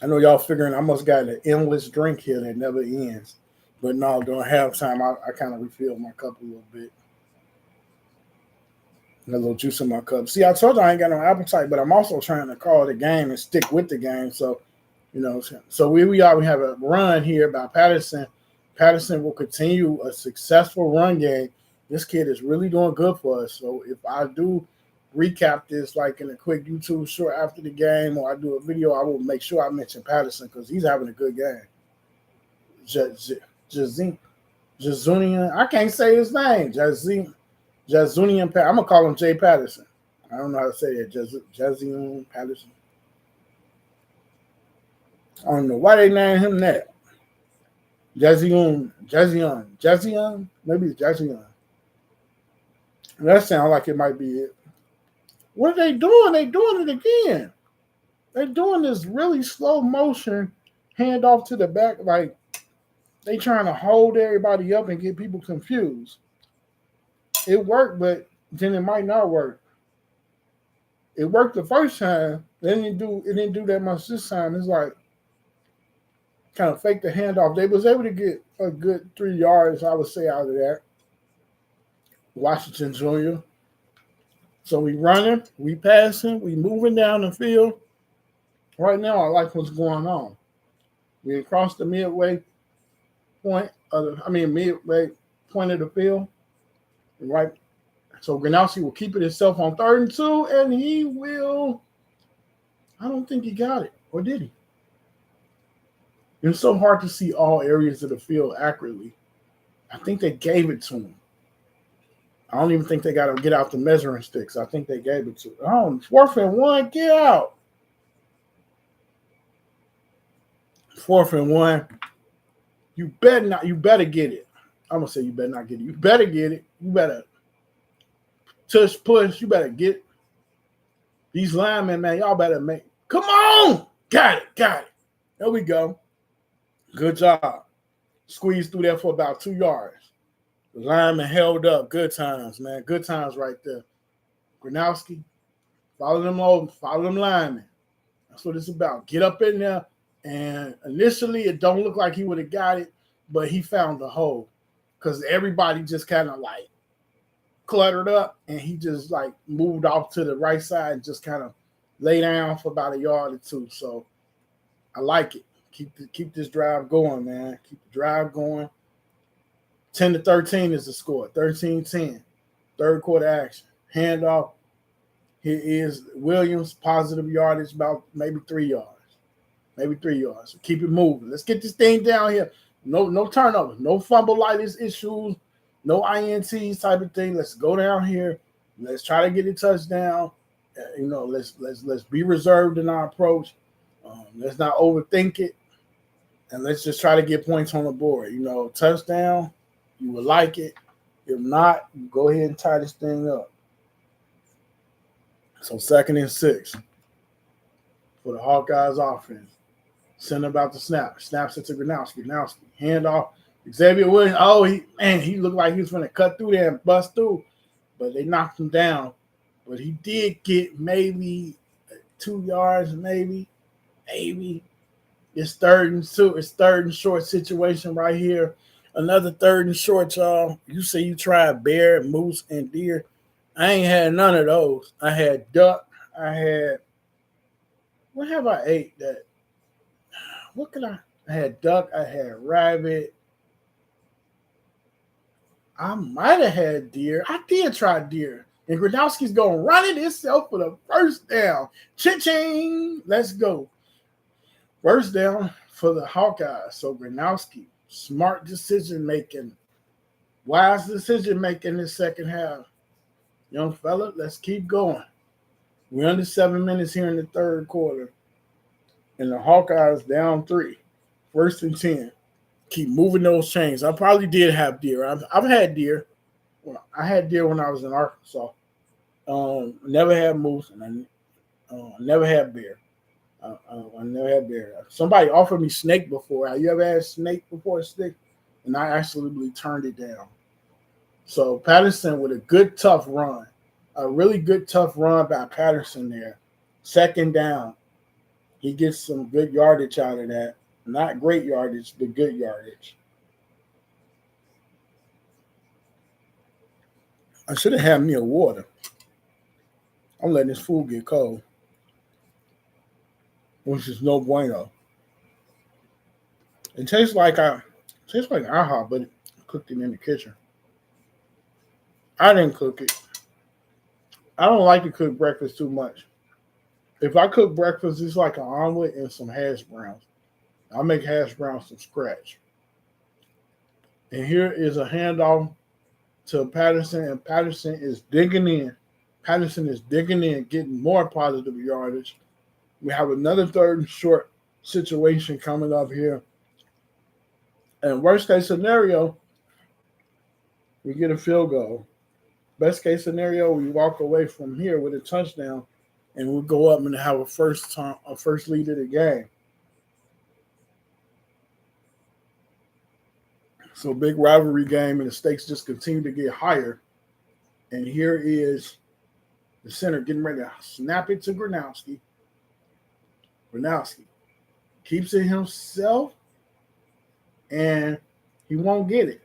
I know y'all figuring I must got an endless drink here that never ends. But no, during halftime, I kind of refilled my cup a little bit. A little juice in my cup. See, I told you I ain't got no appetite, but I'm also trying to call the game and stick with the game. So, you know, so we are. We have a run here by Patterson. Patterson will continue a successful run game. This kid is really doing good for us. So if I do recap this like in a quick YouTube short after the game, or I do a video, I will make sure I mention Patterson because he's having a good game. Jazunian, I can't say his name. Jazunian, I'm gonna call him Jay Patterson. I don't know how to say it. Jazunian Patterson. I don't know why they named him that. Jazion. Maybe it's Jazion. That sounds like it might be it. What are they doing? They doing it again. They're doing this really slow motion handoff to the back, like they trying to hold everybody up and get people confused. It worked, but then it might not work. It worked the first time. It didn't do that much this time. It's like kind of fake the handoff. They was able to get a good 3 yards, I would say, out of that. Washington Jr. So we running, we passing, we moving down the field. Right now, I like what's going on. We across the midway point midway point of the field. Right. So Granowski will keep it himself on 3rd and 2, and he will. I don't think he got it, or did he? It's so hard to see all areas of the field accurately. I think they gave it to him. I don't even think they got to get out the measuring sticks. I think they gave it to him. Oh, 4th and 1, get out. 4th and 1. You better get it. I'm gonna say you better not get it. You better get it. You better push. You better get it. These linemen, man, y'all better make. Come on, got it. There we go. Good job. Squeezed through there for about 2 yards. The lineman held up. Good times, man. Good times right there. Granowski, follow them linemen. That's what it's about. Get up in there. And initially, it don't look like he would have got it, but he found the hole because everybody just kind of like cluttered up, and he just like moved off to the right side and just kind of lay down for about 1 yard or 2. So I like it. Keep this drive going, man. Keep the drive going. 10-13 is the score. 13-10. 3rd quarter action. Handoff. Here is Williams. Positive yardage, about maybe 3 yards. So keep it moving. Let's get this thing down here. No turnovers. No fumbleitis issues. No INTs type of thing. Let's go down here. Let's try to get a touchdown. Let's be reserved in our approach. Let's not overthink it. And let's just try to get points on the board. Touchdown, you would like it. If not, you go ahead and tie this thing up. So 2nd and 6 for the Hawkeyes offense. Send about the snap. Snaps it to Granowski. Handoff. Xavier Williams. Oh, he looked like he was going to cut through there and bust through. But they knocked him down. But he did get maybe 2 yards, maybe. It's 3rd and 2. It's 3rd and short situation right here. Another 3rd and short, y'all. You say you tried bear, moose, and deer. I ain't had none of those. I had duck. What have I ate that? What could I had duck. I had rabbit. I might have had deer. I did try deer. And Gronowski's going to run it himself for the first down. Ching! Let's go. First down for the Hawkeyes. So Gronowski, smart decision making, wise decision making in the second half. Young fella, let's keep going. We're under 7 minutes here in the third quarter. And the Hawkeyes down 3. First and 10. Keep moving those chains. I probably did have deer. I've had deer. Well, I had deer when I was in Arkansas. Never had moose, and I never had bear. I never had bear. Somebody offered me snake before. You ever had snake before, snake? And I absolutely turned it down. So Patterson with a good, tough run. A really good, tough run by Patterson there. Second down. He gets some good yardage out of that. Not great yardage, but good yardage. I should have had me a water. I'm letting this food get cold, which is no bueno. It tastes like IHOP, but cooked it in the kitchen. I didn't cook it. I don't like to cook breakfast too much. If I cook breakfast, it's like an omelet and some hash browns. I make hash browns from scratch. And here is a handoff to Patterson, and Patterson is digging in. Getting more positive yardage. We have another third and short situation coming up here. And worst case scenario, we get a field goal. Best case scenario, we walk away from here with a touchdown, and we'll go up and have a first lead of the game. So big rivalry game, and the stakes just continue to get higher. And here is the center getting ready to snap it to Gronowski. Gronowski keeps it himself, and he won't get it.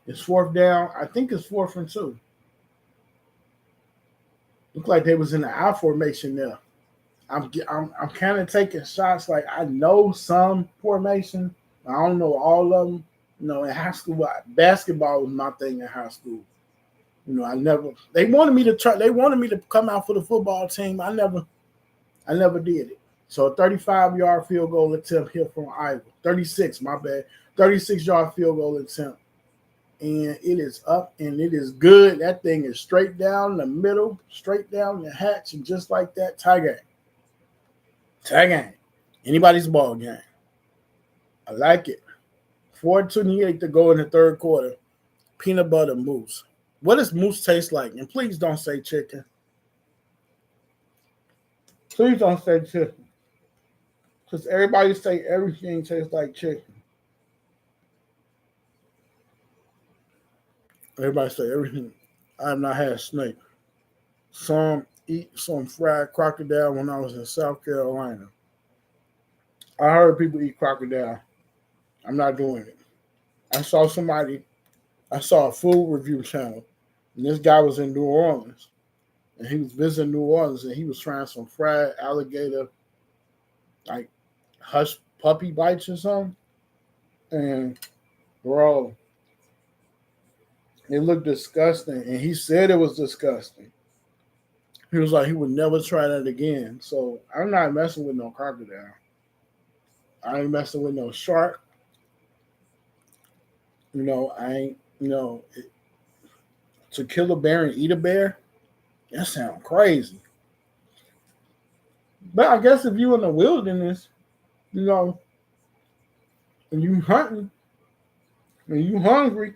It's fourth down. I think it's 4th and 2. Looked like they was in the I formation there. I'm kind of taking shots like I know some formation. I don't know all of them. You know, in high school, basketball was my thing in high school. You know, they wanted me to come out for the football team. I never did it. So a 35-yard field goal attempt here from Iowa. 36, my bad. 36-yard field goal attempt. And it is up and it is good. That thing is straight down the middle, straight down the hatch, and just like that, tie game. Tie game. Anybody's ball game. I like it. 4:28 to go in the third quarter. Peanut butter mousse. What does mousse taste like? And please don't say chicken. Please don't say chicken. Because everybody say everything tastes like chicken. Everybody say everything. I have not had snake. Some eat some fried crocodile when I was in South Carolina. I heard people eat crocodile. I'm not doing it. I saw a food review channel, and this guy was in New Orleans, and he was visiting New Orleans, and he was trying some fried alligator, like hush puppy bites or something. And bro, it looked disgusting, and he said it was disgusting. He was like, he would never try that again. So I'm not messing with no crocodile. I ain't messing with no shark. You know, I ain't, to kill a bear and eat a bear, that sounds crazy. But I guess if you in the wilderness, and you hunting, and you hungry,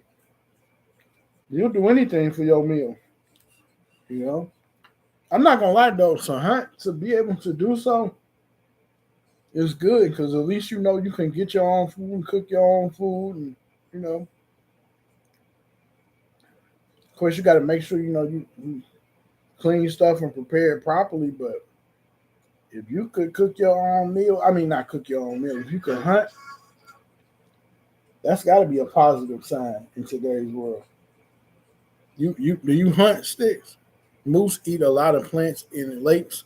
you'll do anything for your meal. I'm not gonna lie though, to be able to do so is good because at least you can get your own food, cook your own food, and of course you got to make sure you clean stuff and prepare it properly. But if you could cook your own meal, not cook your own meal. If you could hunt, that's got to be a positive sign in today's world. Do you hunt sticks? Moose eat a lot of plants in lakes.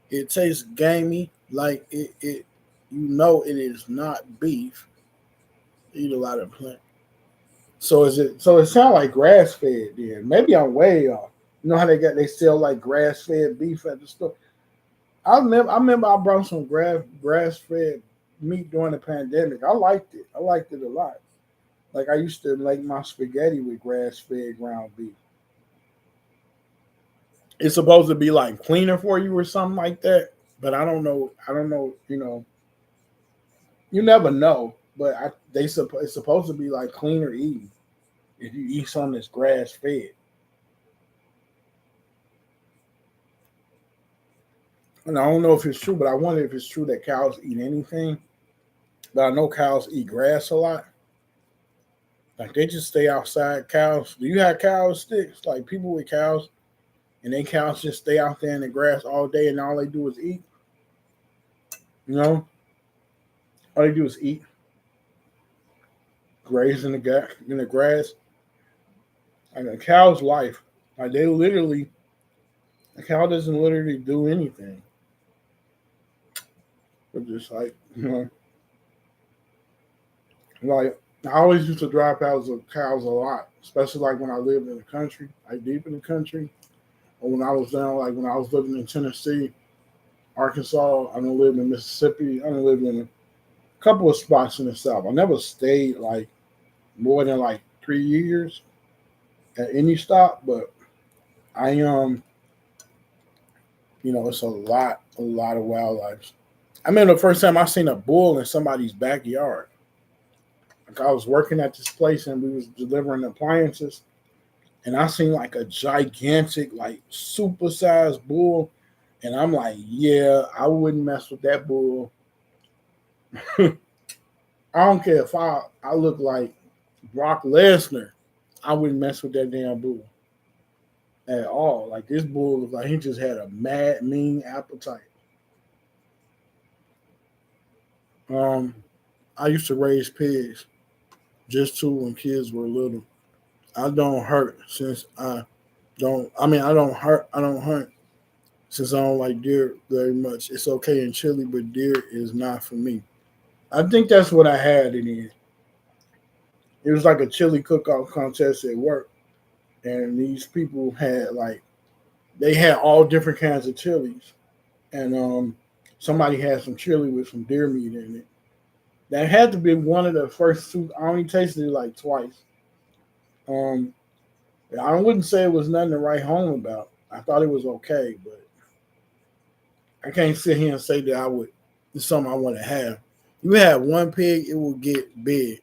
It tastes gamey, like it is not beef. Eat a lot of plants. So is it? So it sounds like grass fed. Then maybe I'm way off. You know how they sell like grass fed beef at the store. I remember I brought some grass fed meat during the pandemic. I liked it. I liked it a lot. Like I used to make my spaghetti with grass fed ground beef. It's supposed to be like cleaner for you or something like that. But I don't know. I don't know. You never know. But it's supposed to be like cleaner eating if you eat something that's grass fed. And I don't know if it's true, but I wonder if it's true that cows eat anything. But I know cows eat grass a lot. Like they just stay outside. Cows. Do you have cows sticks? Like people with cows, and then cows just stay out there in the grass all day, and all they do is eat. You know, all they do is eat, graze in the grass. Like a cow's life. Like they literally, a cow doesn't literally do anything. But just like I always used to drive past cows a lot, especially like when I lived in the country, like deep in the country, or when I was down, like when I was living in Tennessee, Arkansas. I don't live in Mississippi. I don't live in a couple of spots in the South. I never stayed like more than like 3 years at any stop, but I it's a lot of wildlife. I remember the first time I seen a bull in somebody's backyard. Like I was working at this place and we was delivering appliances, and I seen like a gigantic, like super sized bull, and I'm like, yeah, I wouldn't mess with that bull. I don't care if I look like Brock Lesnar, I wouldn't mess with that damn bull at all. Like this bull was like he just had a mad mean appetite. Um, I used to raise pigs just too when kids were little. I don't hurt since I don't. I mean, I don't hurt. I don't hunt since I don't like deer very much. It's okay in chili, but deer is not for me. I think that's what I had in the end. It was like a chili cook-off contest at work, and these people had like they had all different kinds of chilies, and somebody had some chili with some deer meat in it. That had to be one of the first two. I only tasted it like twice. Um, I wouldn't say it was nothing to write home about. I thought it was okay, but I can't sit here and say that I would. It's something I want to have. You have one pig, it will get big.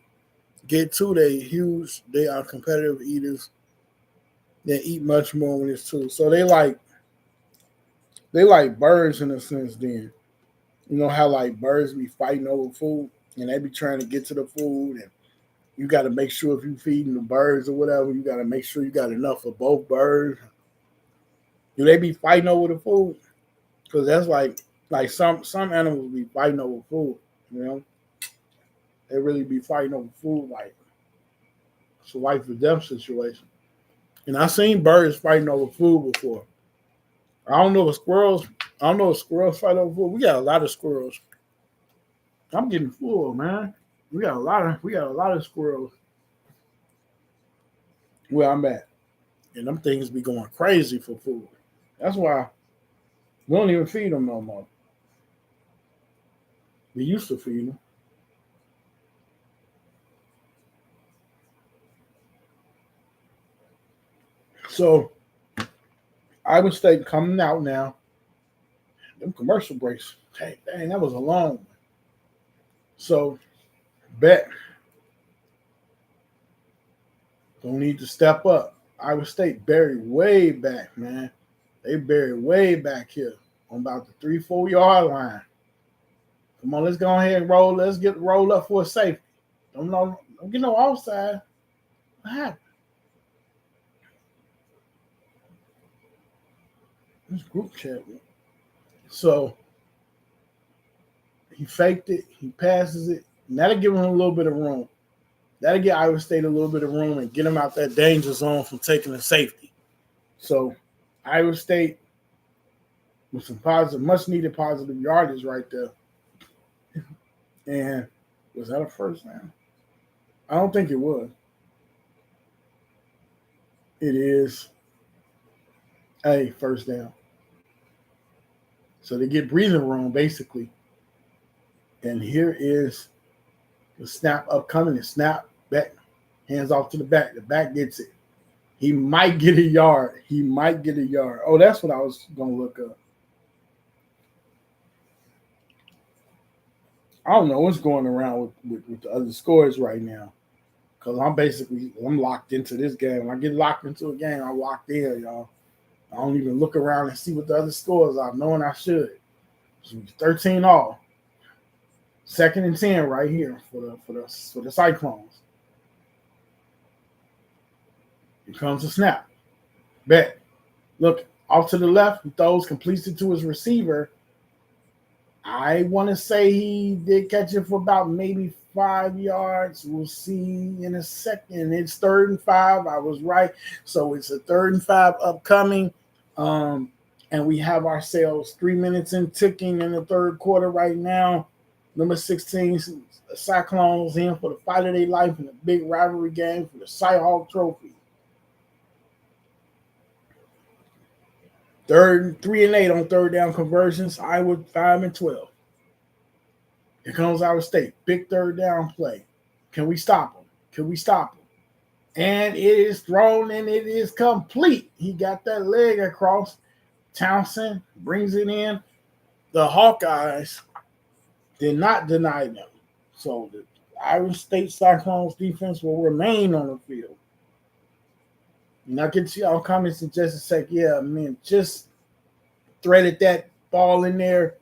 Get two, they huge. They are competitive eaters. They eat much more when it's two. So they like birds in a sense. Then you know how like birds be fighting over food, and they be trying to get to the food, and you got to make sure if you feeding the birds or whatever, you got to make sure you got enough for both birds. Do they be fighting over the food? Because that's like some animals be fighting over food. You know, they really be fighting over food like it's a life or death situation. And I seen birds fighting over food before. I don't know if squirrels. I don't know if squirrels fight over food. We got a lot of squirrels. I'm getting full, man. We got a lot of squirrels where I'm at, and them things be going crazy for food. That's why we don't even feed them no more. We used to feed them. So Iowa State coming out now. Them commercial breaks. Hey, dang, that was a long one. So bet don't need to step up. Iowa State buried way back, man. They buried way back here on about the 3-4 yard line. Come on, let's go ahead and roll. Let's get rolled up for a safety. Don't get no offside. What happened? This group chat. So he faked it. He passes it. And that'll give him a little bit of room. That'll get Iowa State a little bit of room and get him out that danger zone from taking a safety. So Iowa State with some positive, much needed positive yardage right there. And was that a first down? I don't think it was. It is a first down. So they get breathing room, basically. And here is the snap upcoming. The snap back, hands off to the back. The back gets it. He might get a yard. He might get a yard. Oh, that's what I was going to look up. I don't know what's going around with the other scores right now. Because I'm locked into this game. When I get locked into a game, I'm locked in, y'all. I don't even look around and see what the other scores are, knowing I should. So 13 all. 2nd and 10 right here for the Cyclones. Here comes a snap. Bet. Look, off to the left, he throws, completes it to his receiver. I want to say he did catch it for about maybe 5 yards. We'll see in a second. It's 3rd and 5. I was right. So it's a 3rd and 5 upcoming. And we have ourselves 3 minutes in ticking in the 3rd quarter right now. Number 16, Cyclones in for the fight of their life in a big rivalry game for the Cy-Hawk Trophy. 3 and 8 on 3rd down conversions. Iowa 5 and 12. Here comes Iowa State. Big 3rd down play. Can we stop him? Can we stop him? And it is thrown and it is complete. He got that leg across. Townsend brings it in. The Hawkeyes did not deny them. So the Iowa State Cyclones defense will remain on the field. And I'll get to y'all comments in just a sec. Yeah, man, just threaded that ball in there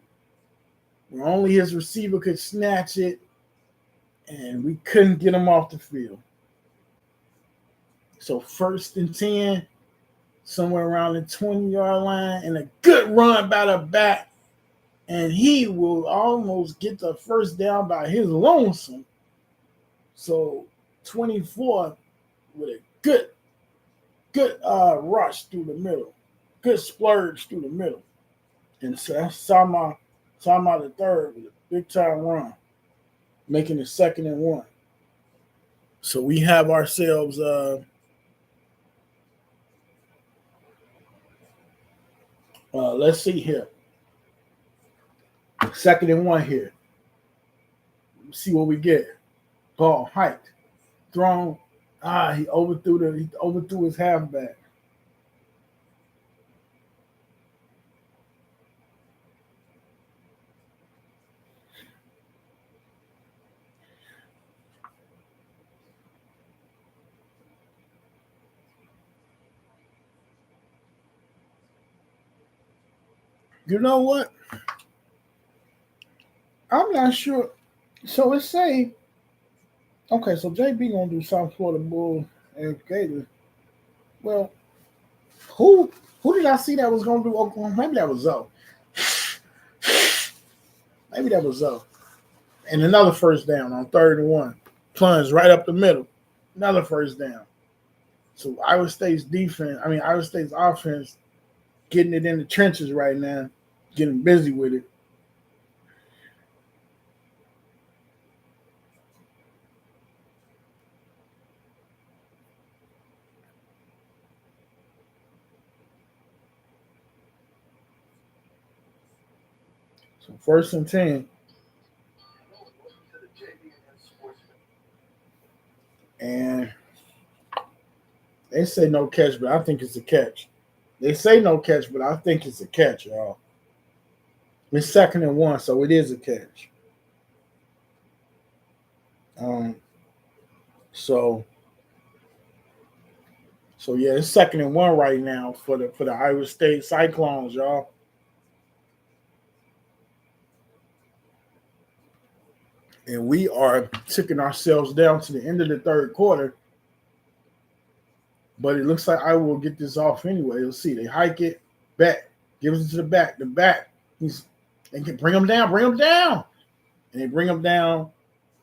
where only his receiver could snatch it, and we couldn't get him off the field. So 1st and 10, somewhere around the 20-yard line, and a good run by the back, and he will almost get the 1st down by his lonesome. So 24 with a good rush through the middle, good splurge through the middle. And so that's Sama the 3rd with a big-time run, making it 2nd and 1. So we have ourselves let's see here. 2nd and 1 here. Let's see what we get. Ball hiked, thrown. He overthrew his halfback. You know what? I'm not sure. So let's say, okay, so JB gonna do South Florida Bull and Gators. Well, who did I see that was gonna do Oklahoma? Maybe that was Zoe. Maybe that was Zoe. And another 1st down on 3rd and 1. Plunge right up the middle. Another 1st down. So Iowa State's offense getting it in the trenches right now, getting busy with it. So 1st and 10. And they say no catch, but I think it's a catch. They say no catch, but I think it's a catch, y'all. It's 2nd and 1, so it is a catch. So yeah, it's 2nd and 1 right now for the Iowa State Cyclones, y'all. And we are ticking ourselves down to the end of the 3rd quarter. But it looks like I will get this off anyway. Let's see. They hike it back, gives it to the back. The back, they can bring him down. And they bring him down,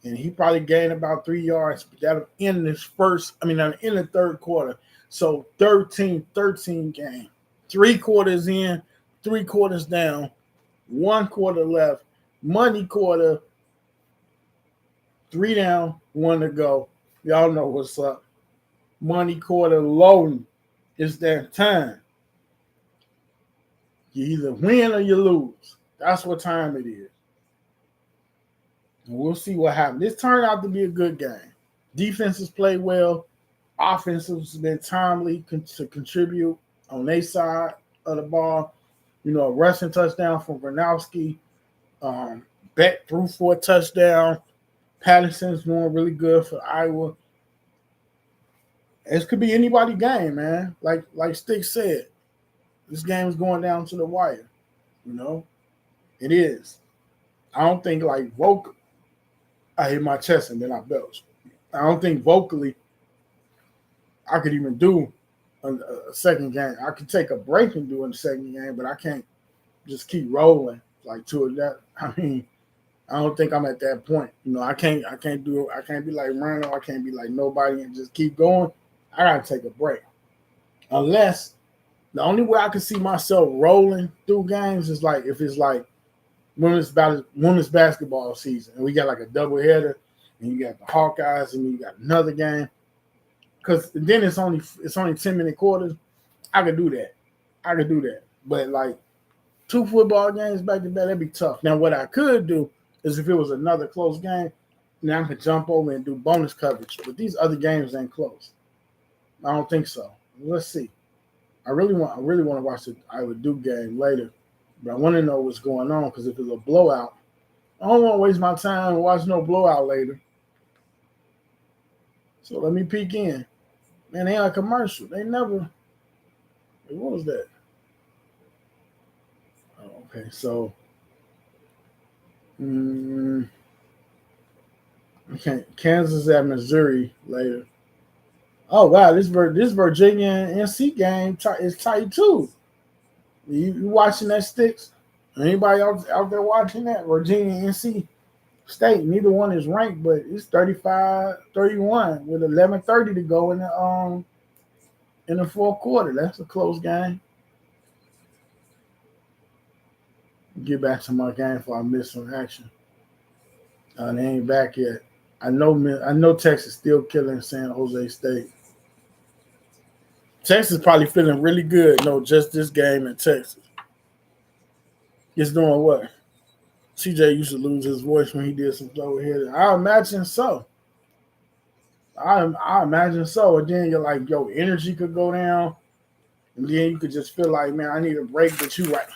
and he probably gained about 3 yards. But that'll end in the 3rd quarter. So 13-13 game. 3 quarters in, 3 quarters down, 1 quarter left. Money quarter, 3 down, 1 to go. Y'all know what's up. Money quarter loading. It's that time. You either win or you lose. That's what time it is. And we'll see what happens. This turned out to be a good game. Defenses play well. Offenses been timely to contribute on their side of the ball. You know, a rushing touchdown from Gronowski. Beck threw for a touchdown. Patterson's doing really good for Iowa. This could be anybody's game, man. Like Stick said, this game is going down to the wire. You know, it is. I don't think like I hit my chest and then I belched. I don't think vocally I could even do a second game. I could take a break and do a second game, but I can't just keep rolling like two of that. I mean, I don't think I'm at that point. You know, I can't be like Randall. I can't be like nobody and just keep going. I gotta take a break. Unless the only way I can see myself rolling through games is like if it's like women's basketball season and we got like a doubleheader and you got the Hawkeyes and you got another game. Because then it's only 10-minute quarters. I could do that. But like 2 football games back to back, that'd be tough. Now what I could do is if it was another close game, then I could jump over and do bonus coverage. But these other games ain't close. I don't think so. Let's see. I really want to watch the Iowa Duke game later, but I want to know what's going on because if it's a blowout, I don't want to waste my time and watch no blowout later. So let me peek in. Man, they on a commercial. They never. What was that? Oh, okay, so. Kansas at Missouri later. Oh wow, this Virginia and NC game is tight too. You watching that, Sticks? Anybody out there watching that? Virginia and NC State, neither one is ranked, but it's 35-31 with 11:30 to go in the fourth quarter. That's a close game. Get back to my game before I miss some action. They ain't back yet. I know Texas still killing San Jose State. Texas probably feeling really good. No, just this game in Texas. It's doing what? CJ used to lose his voice when he did some overhead. I imagine so. I imagine so. And then you're like, your energy could go down. And then you could just feel like, man, I need a break. But you right.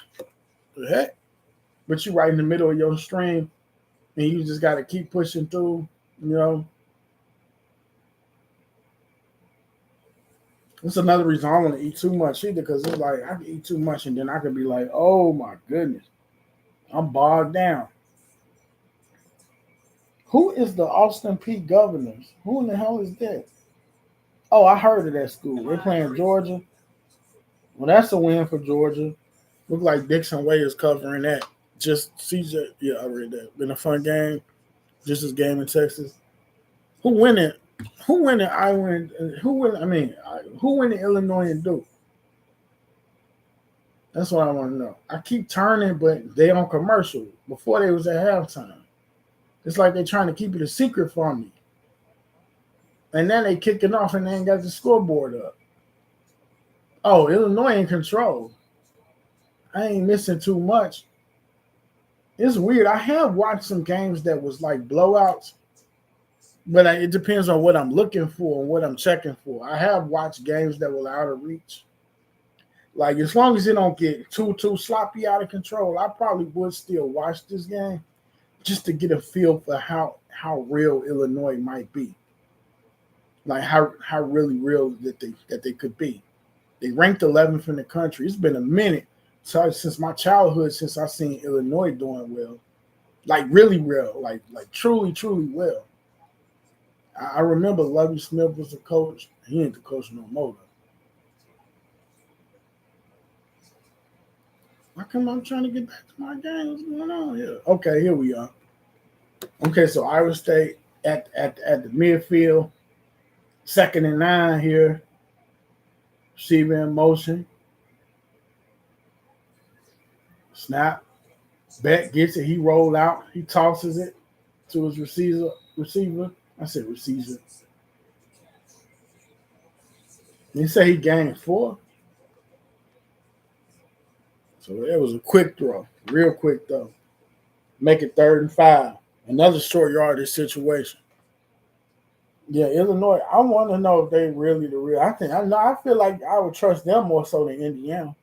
The heck? But you right in the middle of your stream. And you just got to keep pushing through, you know. That's another reason I don't want to eat too much either, because it's like I can eat too much and then I could be like, oh my goodness, I'm bogged down. Who is the Austin Peay Governors? Who in the hell is that? Oh, I heard of that school. They're playing Georgia. Well, that's a win for Georgia. Look like Dixon Way is covering that. Just CJ, yeah, I read that. Been a fun game. Just this game in Texas. Who win it? Who win it? I win. Who win? I mean, who win the Illinois and Duke? That's what I want to know. I keep turning, but they on commercial. Before they was at halftime. It's like they're trying to keep it a secret from me. And then they kicking off and they ain't got the scoreboard up. Oh, Illinois in control. I ain't missing too much. It's weird. I have watched some games that was like blowouts, but it depends on what I'm looking for and what I'm checking for. I have watched games that were out of reach. Like, as long as it don't get too sloppy out of control, I probably would still watch this game just to get a feel for how real Illinois might be. Like, how really real that they could be. They ranked 11th in the country. It's been a minute since my childhood since I've seen Illinois doing well. Like, really well. Like truly, truly well. I remember Lovie Smith was the coach. He ain't the coach no more. How come I'm trying to get back to my game? What's going on here? Okay, here we are. Okay, so Iowa State at the midfield. 2nd and 9 here. Receiver in motion. Snap. Beck gets it. He rolled out. He tosses it to his receiver. I said receiver. He say he gained 4. So it was a quick throw, real quick throw. Make it 3rd and 5. Another short yardage situation. Yeah, Illinois. I want to know if they really the real. I feel like I would trust them more so than Indiana.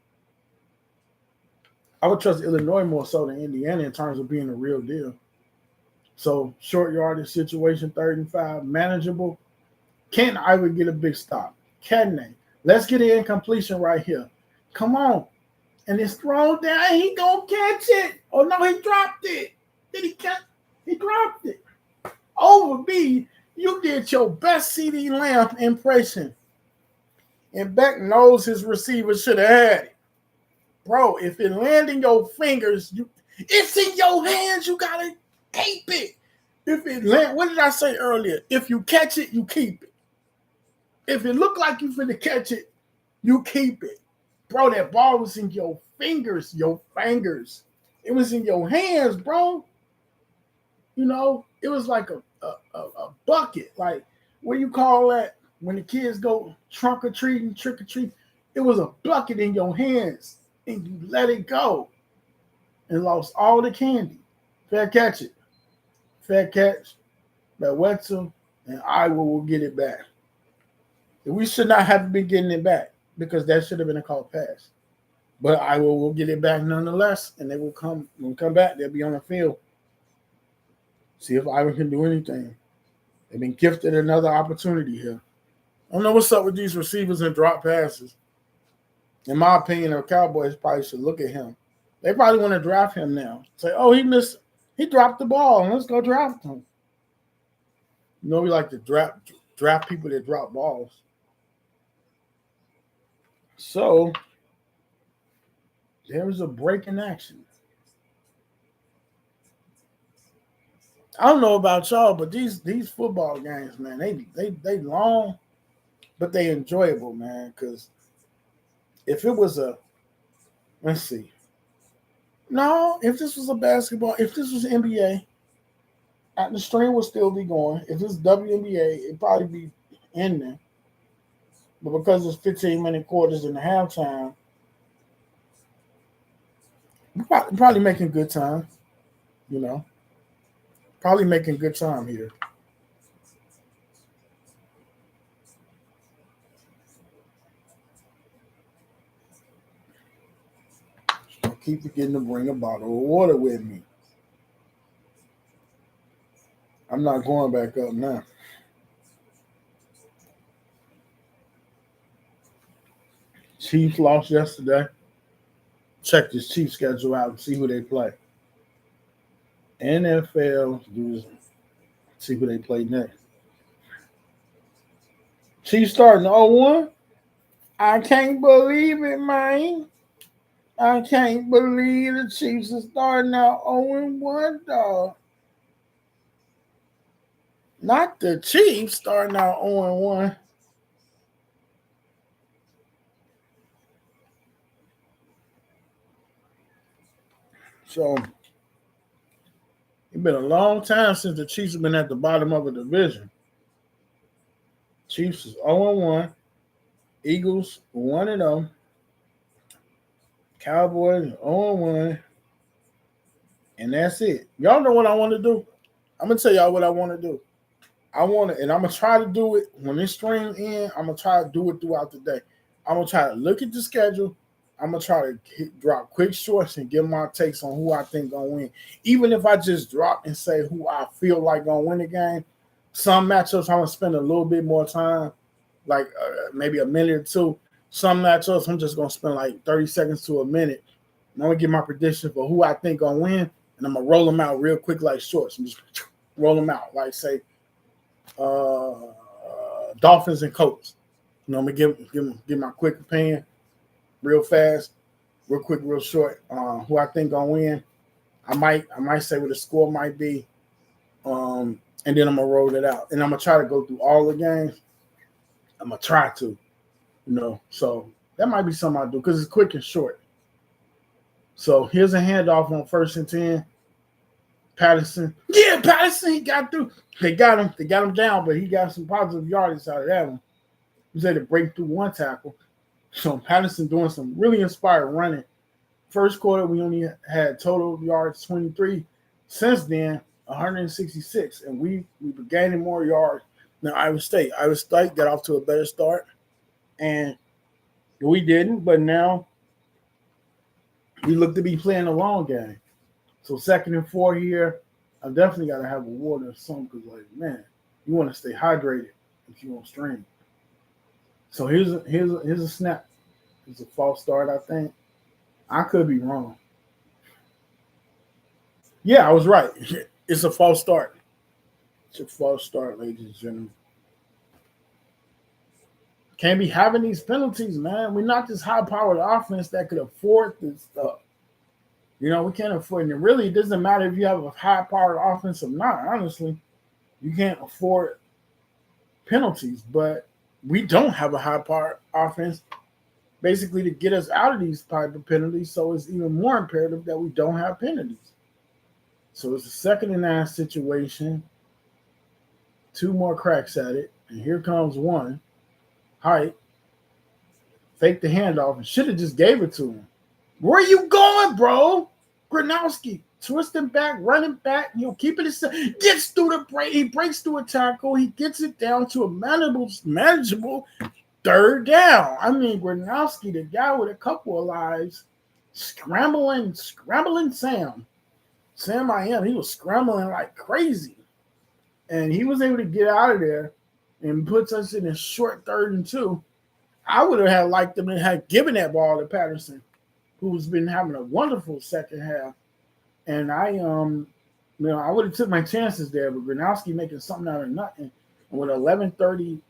I would trust Illinois more so than Indiana in terms of being a real deal. So short yardage situation, 3rd and 5, manageable. Can Iowa get a big stop? Can they? Let's get an incompletion right here. Come on. And it's thrown down. He gonna catch it. Oh no, he dropped it. Did he catch? He dropped it. Over B, you did your best CD Lamb impression. And Beck knows his receiver should have had it. Bro, if it land in your fingers, it's in your hands. You gotta keep it. If it land, what did I say earlier? If you catch it, you keep it. If it look like you finna catch it, you keep it. Bro, that ball was in your fingers, your fingers. It was in your hands, bro. You know, it was like a bucket. Like, what do you call that? When the kids go trick or treating? It was a bucket in your hands, and you let it go and lost all the candy. Fair catch it. Fair catch. That Wetzel and Iowa will get it back. We should not have been getting it back because that should have been a called pass. But Iowa will get it back nonetheless, and they will come back. They'll be on the field. See if Iowa can do anything. They've been gifted another opportunity here. I don't know what's up with these receivers and drop passes. In my opinion, the Cowboys probably should look at him. They probably want to draft him now. Say, oh, he dropped the ball. Let's go draft him. You know, we like to draft people that drop balls. So there was a break in action. I don't know about y'all, but these football games, man, they long, but they enjoyable, man. Because if it was let's see, no, if this was a basketball, if this was NBA, the stream would still be going. If this WNBA, it'd probably be ending. But because it's 15-minute quarters in the halftime, we're probably making good time, you know. Probably making good time here. I keep forgetting to bring a bottle of water with me. I'm not going back up now. Chiefs lost yesterday. Check this Chiefs schedule out and see who they play. NFL, see who they play next. Chiefs starting 0-1. I can't believe it, man. I can't believe the Chiefs are starting out 0-1, dog. Not the Chiefs starting out 0-1. So it's been a long time since the Chiefs have been at the bottom of a division. Chiefs is 0-1. Eagles 1-0. Cowboys 0-1. And that's it. Y'all know what I want to do? I'm going to tell y'all what I want to do. And I'm going to try to do it when this stream ends. I'm going to try to do it throughout the day. I'm going to try to look at the schedule. I'm going to try to drop quick shorts and give my takes on who I think going to win. Even if I just drop and say who I feel like going to win the game, some matchups I'm going to spend a little bit more time, like maybe a minute or two. Some matchups I'm just going to spend like 30 seconds to a minute. I'm going to give my prediction for who I think going to win, and I'm going to roll them out real quick like shorts. I'm just roll them out like, say, Dolphins and Colts. You know, I'm going to give my quick opinion real fast, real quick, real short. Who I think gonna win. I might say what the score might be, and then I'm gonna roll it out, and I'm gonna try to go through all the games. I'm gonna try to, you know. So that might be something I do because it's quick and short. So here's a handoff on 1st and 10. Patterson, he got through. They got him down, but he got some positive yardage out of that one. He was able to break through one tackle. So Patterson doing some really inspired running. First quarter, we only had total yards 23. Since then, 166, and we were gaining more yards than Iowa State. Iowa State got off to a better start, and we didn't. But now we look to be playing a long game. So 2nd and 4 here, I definitely got to have a water or something because, like, man, you want to stay hydrated if you want to stream. So here's a snap. It's a false start, I think. I could be wrong. Yeah, I was right. It's a false start. It's a false start, ladies and gentlemen. Can't be having these penalties, man. We're not this high-powered offense that could afford this stuff. You know, we can't afford it. And really, it doesn't matter if you have a high-powered offense or not. Honestly, you can't afford penalties. But we don't have a high-powered offense basically to get us out of these type of penalties. So it's even more imperative that we don't have penalties. So it's a 2nd and 9 situation. 2 more cracks at it. And here comes one. Height. Fake the handoff and should have just gave it to him. Where are you going, bro? Gronowski twisting back, running back, keeping it. Gets through the break. He breaks through a tackle. He gets it down to a manageable 3rd down. I mean, Gronowski, the guy with a couple of lives, scrambling Sam. Sam I am. He was scrambling like crazy. And he was able to get out of there and puts us in a short 3rd and 2. I would have liked them and had given that ball to Patterson, who's been having a wonderful second half. And I would have took my chances there, but Gronowski making something out of nothing. And with 11:30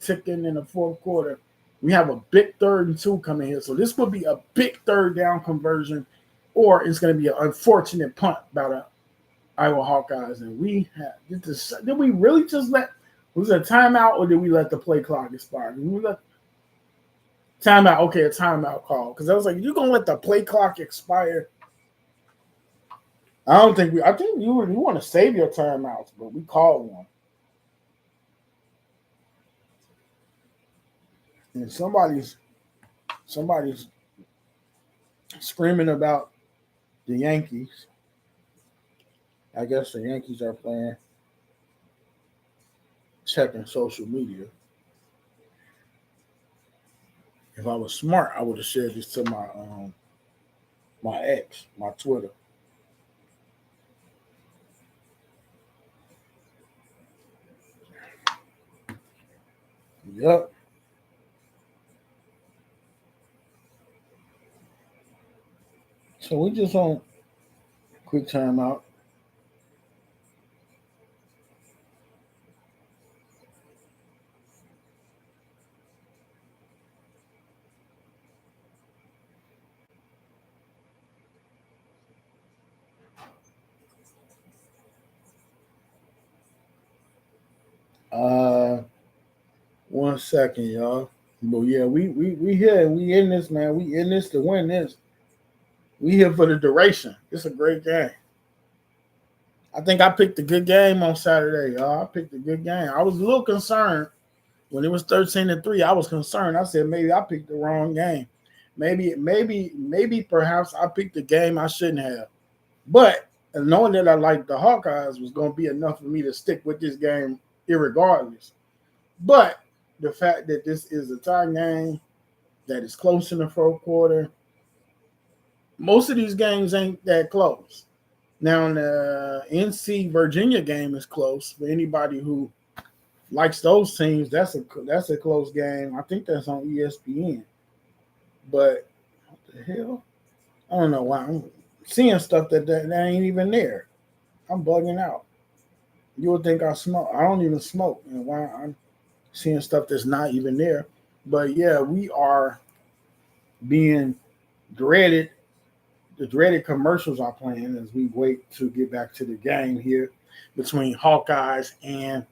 ticking in the 4th quarter, we have a big 3rd and 2 coming here. So this would be a big 3rd down conversion, or it's going to be an unfortunate punt by the Iowa Hawkeyes. And did we really just was it a timeout, or did we let the play clock expire? Did we let timeout? Okay, a timeout call. Because I was like, you're going to let the play clock expire? I think you want to save your timeouts, but we called one. And somebody's screaming about the Yankees. I guess the Yankees are playing. Checking social media. If I was smart, I would have shared this to my ex, my Twitter. Yep. So we just on quick timeout. One second, y'all. But yeah, we here. We in this, man. We in this to win this. We here for the duration. It's a great game. I think I picked a good game on Saturday, y'all. I picked a good game. I was a little concerned when it was 13-3. I was concerned. I said maybe I picked the wrong game. Maybe perhaps I picked the game I shouldn't have. But knowing that I liked the Hawkeyes was going to be enough for me to stick with this game irregardless. But the fact that this is a tie game that is close in the 4th quarter, most of these games ain't that close. Now, the NC Virginia game is close. For anybody who likes those teams, that's a close game. I think that's on ESPN. But what the hell? I don't know why I'm seeing stuff that ain't even there. I'm bugging out. You would think I smoke. I don't even smoke. And why I'm seeing stuff that's not even there. But yeah, we are being dreaded. The dreaded commercials are playing as we wait to get back to the game here between Hawkeyes and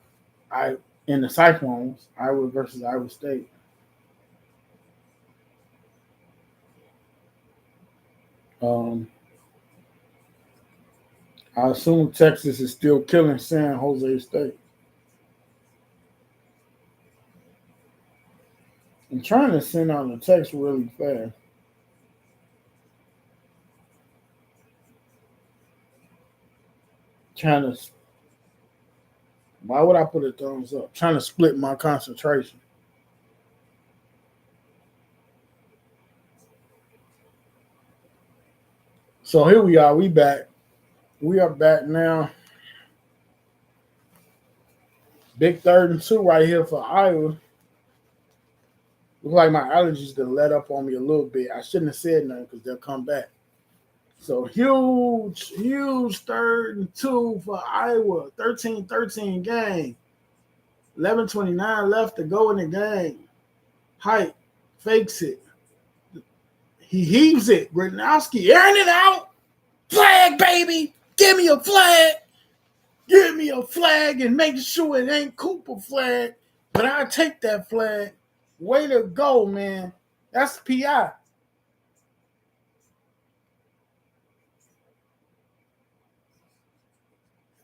the Cyclones, Iowa versus Iowa State. I assume Texas is still killing San Jose State. I'm trying to send out a text really fast. Why would I put a thumbs up? Trying to split my concentration. So here we are. We back. We are back now. Big 3rd and 2 right here for Iowa. Looks like my allergies gonna let up on me a little bit. I shouldn't have said nothing because they'll come back. So huge 3rd and 2 for Iowa. 13-13 game. 11:29 left to go in the game. Height fakes it. He heaves it. Gronowski airing it out. Flag, baby. Give me a flag. Give me a flag and make sure it ain't Cooper flag. But I'll take that flag. Way to go, man. That's PI.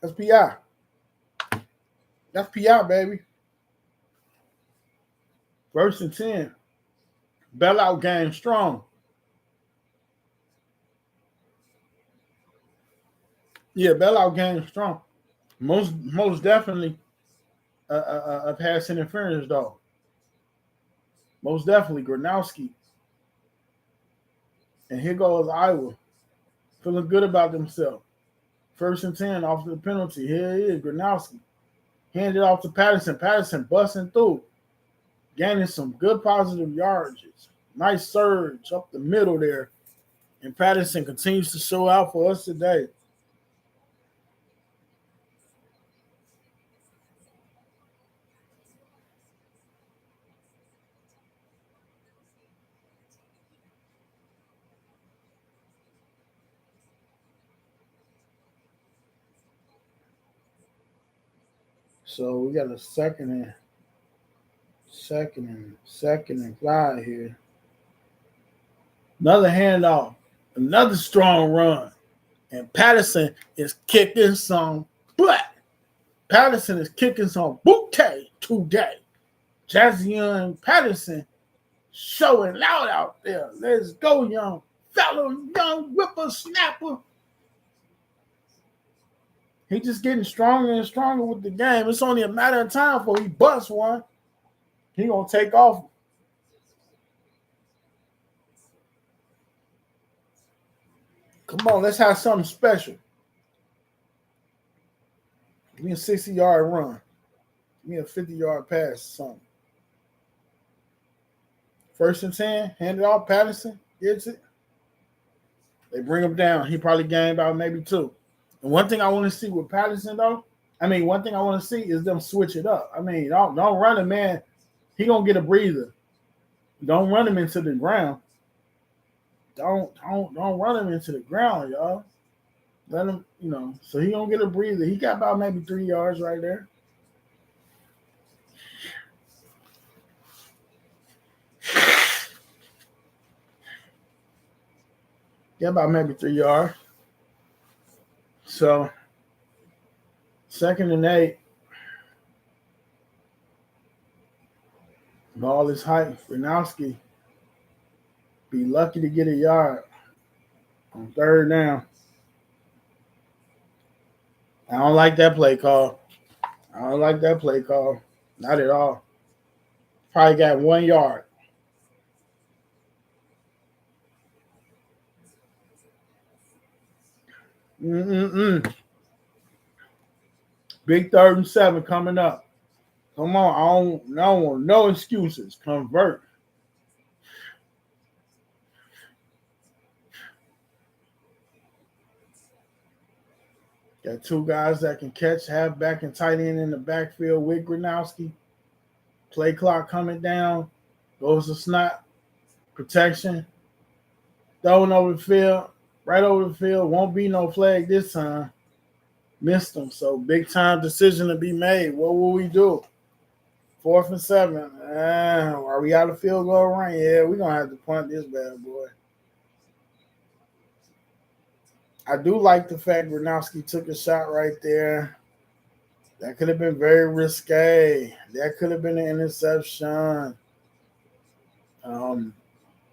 That's PI. That's PI, baby. 1st and 10. Bailout game strong. Yeah, bailout game strong. Most definitely a pass interference, though. Most definitely, Gronowski. And here goes Iowa. Feeling good about themselves. 1st and 10 off the penalty. Here it is, Gronowski. Handed off to Patterson. Patterson busting through. Gaining some good positive yardages. Nice surge up the middle there. And Patterson continues to show out for us today. So we got a second and 5 here. Another handoff. Another strong run. And Patterson is kicking some butt. Patterson is kicking some booty today. Jazzian Patterson showing out there. Let's go, young fellow, young whippersnapper. He just getting stronger and stronger with the game. It's only a matter of time before he busts one. He gonna take off. Come on, let's have something special. Give me a 60-yard run. Give me a 50-yard pass or something. 1st and 10, hand it off. Patterson gets it. They bring him down. He probably gained about maybe 2. And one thing I want to see with Patterson, though, one thing I want to see is them switch it up. Don't run him, man. He gonna get a breather. Don't run him into the ground. Don't run him into the ground, y'all. Let him, so he gonna get a breather. He got about maybe 3 yards right there. Got about maybe 3 yards. So 2nd and 8. Ball is height. Gronowski be lucky to get a yard on 3rd down. I don't like that play call. Not at all. Probably got 1 yard. Big 3rd and 7 coming up. Come on, I don't want no excuses. Convert. Got 2 guys that can catch, halfback and tight end in the backfield with Gronowski. Play clock coming down. Goes to snap. Protection. Throwing over the field. Right over the field. Won't be no flag this time. Missed them. So big time decision to be made. What will we do? 4th and 7. Are we out of field goal range? Yeah, we're going to have to punt this bad boy. I do like the fact Gronowski took a shot right there. That could have been very risque. That could have been an interception.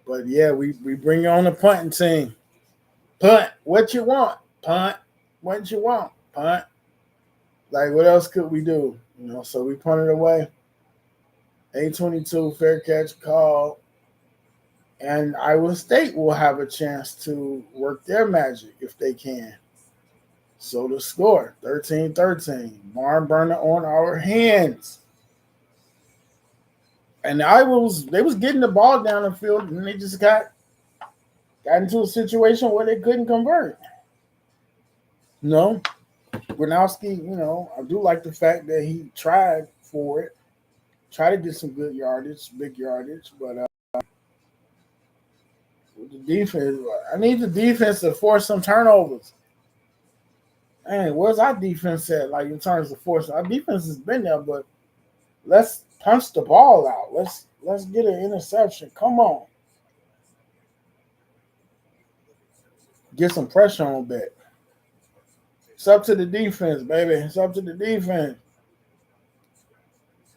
But yeah, we bring on the punting team. Punt, what you want? Punt, what you want? Punt. Like, what else could we do? So we punted away. 822, fair catch call. And Iowa State will have a chance to work their magic if they can. So the score, 13-13. Barn burner on our hands. And they was getting the ball down the field, and they just got into a situation where they couldn't convert. Gronowski, I do like the fact that he tried for it, try to get some good yardage, big yardage, but with the defense, I need the defense to force some turnovers. Hey, where's our defense at? Like, in terms of force, our defense has been there, but let's punch the ball out. Let's get an interception. Come on, get some pressure on back. It's up to the defense, baby. It's up to the defense.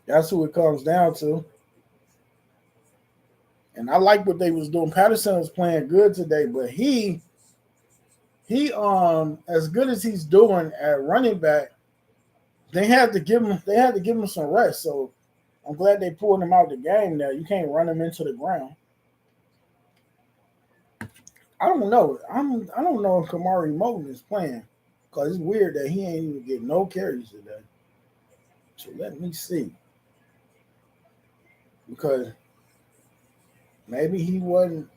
That's who it comes down to. And I like what they was doing. Patterson was playing good today, but he as good as he's doing at running back, they had to give him some rest. So I'm glad they pulled him out the game now. You can't run him into the ground. I don't know. I don't know if Kamari Moton is playing, because it's weird that he ain't even getting no carries today. So let me see. Because maybe he wasn't.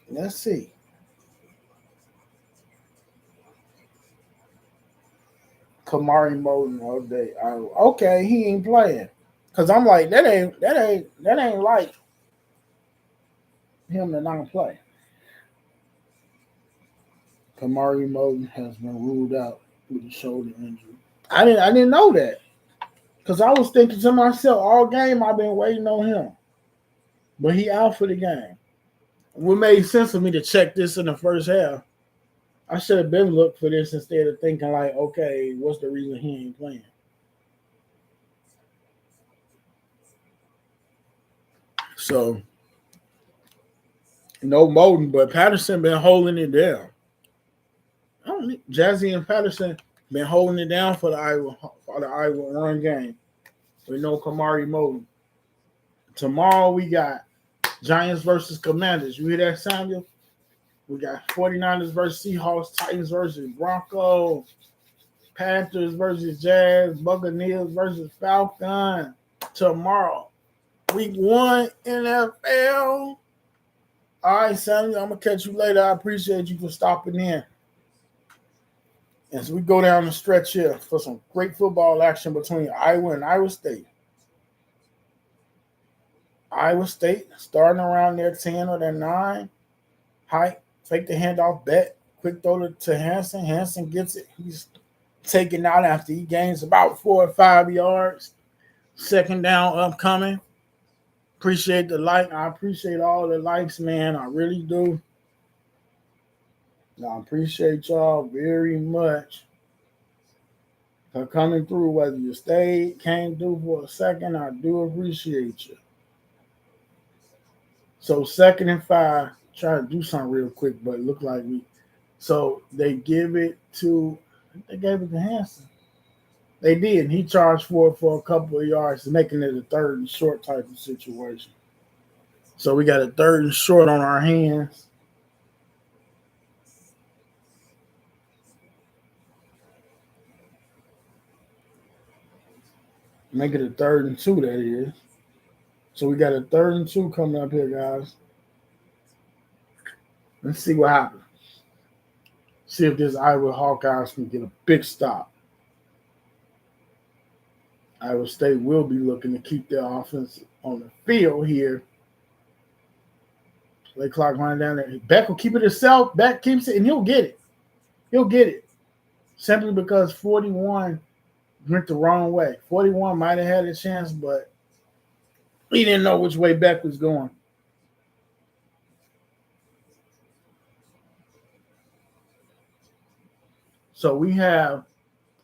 Let's see. Kamari Moton all day. Okay, he ain't playing. Cause I'm like, that ain't like him to not play. Kamari Moton has been ruled out with a shoulder injury. I didn't know that. Cause I was thinking to myself, all game I've been waiting on him. But he out for the game. What made sense for me to check this in the first half. I should have been looked for this instead of thinking like, okay, what's the reason he ain't playing? So, no Moton, but Patterson been holding it down. Jazzy and Patterson been holding it down for the Iowa run game with no Kamari Moton. Tomorrow we got Giants versus Commanders. You hear that, Samuel? We got 49ers versus Seahawks, Titans versus Broncos, Panthers versus Jazz, Buccaneers versus Falcons. Tomorrow, week 1 NFL. All right, Samuel, I'm going to catch you later. I appreciate you for stopping in. As we go down the stretch here for some great football action between Iowa and Iowa State. Iowa State starting around their 10 or their 9. Height, fake the handoff, bet, quick throw to Hansen. Hansen gets it. He's taken out after he gains about 4 or 5 yards. Second down upcoming. Appreciate the like. I appreciate all the likes, man. I really do. I appreciate y'all very much for coming through. Whether you stayed, came through for a second, I do appreciate you. So 2nd and 5. Try to do something real quick, but it looked like so they gave it to Hansen. They did. He charged for a couple of yards, making it a 3rd and short type of situation. So we got a 3rd and short on our hands. Make it a 3rd and 2, that is. So we got a 3rd and 2 coming up here, guys. Let's see what happens. See if this Iowa Hawkeyes can get a big stop. Iowa State will be looking to keep their offense on the field here. Play clock running down there. Beck will keep it himself. Beck keeps it, and he'll get it. He'll get it. Simply because 41 went the wrong way. 41 might have had a chance, but he didn't know which way Beck was going. So we have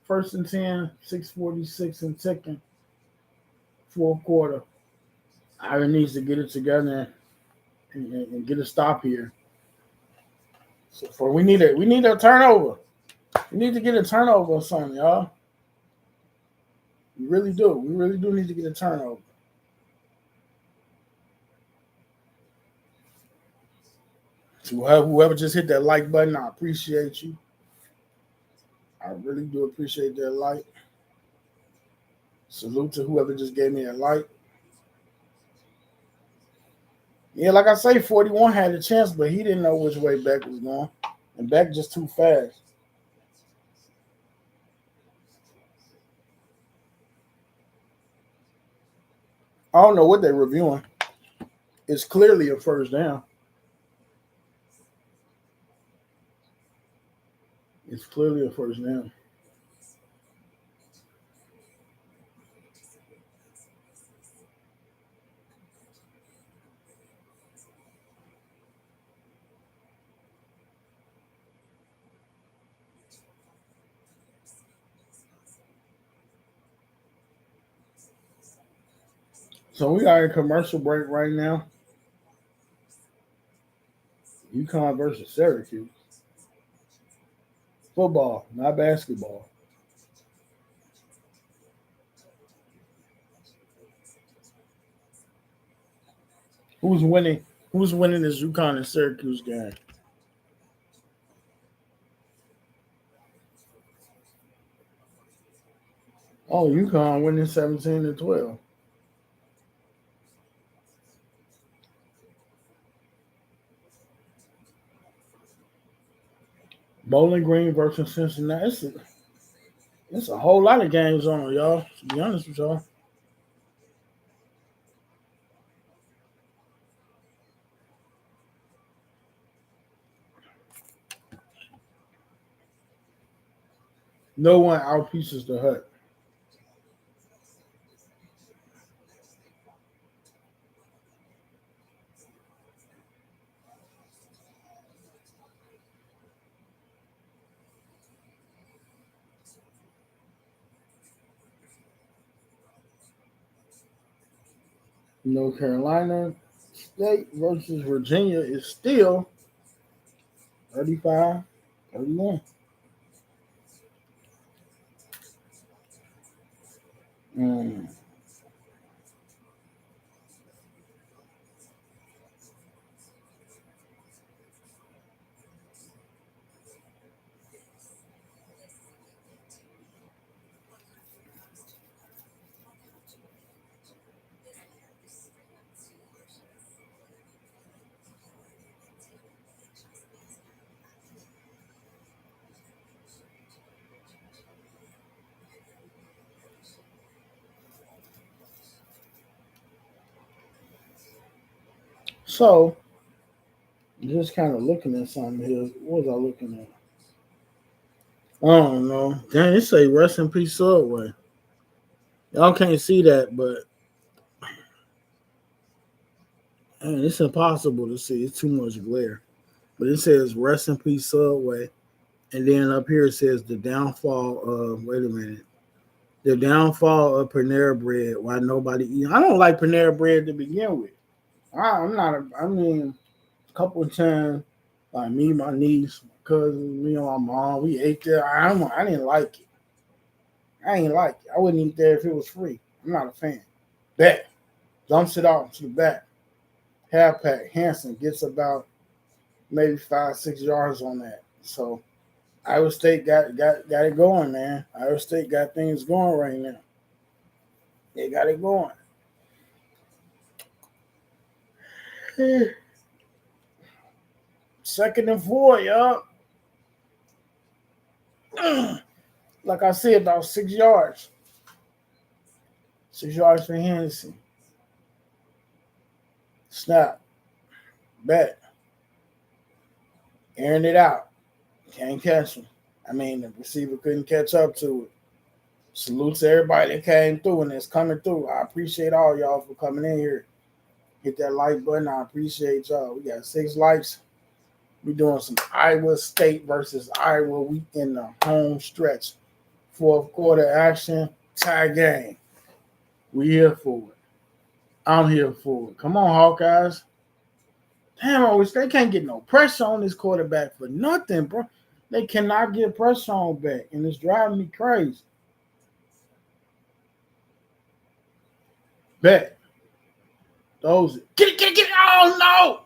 1st and 10, 6:46 and ticking, 4th quarter. Iowa needs to get it together and get a stop here. So we need a turnover. We need to get a turnover or something, y'all. We really do. We really do need to get a turnover. So whoever just hit that like button, I appreciate you. I really do appreciate that like. Salute to whoever just gave me a like. Yeah, like I say, 41 had a chance, but he didn't know which way Beck was going. And Beck just too fast. I don't know what they're reviewing. It's clearly a first down. It's clearly a first down. So we are in commercial break right now. UConn versus Syracuse. Football, not basketball. Who's winning? Who's winning this UConn and Syracuse game? Oh, UConn winning 17-12. Bowling Green versus Cincinnati. It's a whole lot of games on, y'all. To be honest with y'all. No one outpieces the Hut. North Carolina State versus Virginia is still 35-31. Mm. So, just kind of looking at something here. What was I looking at? I don't know. Dang, it say rest in peace Subway. Y'all can't see that, but man, it's impossible to see. It's too much glare. But it says rest in peace Subway. And then up here it says the downfall of, wait a minute. The downfall of Panera Bread. Why nobody eat. I don't like Panera Bread to begin with. I'm not, a couple of times, like me, my niece, my cousin, me and my mom, we ate there. I didn't like it. I ain't like it. I wouldn't eat there if it was free. I'm not a fan. Back. Dumps it off to the back. Half pack. Hanson gets about maybe 5-6 yards on that. So Iowa State got it going, man. Iowa State got things going right now. They got it going. 2nd and 4, y'all. Like I said, about 6 yards. 6 yards for Henderson. Snap. Back. Airing it out. Can't catch him. I mean, the receiver couldn't catch up to it. Salute to everybody that came through and that's coming through. I appreciate all y'all for coming in here. Hit that like button. I appreciate y'all. We got 6 likes. We're doing some Iowa State versus Iowa. We in the home stretch. 4th quarter action. Tie game. We here for it. I'm here for it. Come on, Hawkeyes. Damn, I wish they can't get no pressure on this quarterback for nothing, bro. They cannot get pressure on back, and it's driving me crazy. Bet. Those. Get it. Oh, no.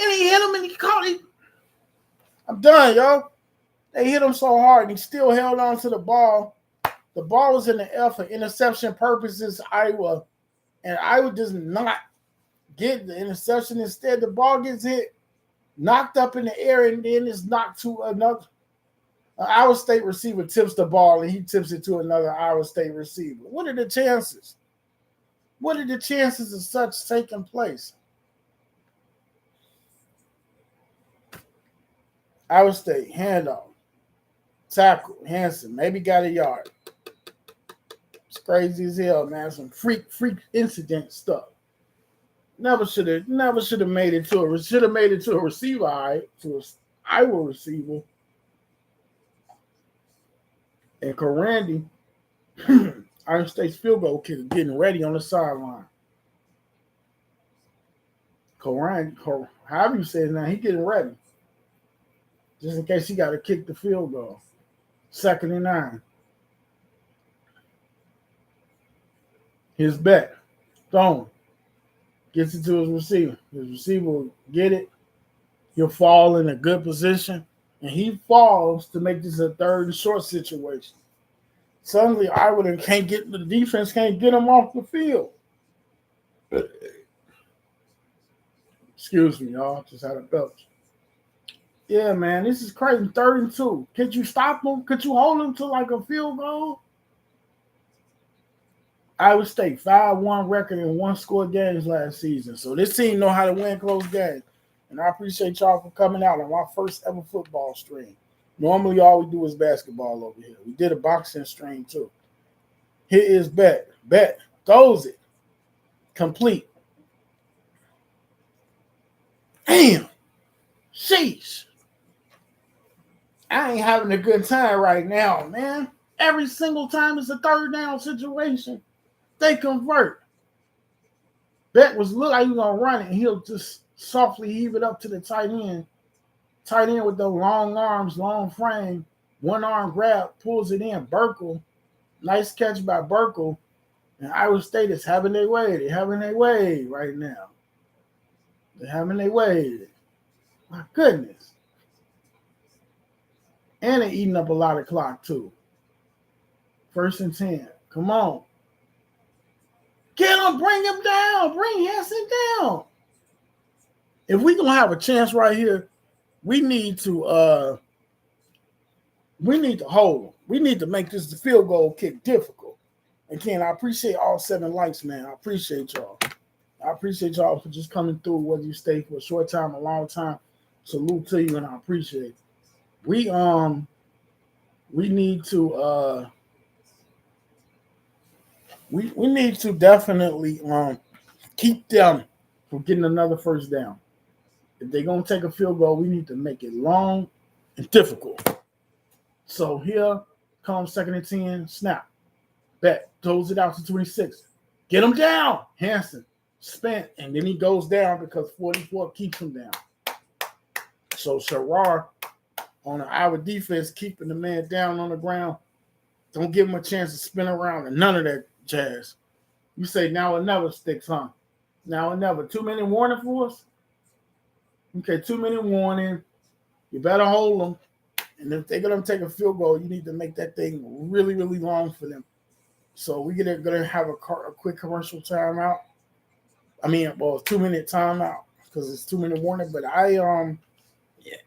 And he hit him and he caught it. I'm done, yo. They hit him so hard and he still held on to the ball. The ball was in the air for interception purposes, Iowa. And Iowa does not get the interception. Instead, the ball gets hit, knocked up in the air, and then it's knocked to another. An Iowa State receiver tips the ball and he tips it to another Iowa State receiver. What are the chances? What are the chances of such taking place? Iowa State, handoff, tackle, Hanson, maybe got a yard. It's crazy as hell, man. Some freak incident stuff. Never should have made it to a receiver, all right, to an Iowa receiver. And Corrandy, Iowa State's field goal kicker, getting ready on the sideline. Corrandy, however you say it now, he getting ready. Just in case he got to kick the field goal. 2nd and 9. His bet. Throwing. Gets it to his receiver. His receiver will get it. He'll fall in a good position. And he falls to make this a 3rd and short situation. Suddenly, Iowa can't get the defense, can't get him off the field. Excuse me, y'all. Just had a belch. Yeah, man, this is crazy. 3rd and 2. Could you stop him? Could you hold him to like a field goal? Iowa State 5-1 record in 1-score games last season. So this team know how to win close games. And I appreciate y'all for coming out on my first ever football stream. Normally all we do is basketball over here. We did a boxing stream too. Here is bet. Bet. Throws it. Complete. Damn. Sheesh. I ain't having a good time right now, man. Every single time it's a 3rd down situation, they convert. Bet was look like he was gonna run it, and he'll just softly heave it up to the tight end. Tight end with the long arms, long frame, one arm grab, pulls it in. Burkle, nice catch by Burkle. And Iowa State is having their way. They're having their way right now. They're having their way. My goodness. And they're eating up a lot of clock, too. 1st and 10. Come on. Get him. Bring him down. Bring Hanson down. If we're going to have a chance right here, we need to hold them. We need to make this field goal kick difficult. Again, I appreciate all 7 likes, man. I appreciate y'all. I appreciate y'all for just coming through, whether you stay for a short time, a long time. Salute to you, and I appreciate it. We need to we need to definitely keep them from getting another 1st down. If they're gonna take a field goal, we need to make it long and difficult. So here comes 2nd and 10. Snap. Bet. Throws it out to 26. Get him down. Hanson. Spent. And then he goes down because 44 keeps him down. So Sherrar on the Iowa defense, keeping the man down on the ground. Don't give him a chance to spin around and none of that jazz. You say now or never sticks, huh? Now or never. 2-minute warning for us? Okay, 2-minute warning. You better hold them. And if they're going to take a field goal, you need to make that thing really, really long for them. So we're going to have a quick commercial timeout. I mean, well, 2-minute timeout because it's 2-minute warning. But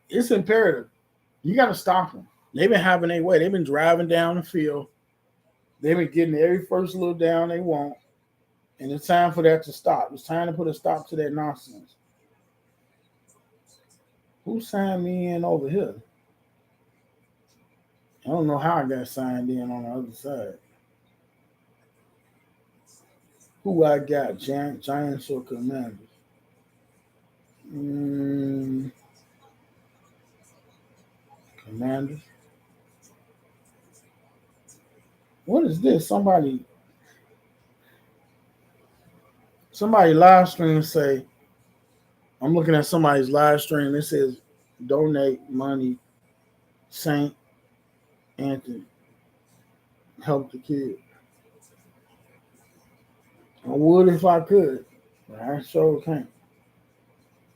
it's imperative. You got to stop them. They've been having their way. They've been driving down the field. They've been getting every first little down they want. And it's time for that to stop. It's time to put a stop to that nonsense. Who signed me in over here? I don't know how I got signed in on the other side. Who I got? Giants or Commanders? Commanders. What is this? Somebody Somebody live stream say, I'm looking at somebody's live stream. It says, donate money, Saint Anthony, help the kid. I would if I could, but I sure can't.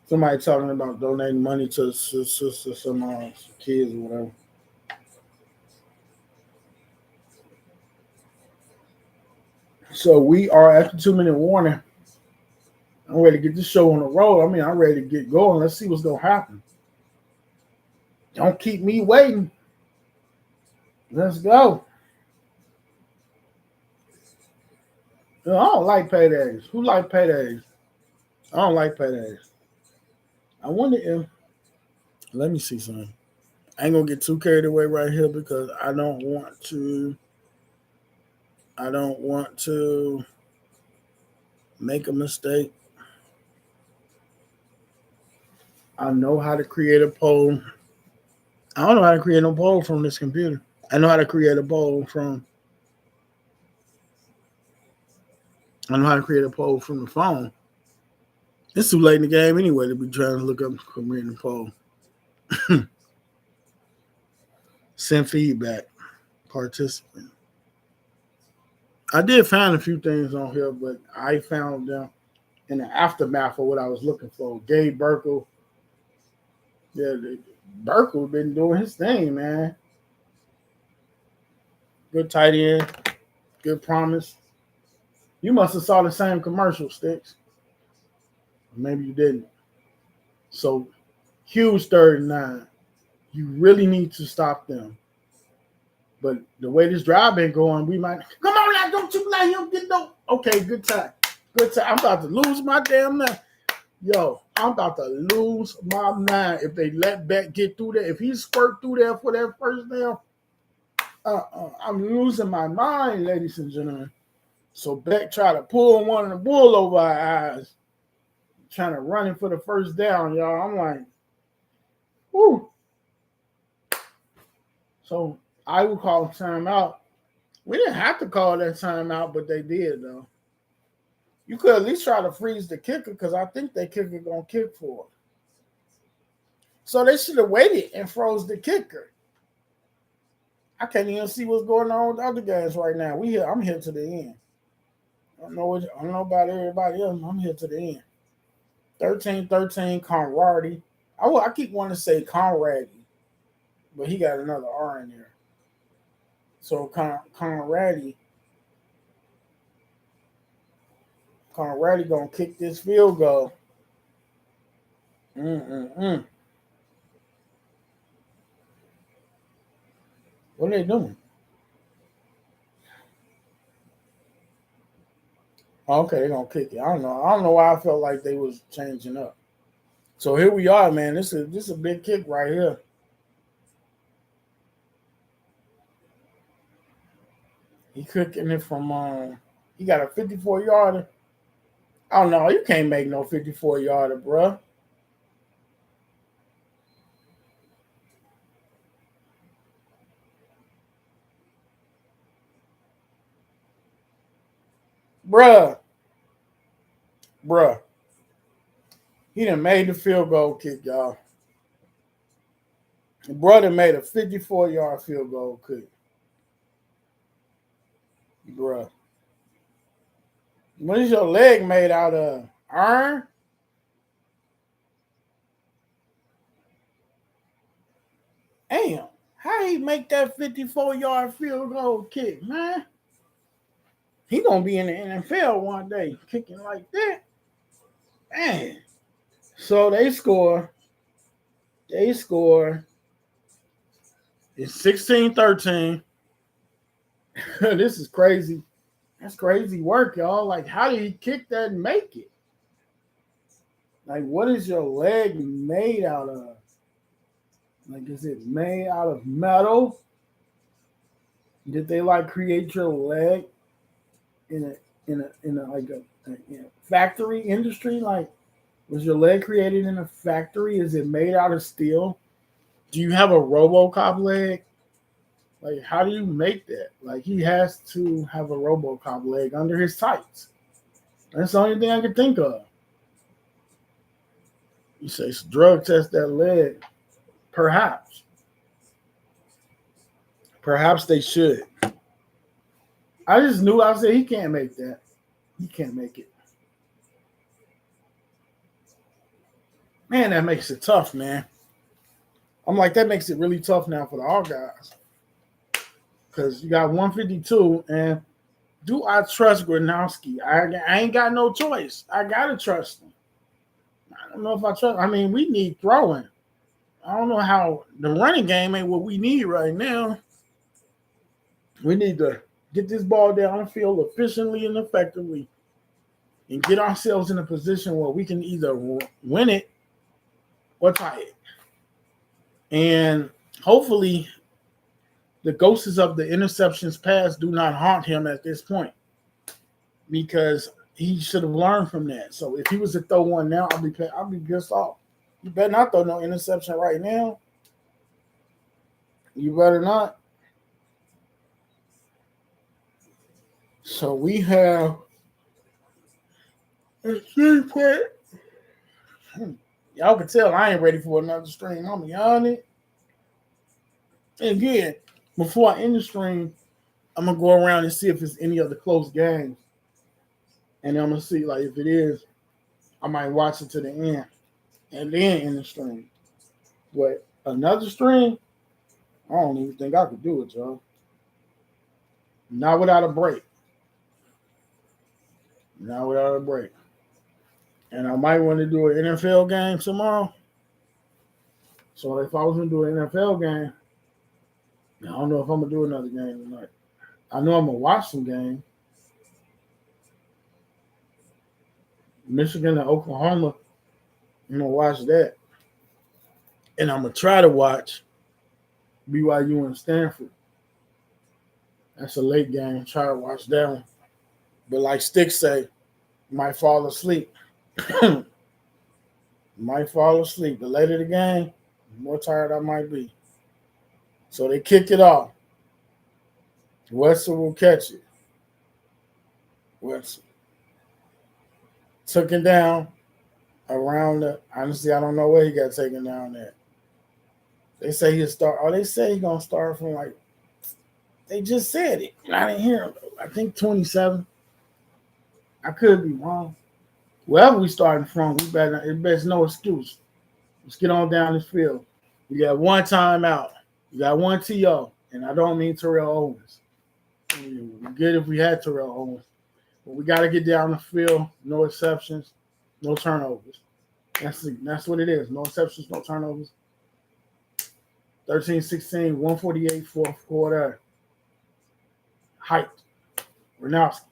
Somebody talking about donating money to some kids or whatever. So we are at the 2-minute warning. I'm ready to get this show on the road. I mean, I'm ready to get going. Let's see what's going to happen. Don't keep me waiting. Let's go. I don't like paydays. Who like paydays? I don't like paydays. I wonder if, let me see something. I ain't going to get too carried away right here because I don't want to make a mistake. I know how to create a poll. I don't know how to create a poll from this computer. I know how to create a poll from the phone. It's too late in the game anyway to be trying to look up creating a poll. Send feedback. Participant. I did find a few things on here, but I found them in the aftermath of what I was looking for. Gabe Burkle. Yeah, Burkle been doing his thing, man. Good tight end. Good promise. You must have saw the same commercial, Sticks. Maybe you didn't. So, huge 39. You really need to stop them. But the way this drive been going, we might come on now. Don't you let him get no. Okay, good time. Good time. I'm about to lose my damn mind. Yo, I'm about to lose my mind if they let Beck get through there. If he squirt through there for that first down, I'm losing my mind, ladies and gentlemen. So Beck tried to pull one of the bull over our eyes, trying to run it for the first down, y'all. I'm like, whoo. So I would call a timeout. We didn't have to call that timeout, but they did, though. You could at least try to freeze the kicker because I think that kicker going to kick for it. So they should have waited and froze the kicker. I can't even see what's going on with the other guys right now. I'm here to the end. I don't know about everybody else. I'm here to the end. 13-13, Conradi. I keep wanting to say Conradi, but he got another R in there. So Conradi gonna kick this field goal. What are they doing? Okay, they're gonna kick it. I don't know why I felt like they was changing up. So here we are, man. This is a big kick right here. He kicking it from he got a 54-yarder. I don't know. You can't make no 54-yarder, bruh. Bruh. He done made the field goal kick, y'all. The brother made a 54-yard field goal kick. Bruh. What is your leg made out of? Iron? Damn. How he make that 54-yard field goal kick, man? He gonna be in the NFL one day kicking like that. Man. So they score. It's 16-13. This is crazy. That's crazy work, y'all. Like, how did he kick that and make it? Like, what is your leg made out of? Like, is it made out of metal? Did they like create your leg in a factory industry? Like, was your leg created in a factory? Is it made out of steel? Do you have a RoboCop leg? Like, how do you make that? Like, he has to have a RoboCop leg under his tights. That's the only thing I can think of. You say drug test that leg. Perhaps. Perhaps they should. I just knew. I said he can't make that. He can't make it. Man, that makes it tough, man. I'm like, that makes it really tough now for the All guys. Because you got 152, and do I trust Gronowski? I ain't got no choice. I got to trust him. I don't know if I trust. I mean, we need throwing. I don't know how the running game ain't what we need right now. We need to get this ball down the field efficiently and effectively and get ourselves in a position where we can either win it or tie it. And hopefully the ghosts of the interceptions past do not haunt him at this point, because he should have learned from that. So if he was to throw one now, I'll be pissed off. You better not throw no interception right now. You better not. So we have a 3-point. Y'all can tell I ain't ready for another stream. I'm on it. And again, before I end the stream, I'm gonna go around and see if it's any other close games. And I'm gonna see, like, if it is, I might watch it to the end and then end the stream. But another stream, I don't even think I could do it, y'all. Not without a break. Not without a break. And I might want to do an NFL game tomorrow. So if I was going to do an NFL game, I don't know if I'm going to do another game tonight. I know I'm going to watch some games. Michigan and Oklahoma, I'm going to watch that. And I'm going to try to watch BYU and Stanford. That's a late game. Try to watch that one. But like Sticks say, you might fall asleep. Might fall asleep. The later the game, the more tired I might be. So they kicked it off. Wetzel will catch it. Wetzel took it down around the. Honestly, I don't know where he got taken down at. They say he'll start. Oh, they say he's gonna start from, like, they just said it. I didn't hear him. I think 27. I could be wrong. Wherever we starting from, it best no excuse. Let's get on down this field. You got one timeout. You got one TO, and I don't mean Terrell Owens. It'd be good if we had Terrell Owens. But we got to get down the field. No exceptions, no turnovers. That's what it is. No exceptions, no turnovers. 13-16, 148, fourth quarter. Height. Renowski.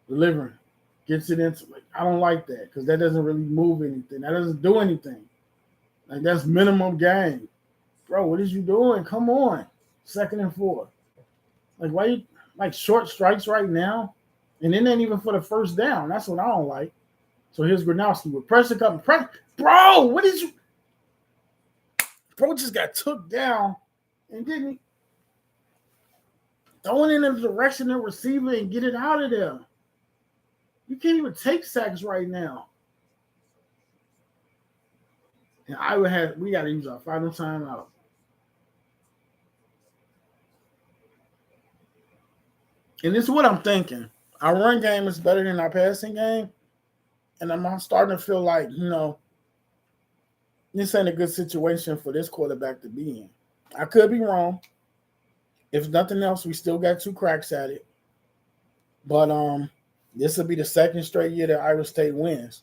Delivering. Gets it into it. I don't like that because that doesn't really move anything. That doesn't do anything. Like, that's minimum game. Bro, what is you doing? Come on. 2nd and 4. Like, why you, like, short strikes right now? And it ain't even for the first down. That's what I don't like. So here's Gronowski with pressure coming. Bro, what is you? Bro just got took down and didn't throw it in the direction of the receiver and get it out of there. You can't even take sacks right now. And we got to use our final timeout. And this is what I'm thinking. Our run game is better than our passing game. And I'm starting to feel like, this ain't a good situation for this quarterback to be in. I could be wrong. If nothing else, we still got 2 cracks at it. But this will be the 2nd straight year that Iowa State wins.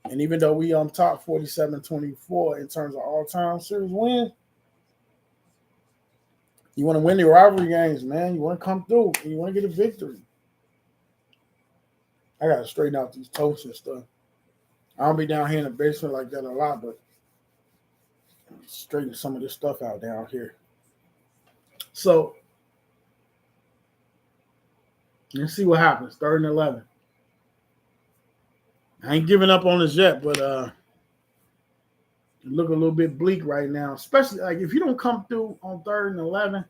And even though we top 47-24 in terms of all-time series wins, you want to win the rivalry games, man. You want to come through and you want to get a victory. I got to straighten out these toes and stuff. I don't be down here in the basement like that a lot, but straighten some of this stuff out down here. So let's see what happens. 3rd and 11. I ain't giving up on us yet, but it look a little bit bleak right now. Especially, like, if you don't come through on 3rd and 11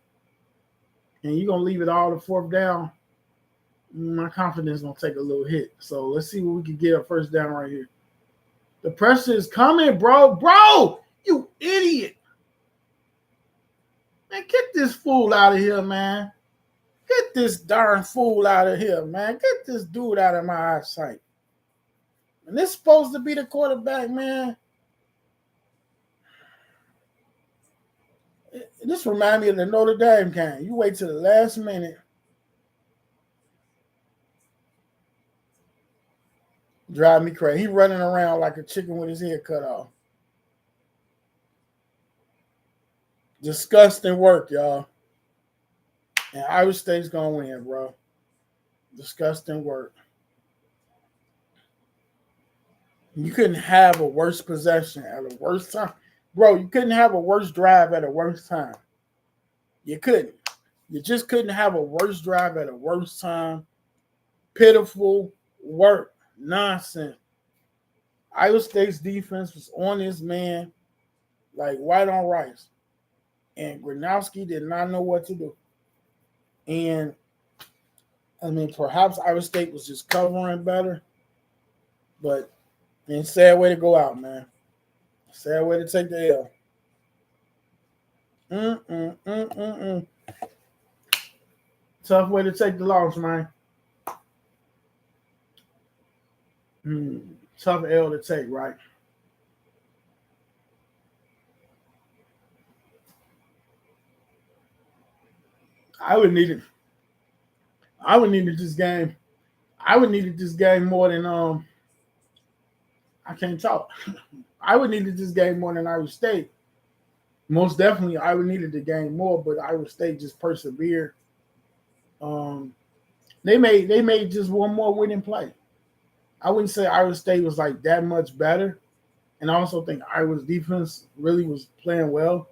and you're going to leave it all to 4th down, my confidence gonna take a little hit. So let's see what we can get a first down right here. The pressure is coming, bro. Bro, you idiot. Man, get this fool out of here, man. Get this darn fool out of here, man. Get this dude out of my eyesight. And this supposed to be the quarterback, man. This reminds me of the Notre Dame game. You wait till the last minute. Drive me crazy. He running around like a chicken with his head cut off. Disgusting work, y'all. And Iowa State's going to win, bro. Disgusting work. You couldn't have a worse possession at a worse time. Bro, you couldn't have a worse drive at a worse time. You couldn't. You just couldn't have a worse drive at a worse time. Pitiful work. Nonsense. Iowa State's defense was on this man like white on rice. And Gronowski did not know what to do. And, I mean, perhaps Iowa State was just covering better. But, man, sad way to go out, man. Sad way to take the L. Tough way to take the loss, man. Tough L to take, right? I would need this game. I would need this game more than I can't talk. I would need this game more than Iowa State. Most definitely, I would needed the game more, but Iowa State just persevered. They made just one more winning play. I wouldn't say Iowa State was like that much better, and I also think Iowa's defense really was playing well.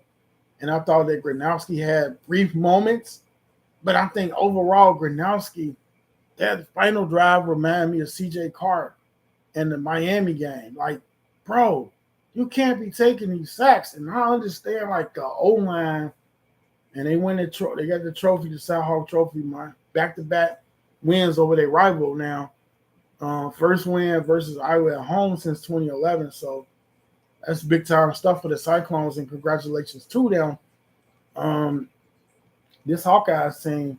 And I thought that Gronowski had brief moments, but I think overall Gronowski, that final drive reminded me of C.J. Carr in the Miami game. Like, bro, you can't be taking these sacks. And I understand, like, the O-line, and they win they got the trophy, the South Hawk Trophy, man. Back-to-back wins over their rival now. First win versus Iowa at home since 2011. So that's big-time stuff for the Cyclones, and congratulations to them. This Hawkeyes team,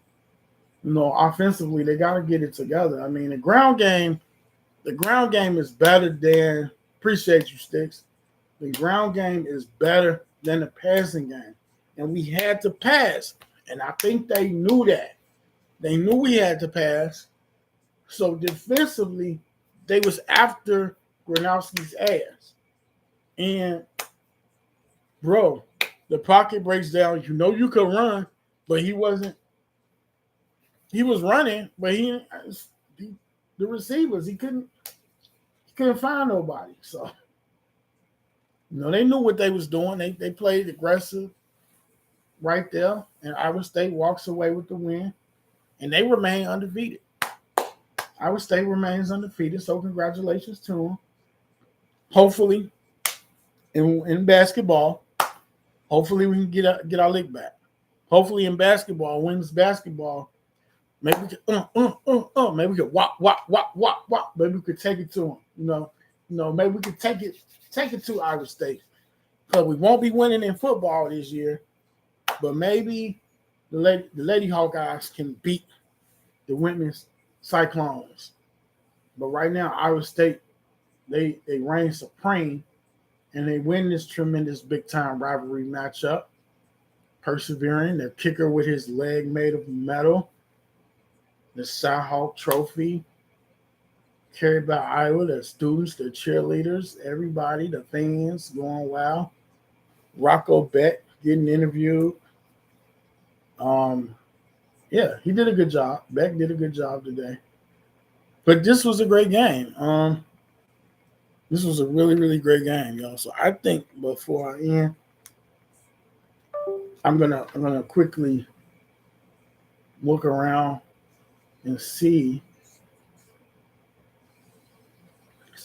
offensively, they got to get it together. I mean, the ground game is better than – appreciate you, Sticks. The ground game is better than the passing game. And we had to pass. And I think they knew that. They knew we had to pass. So defensively, they was after Gronowski's ass. And, bro, the pocket breaks down. You know you could run, but he wasn't. He was running, but the receivers, he couldn't find nobody. So, they knew what they was doing. They played aggressive right there, and Iowa State walks away with the win, and they remain undefeated. Iowa State remains undefeated, so congratulations to them. Hopefully, in basketball, hopefully we can get our lick back. Hopefully in basketball, women's basketball, maybe we could maybe we could wop. Maybe we could take it to them. Maybe we could take it to Iowa State. Because we won't be winning in football this year, but maybe the Lady Hawkeyes can beat the women's Cyclones. But right now, Iowa State, they reign supreme, and they win this tremendous big-time rivalry matchup. Persevering, their kicker with his leg made of metal. The South Hawk Trophy carried by Iowa, the students, the cheerleaders, everybody, the fans going wild. Rocco Beck getting interviewed. Yeah, he did a good job. Beck did a good job today. But this was a great game. This was a really, really great game, y'all. So I think before I end, I'm gonna quickly look around and see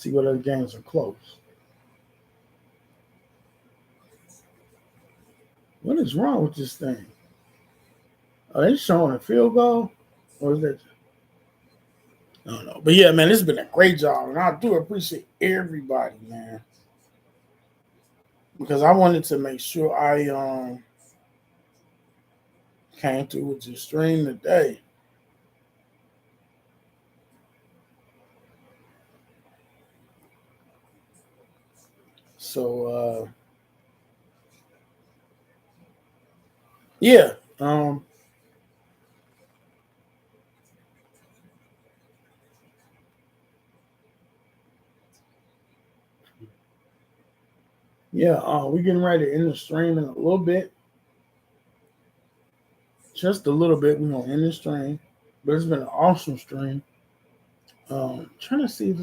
what other games are close. What is wrong with this thing? Are they showing a field goal? Or is that I don't know. But yeah, man, it's been a great job. And I do appreciate everybody, man. Because I wanted to make sure I came through with your stream today. So yeah. Yeah, we're getting ready to end the stream in a little bit. Just a little bit. We're gonna end the stream. But it's been an awesome stream. Trying to see if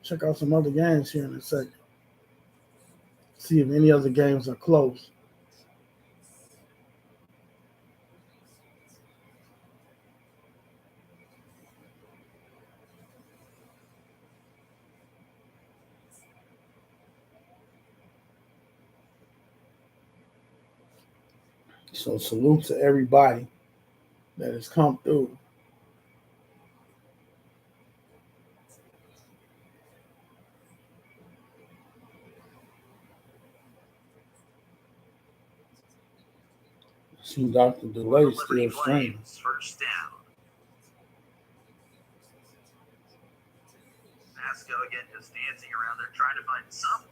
check out some other games here in a second. See if any other games are close. So salute to everybody that has come through. See Dr. Delay still streaming. First down. Masco again just dancing around there trying to find something.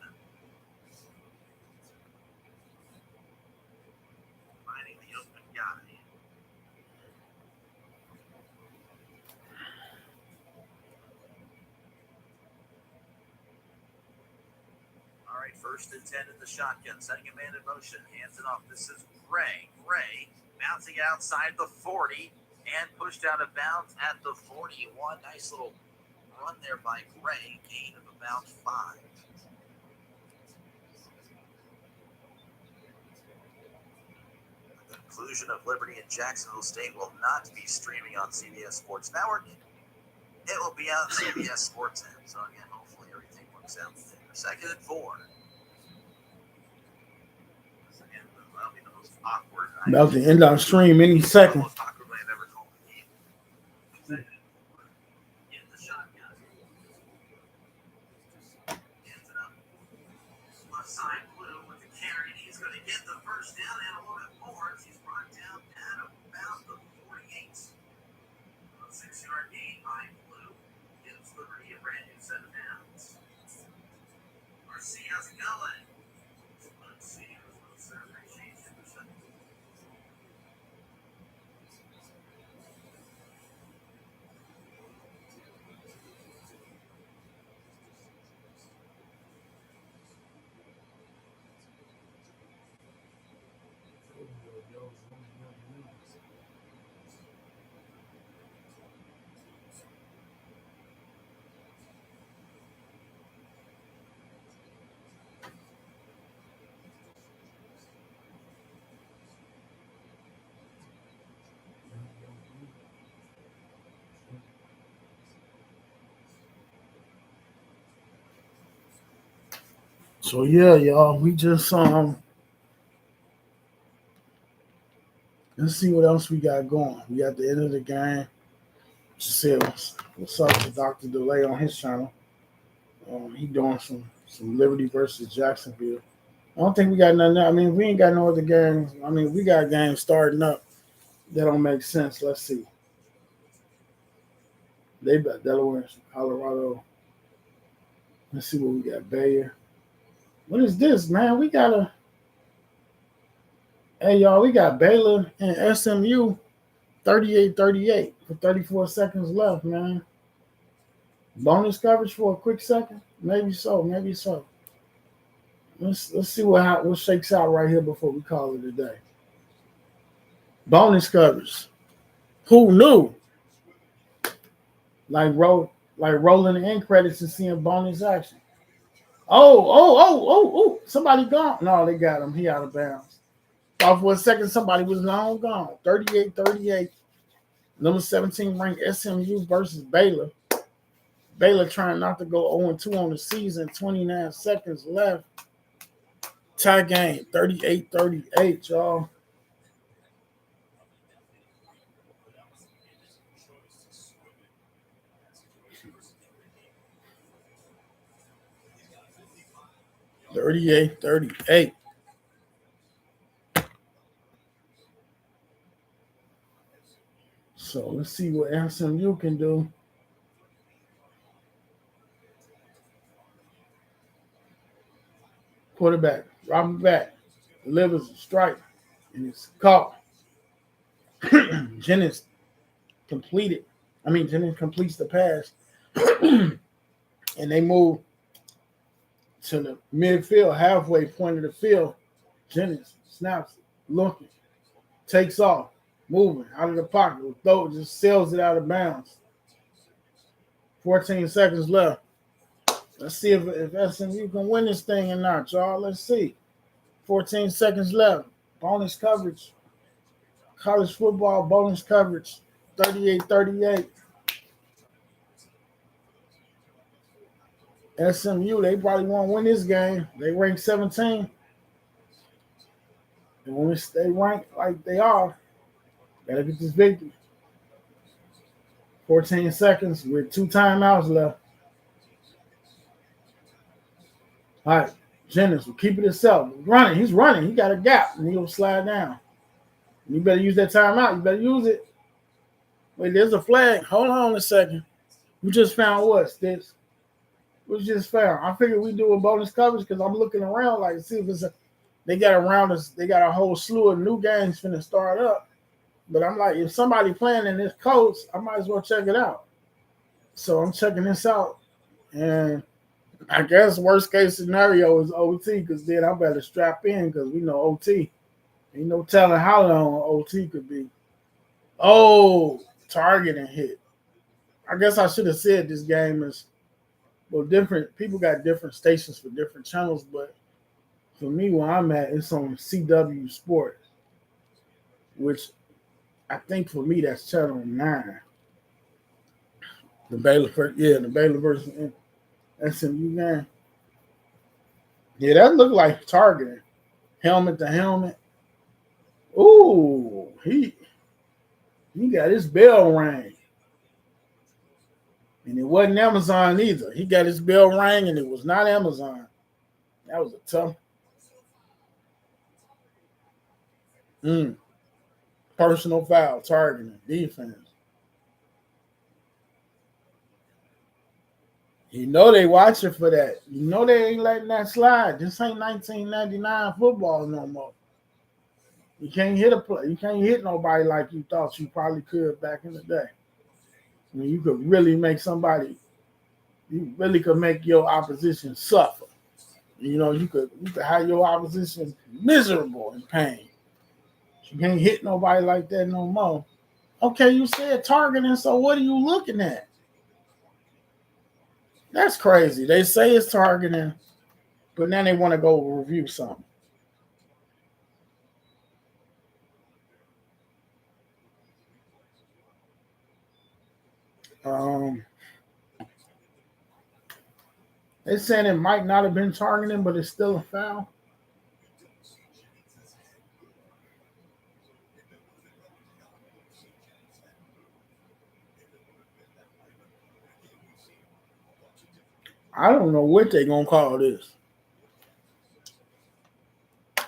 Finding the open guy. All right, 1st and 10 in the shotgun. Setting a man in motion. Hands it off. This is Gray. Gray bouncing outside the 40 and pushed out of bounds at the 41. Nice little run there by Gray. Gain of about 5. The conclusion of Liberty and Jacksonville State will not be streaming on CBS Sports Network. It will be on CBS Sports App. So again, hopefully everything works out there. 2nd and 4. Again, that'll be the most awkward. About to end our stream any second. Most awkward way I've ever called the game. In the shotgun. Hands it up. Left side blue with the carry. He's going to get the first down and a little bit more as he's brought down at about the 48. A 6-yard gain by blue. Gives Liberty a brand new set of downs. RC, how's it going? Let's see. Let's appreciate it. So yeah, y'all, we just let's see what else we got going. We got the end of the game. Just said what's up to Dr. Delay on his channel. He doing some Liberty versus Jacksonville. I don't think we got nothing. I mean, we ain't got no other games. I mean, we got games starting up that don't make sense. Let's see. They got Delaware, Colorado. Let's see what we got. Bayer. What is this, man? We got a. Hey, y'all, we got Baylor and SMU 38-38 with 34 seconds left, man. Bonus coverage for a quick second? Maybe so, maybe so. Let's see what shakes out right here before we call it a day. Bonus coverage. Who knew? Like rolling the end credits and seeing bonus action. Oh. Somebody gone. No, they got him. He out of bounds. Thought for a second somebody was long gone. 38-38. Number 17 ranked SMU versus Baylor. Baylor trying not to go 0-2 on the season. 29 seconds left. Tie game. 38-38, y'all. 38-38. So let's see what SMU can do. Quarterback, Robin back, delivers a strike, and it's caught. Jennings completed. Jennings completes the pass, and they move to the midfield, halfway point of the field. Jennings snaps, looking, takes off, moving out of the pocket. Throw just sails it out of bounds. 14 seconds left. Let's see if SMU can win this thing or not, y'all. Let's see. 14 seconds left. Bonus coverage. College football bonus coverage. 38-38. SMU, they probably won't win this game. They rank 17. And when they rank like they are, gotta get this victory. 14 seconds with 2 timeouts left. All right, Jennings will keep it himself. He's running. He got a gap, and he'll slide down. You better use that timeout. You better use it. Wait, there's a flag. Hold on a second. You just found what, Stitch? What you just found? I figured we do a bonus coverage because I'm looking around like see if it's they got around us. They got a whole slew of new games finna start up. But I'm like, if somebody playing in this coach, I might as well check it out. So I'm checking this out, and I guess worst case scenario is OT because then I better strap in because we know OT. Ain't no telling how long OT could be. Oh, targeting hit. I guess I should have said this game is different. People got different stations for different channels, but for me, where I'm at, it's on CW Sports, which I think for me that's channel 9. The Baylor versus SMU game. Yeah, that looked like targeting. Helmet to helmet. Ooh, he got his bell rang. And it wasn't Amazon either. He got his bell rang and it was not Amazon. That was a tough. Personal foul, targeting, defense. You know they watching for that. You know they ain't letting that slide. This ain't 1999 football no more. You can't hit a play. You can't hit nobody like you thought you probably could back in the day. I mean, you could really make your opposition suffer. You know, you could have your opposition miserable in pain. You can't hit nobody like that no more. Okay, you said targeting, so what are you looking at? That's crazy. They say it's targeting, but now they want to go review something. They're saying it might not have been targeting, but it's still a foul. I don't know what they're going to call this.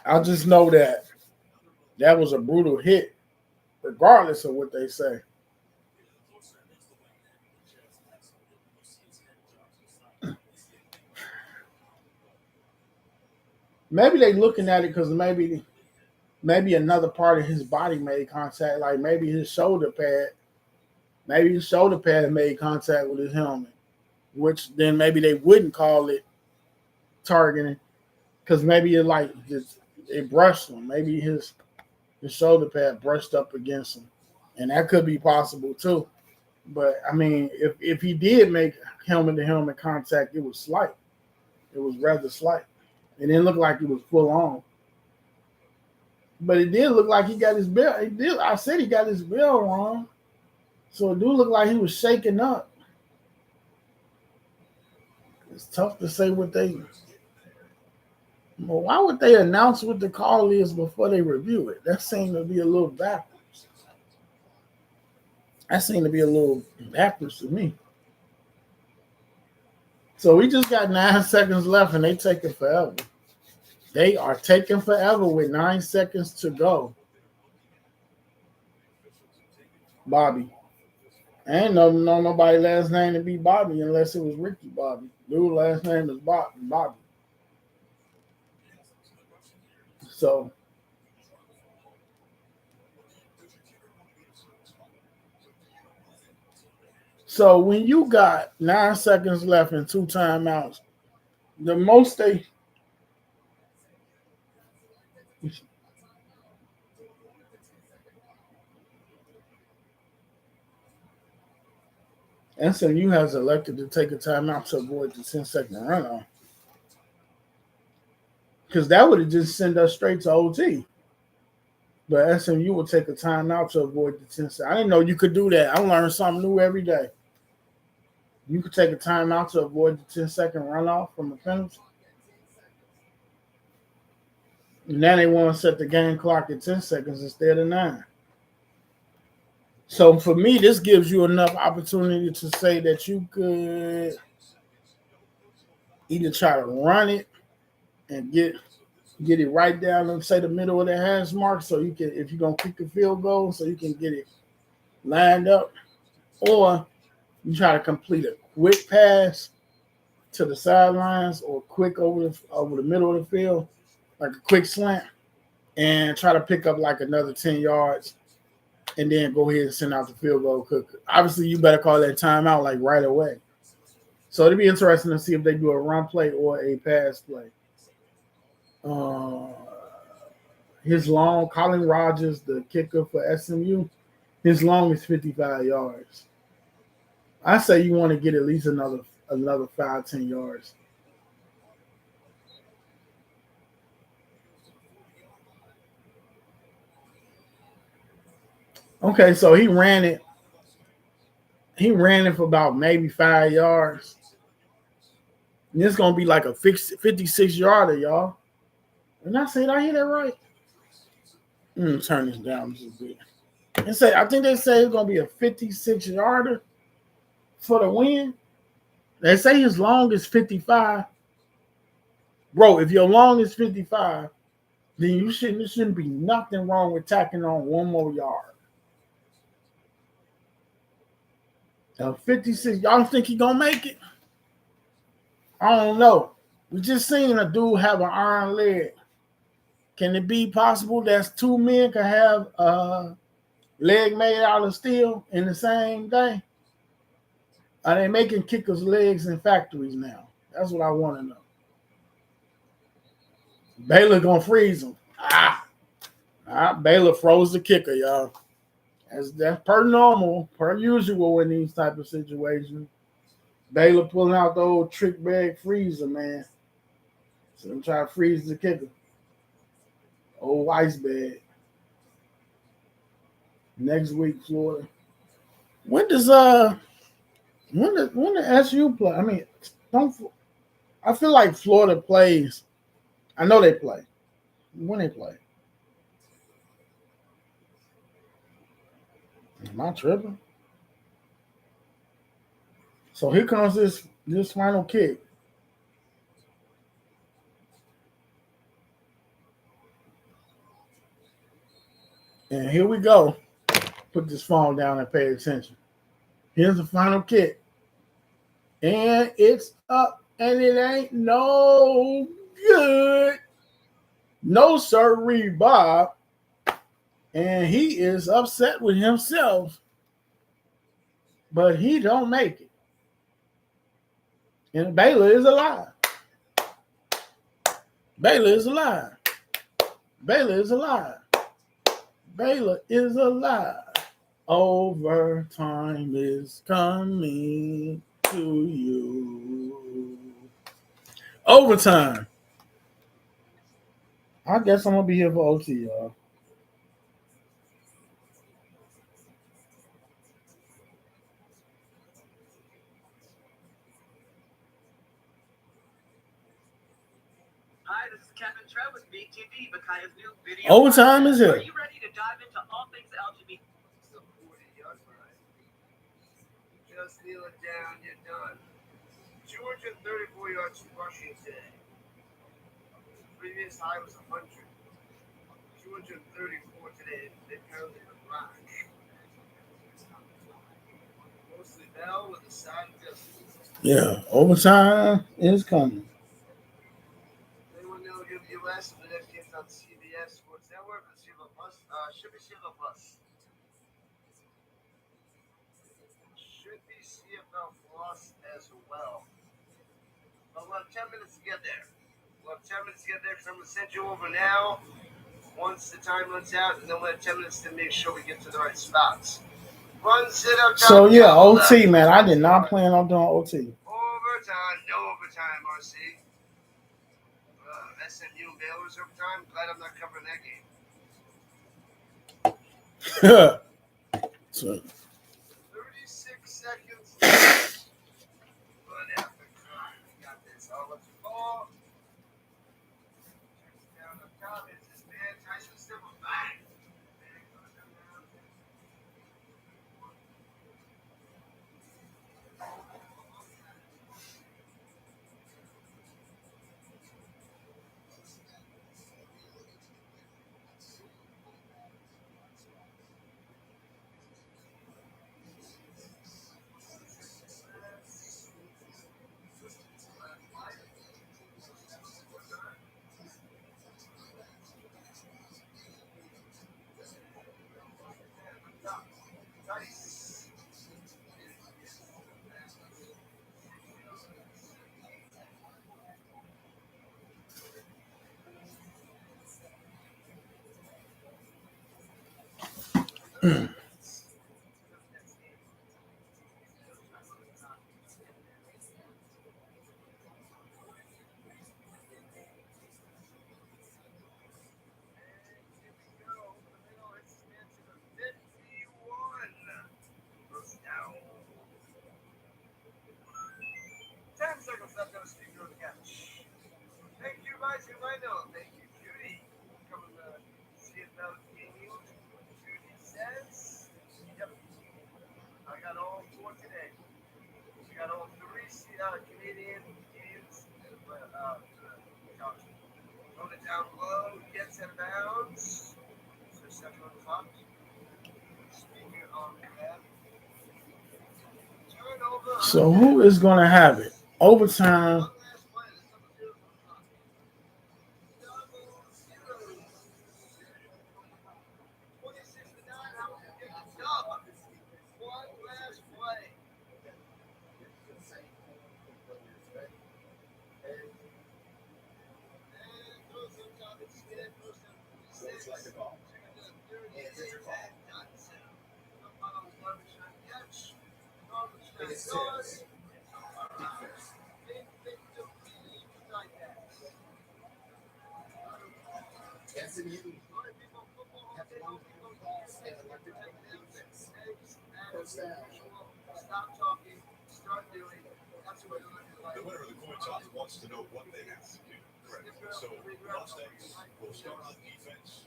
I just know that was a brutal hit, regardless of what they say. Maybe they looking at it because maybe another part of his body made contact, like maybe his shoulder pad. Maybe his shoulder pad made contact with his helmet, which then maybe they wouldn't call it targeting because maybe it brushed him. Maybe his shoulder pad brushed up against him, and that could be possible too. But I mean, if he did make helmet to helmet contact, it was slight. It was rather slight. It didn't look like it was full on. But it did look like he got his bell. I said he got his bell wrong. So it do look like he was shaking up. It's tough to say what they. Well, why would they announce what the call is before they review it? That seemed to be a little backwards. To me. So we just got 9 seconds left, and they take it forever. They are taking forever with 9 seconds to go. Bobby. Ain't no nobody last name to be Bobby unless it was Ricky Bobby. Dude last name is Bobby. So when you got 9 seconds left and 2 timeouts, the most they SMU has elected to take a timeout to avoid the 10-second runoff. Because that would have just sent us straight to OT. But SMU will take a timeout to avoid the 10 seconds. I didn't know you could do that. I learn something new every day. You could take a timeout to avoid the 10-second runoff from a penalty. And now they want to set the game clock at 10 seconds instead of 9. So for me, this gives you enough opportunity to say that you could either try to run it and get it right down and say the middle of the hash mark, so you can, if you're gonna kick a field goal, so you can get it lined up, or you try to complete a quick pass to the sidelines or quick over the middle of the field, like a quick slant, and try to pick up like another 10 yards and then go ahead and send out the field goal cooker. Obviously, you better call that timeout like right away. So it'll be interesting to see if they do a run play or a pass play. Colin Rogers, the kicker for SMU, his long is 55 yards. I say you want to get at least another 5-10 yards. Okay, so he ran it. He ran it for about maybe 5 yards. And it's gonna be like a 56-yarder, y'all. And I said, I hear that right? Turn this down just a bit. I think they say it's gonna be a 56-yarder for the win. They say his long is 55. Bro, if your long is 55, then there shouldn't be nothing wrong with tacking on one more yard. 56, y'all don't think he gonna make it? I don't know. We just seen a dude have an iron leg. Can it be possible that 2 men can have a leg made out of steel in the same day? Are they making kickers' legs in factories now? That's what I want to know. Baylor gonna freeze him. Baylor froze the kicker, y'all. That's per normal, per usual in these type of situations. Baylor pulling out the old trick bag freezer, man. So I'm trying to freeze the kicker. Old ice bag. Next week, Florida. When the SU play? I mean, I feel like Florida plays. I know they play. When they play. Am I tripping? So here comes this final kick. And here we go. Put this phone down and pay attention. Here's the final kick. And it's up, and it ain't no good. No, sir, Bob. And he is upset with himself. But he don't make it. And Baylor is alive. Baylor is alive. Baylor is alive. Baylor is alive. Overtime is coming to you. Overtime. I guess I'm going to be here for OT, y'all. Hi, this is Kevin Trev with BTV, Bakaya's new video. Overtime is here. Are you ready to dive into all things LGBT? So 40 yards behind. Just kneel it down, you're done. 234 yards rushing today. previous high was 100. 234 today. They pounded the rock. Mostly Bell with a side pistol. Yeah, overtime is coming. Anyone know US and the next game's on CBS Sports Network or Silver Plus? Should be Silver Plus. Should be CFL Plus as well. But we'll have 10 minutes to get there. We'll have 10 minutes to get there because I'm going to send you over now once the time runs out, and then we'll have 10 minutes to make sure we get to the right spots. Run, sit up, So yeah, OT, man. I did not plan on doing OT. Overtime, no overtime, RC. SMU and Baylor's overtime. Glad I'm not covering that game. So 36 seconds left. Run out the clock. We got this. Oh, let's fall. Down up top. It's this man, Tyson Stibble. Bang. Thank you, guys. Who I know. Thank you, Judy. Coming to CFL Gaming. Judy says, "Yep, I got all 4 today. We got all 3 Canadian games. Throw it down low, gets out of bounds. So 7 o'clock. Speaking of that, turnover. So who is going to have it? Overtime. Stop talking, start doing. That's what it looks like. The winner of the coin toss wants to know what they have to do. Correct. So Mustangs will start on defense.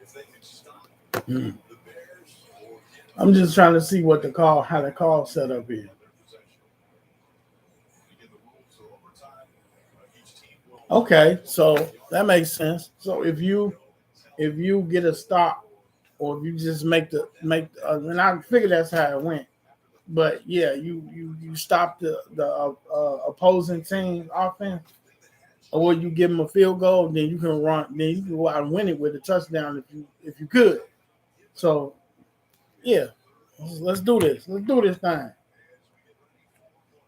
If they can stop the Bears or I'm just trying to see what how the call set up is. Okay, so that makes sense. So if you get a stop, or if you just and I figured that's how it went. But yeah, you stop the opposing team offense, or you give them a field goal, then you can run, then you can go out and win it with a touchdown if you could. So yeah, let's do this. Let's do this thing.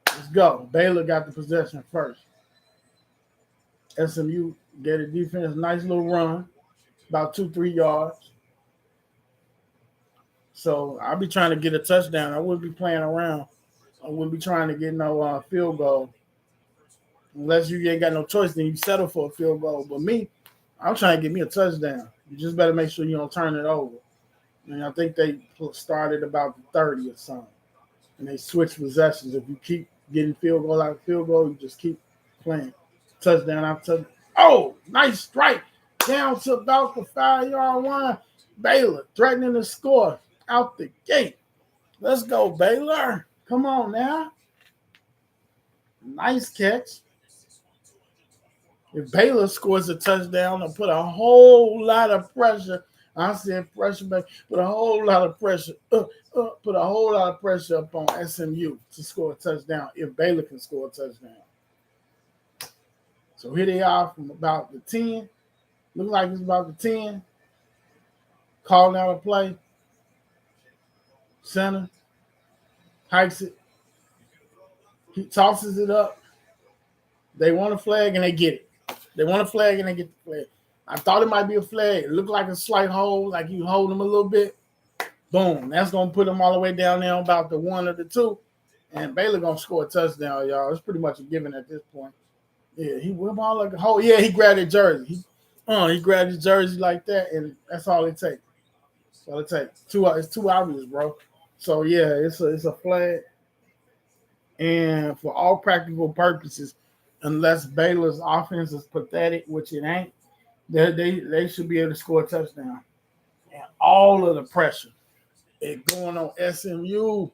Let's go. Baylor got the possession first. SMU get a defense, nice little run, about 2-3 yards. So I'll be trying to get a touchdown. I wouldn't be playing around. I wouldn't be trying to get no field goal. Unless you ain't got no choice, then you settle for a field goal. But me, I'm trying to get me a touchdown. You just better make sure you don't turn it over. And I think they started about the 30 or something. And they switch possessions. If you keep getting field goal after field goal, you just keep playing. Touchdown after touchdown. Oh, nice strike. Down to about the 5-yard line. Baylor threatening to score out the gate. Let's go, Baylor. Come on now. Nice catch. If Baylor scores a touchdown and put a whole lot of pressure, I said pressure, but put a whole lot of pressure, put a whole lot of pressure up on SMU to score a touchdown if Baylor can score a touchdown. So here they are from about the 10. Look like it's about the 10. Calling out a play. Center hikes it. He tosses it up. They want a flag and they get it. They want a flag and they get the flag. I thought it might be a flag. It looked like a slight hold, like you hold them a little bit. Boom. That's going to put them all the way down there about the 1 or the 2. And Baylor going to score a touchdown, y'all. It's pretty much a given at this point. Yeah, he whipped all like a hold. Yeah, he grabbed his jersey. He grabbed his jersey like that, and that's all it takes. That's all it takes. It's too obvious, bro. So, yeah, it's a flag. And for all practical purposes, unless Baylor's offense is pathetic, which it ain't, they should be able to score a touchdown. And all of the pressure is going on SMU,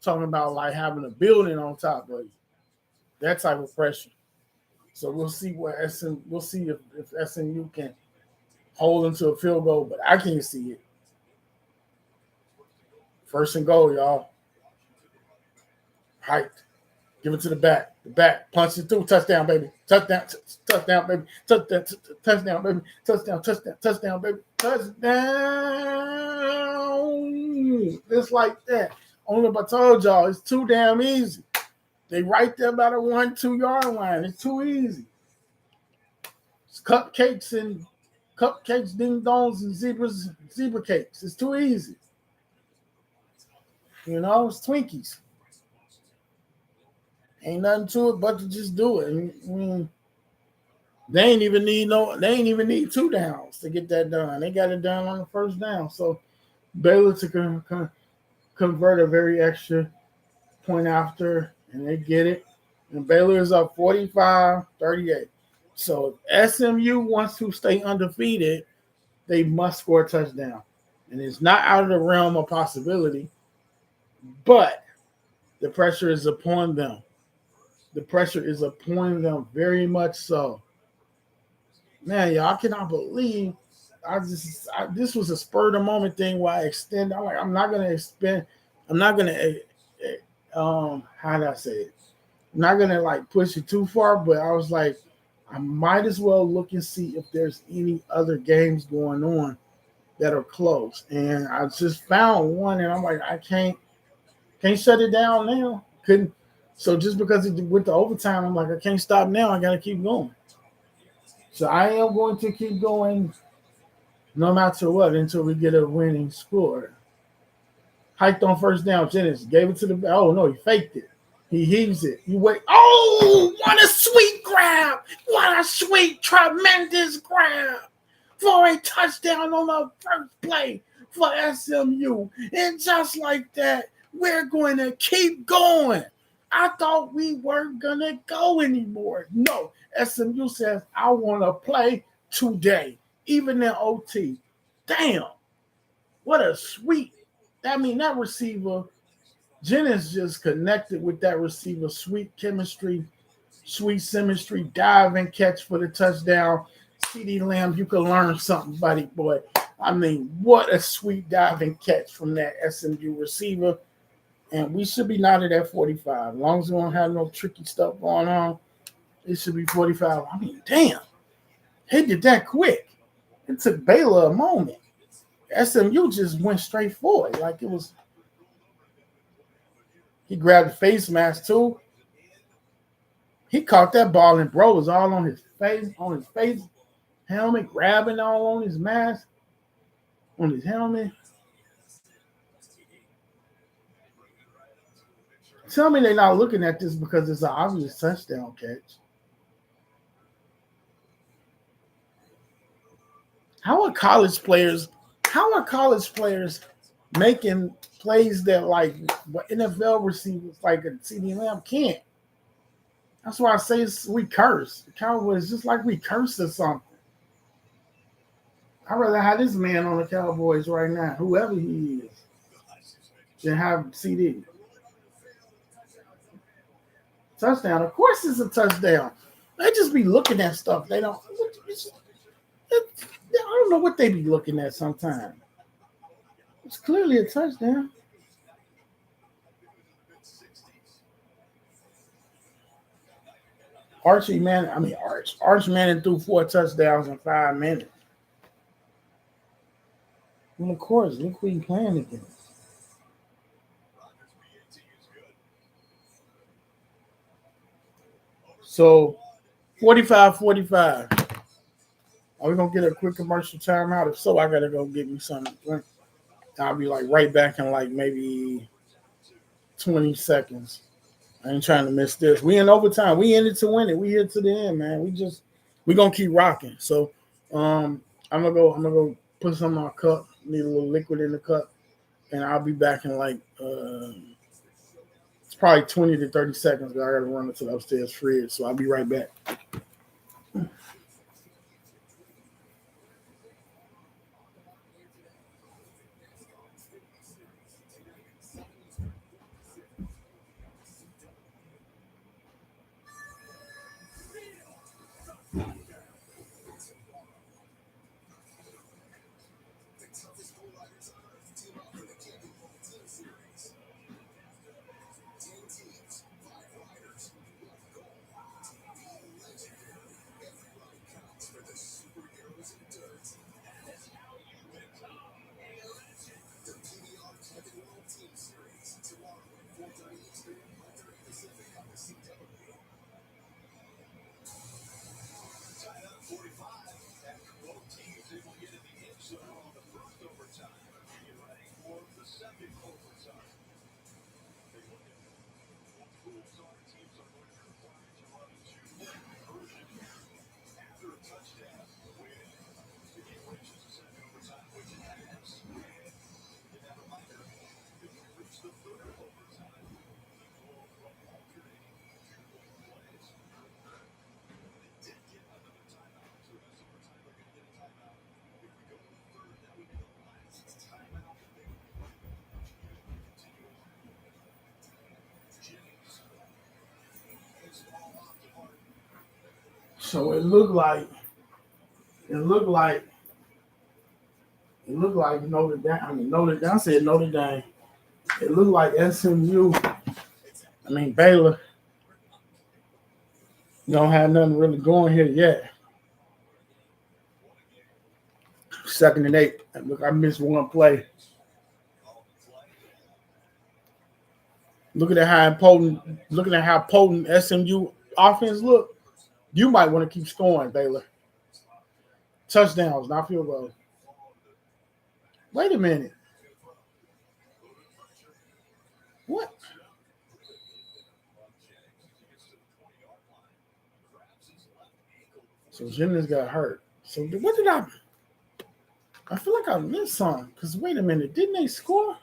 talking about like having a building on top of you. That type of pressure. So we'll see we'll see if SMU can hold them to a field goal, but I can't see it. First and goal, y'all. Hiked. Give it to the back. The back. Punch it through. Touchdown, baby. Touchdown, baby. Touchdown, baby. Touchdown, baby. Touchdown. Just like that. Only if I told y'all, it's too damn easy. They right there by the 1-2 yard line. It's too easy. It's cupcakes, ding dongs, and zebra cakes. It's too easy. You know, it's Twinkies. Ain't nothing to it but to just do it. I mean, they ain't even need 2 downs to get that done. They got it done on the first down. So Baylor to convert a very extra point after, and they get it. And Baylor is up 45-38. So if SMU wants to stay undefeated, they must score a touchdown. And it's not out of the realm of possibility, but the pressure is upon them. The pressure is upon them very much so. Man, y'all, I cannot believe this was a spur of the moment thing where I extend. I'm not gonna how did I say it? I'm not gonna like push it too far, but I was like, I might as well look and see if there's any other games going on that are close. And I just found one, and I'm like, I can't shut it down now. Couldn't. So just because it went to overtime, I'm like, I can't stop now. I got to keep going. So I am going to keep going no matter what until we get a winning score. Hiked on first down. Jennings gave it to the – oh, no, he faked it. He heaves it. You wait. Oh, what a sweet grab. What a sweet, tremendous grab for a touchdown on the first play for SMU. And just like that, we're going to keep going. I thought we weren't going to go anymore. No, SMU says, I want to play today, even in OT. Damn, what a sweet. I mean, that receiver, Jennings just connected with that receiver. Sweet chemistry, sweet symmetry, dive and catch for the touchdown. CeeDee Lamb, you can learn something, buddy boy. I mean, what a sweet dive and catch from that SMU receiver. And we should be knotted at 45. As long as we don't have no tricky stuff going on, it should be 45. I mean, damn. He did that quick. It took Baylor a moment. SMU just went straight forward. Like it was. He grabbed the face mask too. He caught that ball and bro was all on his face helmet, grabbing all on his mask, on his helmet. Tell me they're not looking at this because it's an obvious touchdown catch. How are college players making plays that like NFL receivers like a CeeDee Lamb can't? That's why I say we curse. The Cowboys just like we curse or something. I'd rather have this man on the Cowboys right now, whoever he is, than have CeeDee. Touchdown. Of course it's a touchdown. They just be looking at stuff. They don't. I don't know what they be looking at sometimes. It's clearly a touchdown. Archie man, I mean Arch Manning threw 4 touchdowns in 5 minutes. Well, of course, look who he playing against. So 45-45. Are we gonna get a quick commercial timeout? If so, I gotta go get me something to drink. I'll be like right back in like maybe 20 seconds. I ain't trying to miss this. We in overtime. We in it to win it. We here to the end, man. We gonna keep rocking. So I'm gonna go put some in my cup. Need a little liquid in the cup. And I'll be back in like it's probably 20 to 30 seconds, but I gotta run into the upstairs fridge. So I'll be right back. So it looked like Notre Dame. I mean Notre Dame. I said Notre Dame. It looked like SMU. I mean Baylor. Don't have nothing really going here yet. 2nd and 8. Look, I missed one play. Looking at how potent SMU offense look. You might want to keep scoring, Baylor. Touchdowns, not field goals. Wait a minute. What? So Jennings got hurt. So what did I feel like I missed something. Because wait a minute, didn't they score?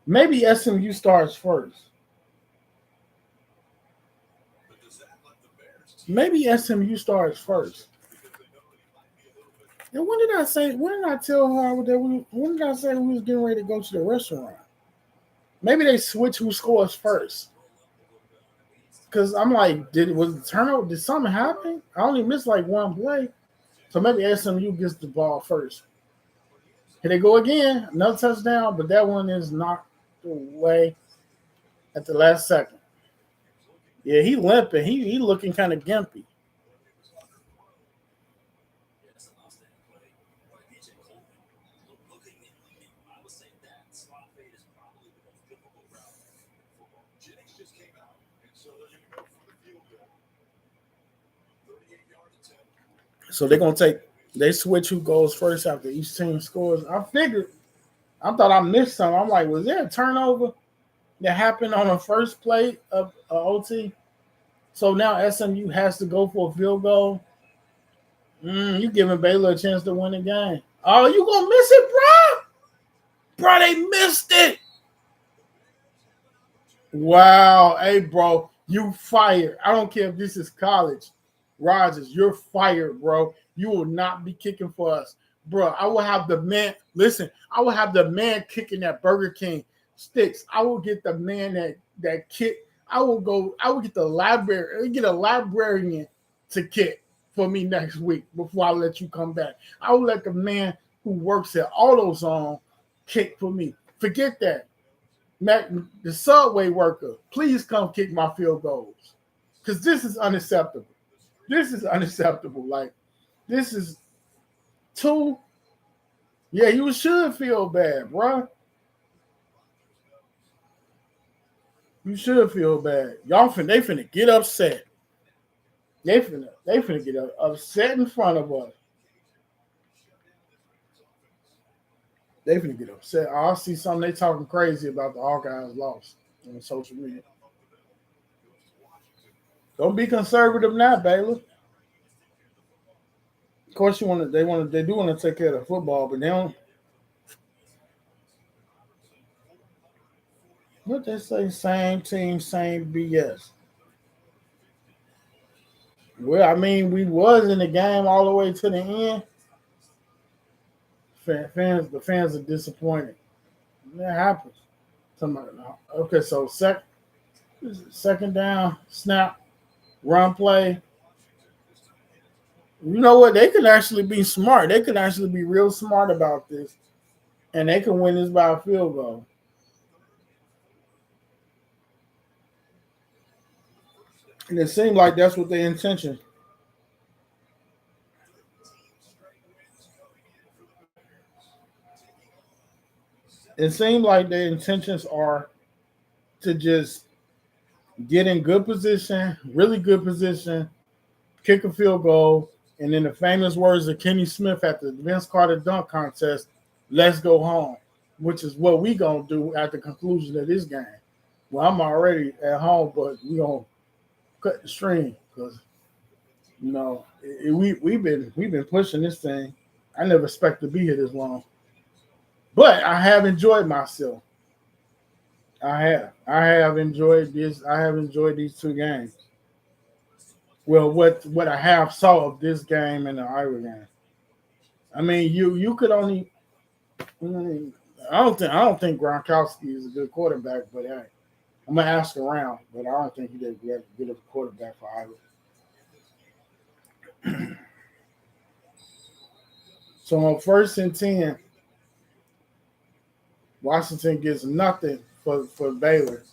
Maybe SMU starts first. Maybe SMU starts first. And when did I tell her when did I say we was getting ready to go to the restaurant? Maybe they switch who scores first. Because I'm like, was the turnover? Did something happen? I only missed like one play. So maybe SMU gets the ball first. Here they go again. Another touchdown, but that one is knocked away at the last second. Yeah, he limping. He looking kind of gimpy. So they switch who goes first after each team scores. I thought I missed something. I'm like, was there a turnover that happened on the first play of OT? So now SMU has to go for a field goal. You giving Baylor a chance to win the game. Oh, you gonna miss it, bro? Bro, they missed it. Wow. Hey, bro, you fired. I don't care if this is college. Rogers, you're fired, bro. You will not be kicking for us. Bro, I will have the man. Listen, I will have the man kicking that Burger King sticks. I will get the man that kick I would get a librarian to kick for me next week before I let you come back. I would let the man who works at AutoZone kick for me. Forget that. Mac, the subway worker, please come kick my field goals. Because this is unacceptable. This is unacceptable. Like, this is too. Yeah, you should feel bad, bro. You should feel bad. They finna get upset. They finna get upset in front of us. They finna get upset. I see something they talking crazy about the Hawkeyes loss on social media. Don't be conservative now, Baylor. Of course, they do want to take care of the football, but they don't. What they say? Same team, same BS. Well, I mean, we was in the game all the way to the end. The fans are disappointed. That happens. Somebody, okay, so second down, snap, run play. You know what? They can actually be smart. They can actually be real smart about this, and they can win this by a field goal. And it seemed like that's what their intention. It seemed like their intentions are to just get in good position, really good position, kick a field goal, and in the famous words of Kenny Smith at the Vince Carter dunk contest, let's go home, which is what we gonna do at the conclusion of this game. Well, I'm already at home, but we gonna cut the string because we've been pushing this thing. I never expect to be here this long, but I have enjoyed myself. I have enjoyed this. I have enjoyed these two games. Well, what I have saw of this game and the Iowa game. I mean, you could only. I don't think Gronkowski is a good quarterback, but hey, I'm gonna ask around. But I don't think he did good of a quarterback for Iowa. So on 1st and 10, Washington gets nothing for Baylor.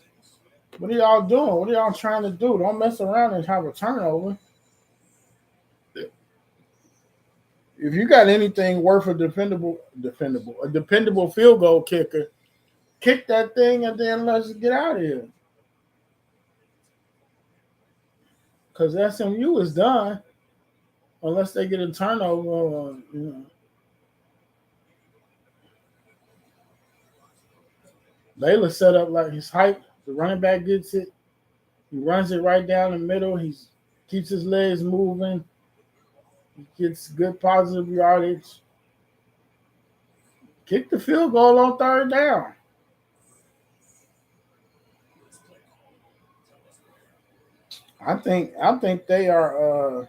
What are y'all doing? What are y'all trying to do? Don't mess around and have a turnover. If you got anything worth a dependable field goal kicker, kick that thing and then let's get out of here. Because SMU is done unless they get a turnover. Baylor set up like he's hyped. The running back gets it. He runs it right down the middle. He keeps his legs moving. He gets good positive yardage. Kick the field goal on 3rd down. I think they are.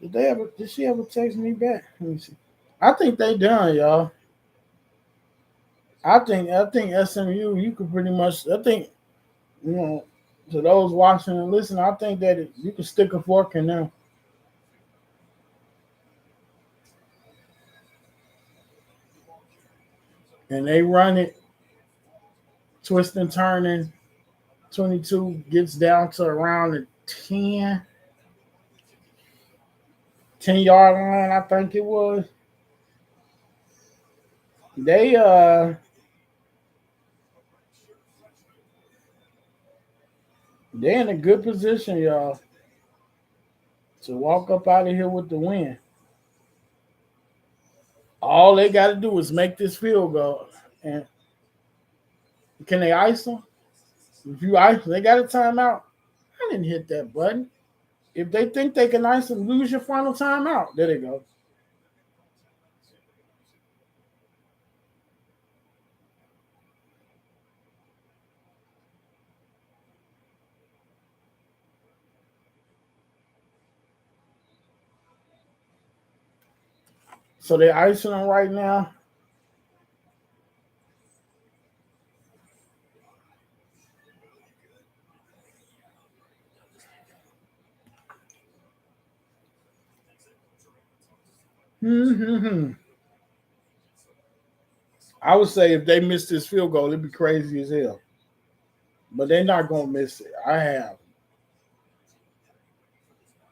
Did she ever text me back? Let me see. I think they done, y'all. I think SMU. You could pretty much. I think you know to those watching and listening. I think that you can stick a fork in them. And they run it, twisting, turning. 22 gets down to around the 10 yard line, I think it was. They they're in a good position, y'all, to walk up out of here with the win. All they got to do is make this field goal. And can they ice them? If you ice, they got a timeout. I didn't hit that button. If they think they can ice them, lose your final timeout. There they go. So they're icing them right now. Mm-hmm. I would say if they miss this field goal, it'd be crazy as hell. But they're not gonna miss it. I have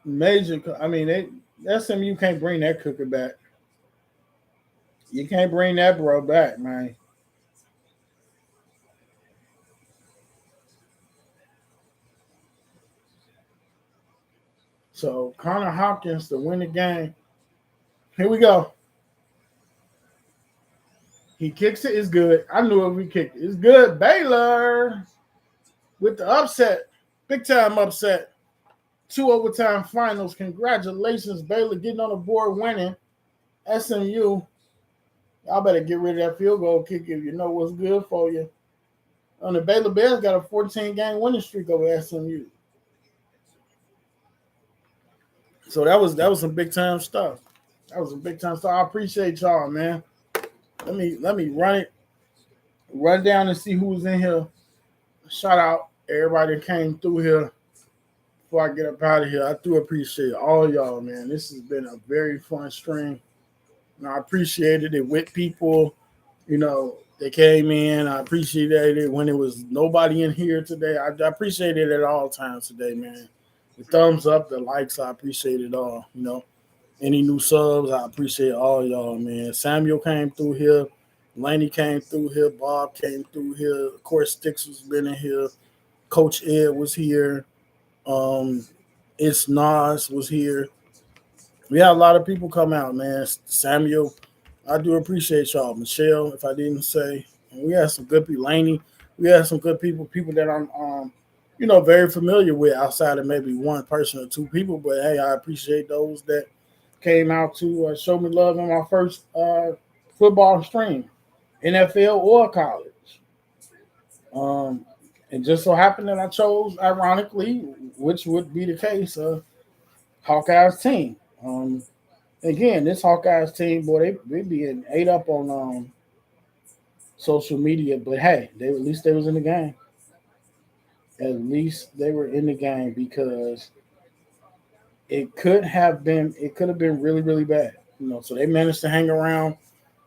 major. I mean, SMU can't bring that cooker back. You can't bring that bro back, man. So Connor Hopkins to win the game. Here we go. He kicks it. It's good. I knew if we kicked it. It's good. Baylor with the upset. Big time upset. 2 overtime finals. Congratulations, Baylor, getting on the board, winning. SMU, y'all better get rid of that field goal kick if you know what's good for you. And the Baylor Bears got a 14-game winning streak over SMU. So that was some big time stuff. That was some big time stuff. I appreciate y'all, man. Let me run down and see who was in here. Shout out everybody that came through here before I get up out of here. I do appreciate all y'all, man. This has been a very fun stream. And I appreciated it with people, they came in. I appreciated it when there was nobody in here today. I appreciate it at all times today, man. The thumbs up, the likes, I appreciate it all. Any new subs, I appreciate all y'all, man. Samuel came through here. Laney came through here. Bob came through here. Of course, Sticks was been in here. Coach Ed was here. It's Nas was here. We had a lot of people come out, man. Samuel, I do appreciate y'all. Michelle, if I didn't say, and we had some good people. Laney, we had some good people that I'm, very familiar with outside of maybe one person or two people. But hey, I appreciate those that came out to show me love on my first football stream, NFL or college. It just so happened that I chose, ironically, which would be the case, Hawkeye's team. Again, this Hawkeyes team, boy, they being ate up on social media, but hey, at least they was in the game. At least they were in the game because it could have been really, really bad. So they managed to hang around,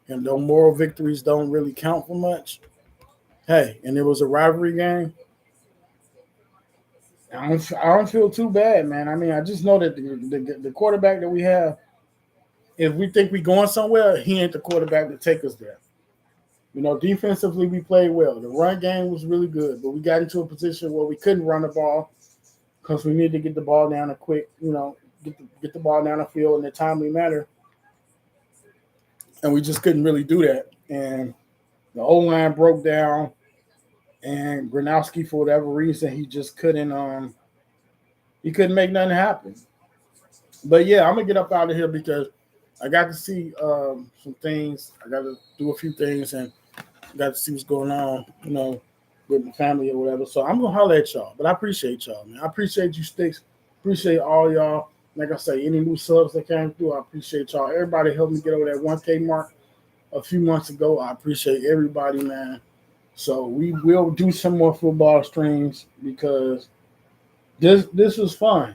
and though moral victories don't really count for much. Hey, and it was a rivalry game. I don't feel too bad, man. I mean, I just know that the quarterback that we have, if we think we're going somewhere, he ain't the quarterback to take us there. Defensively, we played well. The run game was really good, but we got into a position where we couldn't run the ball because we needed to get the ball down a quick, get the ball down the field in a timely manner. And we just couldn't really do that. And the O-line broke down, and Gronowski, for whatever reason, he just couldn't he couldn't make nothing happen. But yeah, I'm gonna get up out of here because I got to see some things. I got to do a few things and got to see what's going on, with my family or whatever. So I'm gonna holler at y'all. But I appreciate y'all, man. I appreciate you, Sticks. Appreciate all y'all. Like I say, any new subs that came through, I appreciate y'all. Everybody helped me get over that 1K mark a few months ago. I appreciate everybody, man. So we will do some more football streams because this was fun.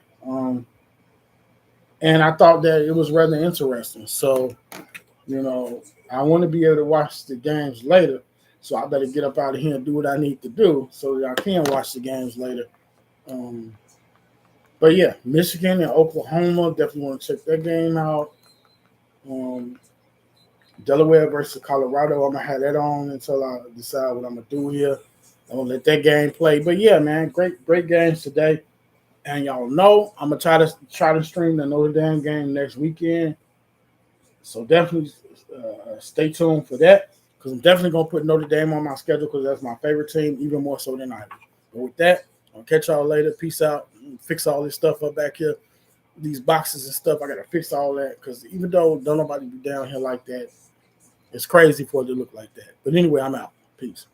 And I thought that it was rather interesting. So, I want to be able to watch the games later. So I better get up out of here and do what I need to do so that I can watch the games later. But yeah, Michigan and Oklahoma, definitely want to check that game out. Delaware versus Colorado, I'm going to have that on until I decide what I'm going to do here. I'm going to let that game play. But yeah, man, great games today. And y'all know I'm going to try to stream the Notre Dame game next weekend. So definitely stay tuned for that because I'm definitely going to put Notre Dame on my schedule because that's my favorite team, even more so than Ivy. But with that, I'll catch y'all later. Peace out. Fix all this stuff up back here. These boxes and stuff, I got to fix all that because even though don't nobody be down here like that, it's crazy for it to look like that. But anyway, I'm out. Peace.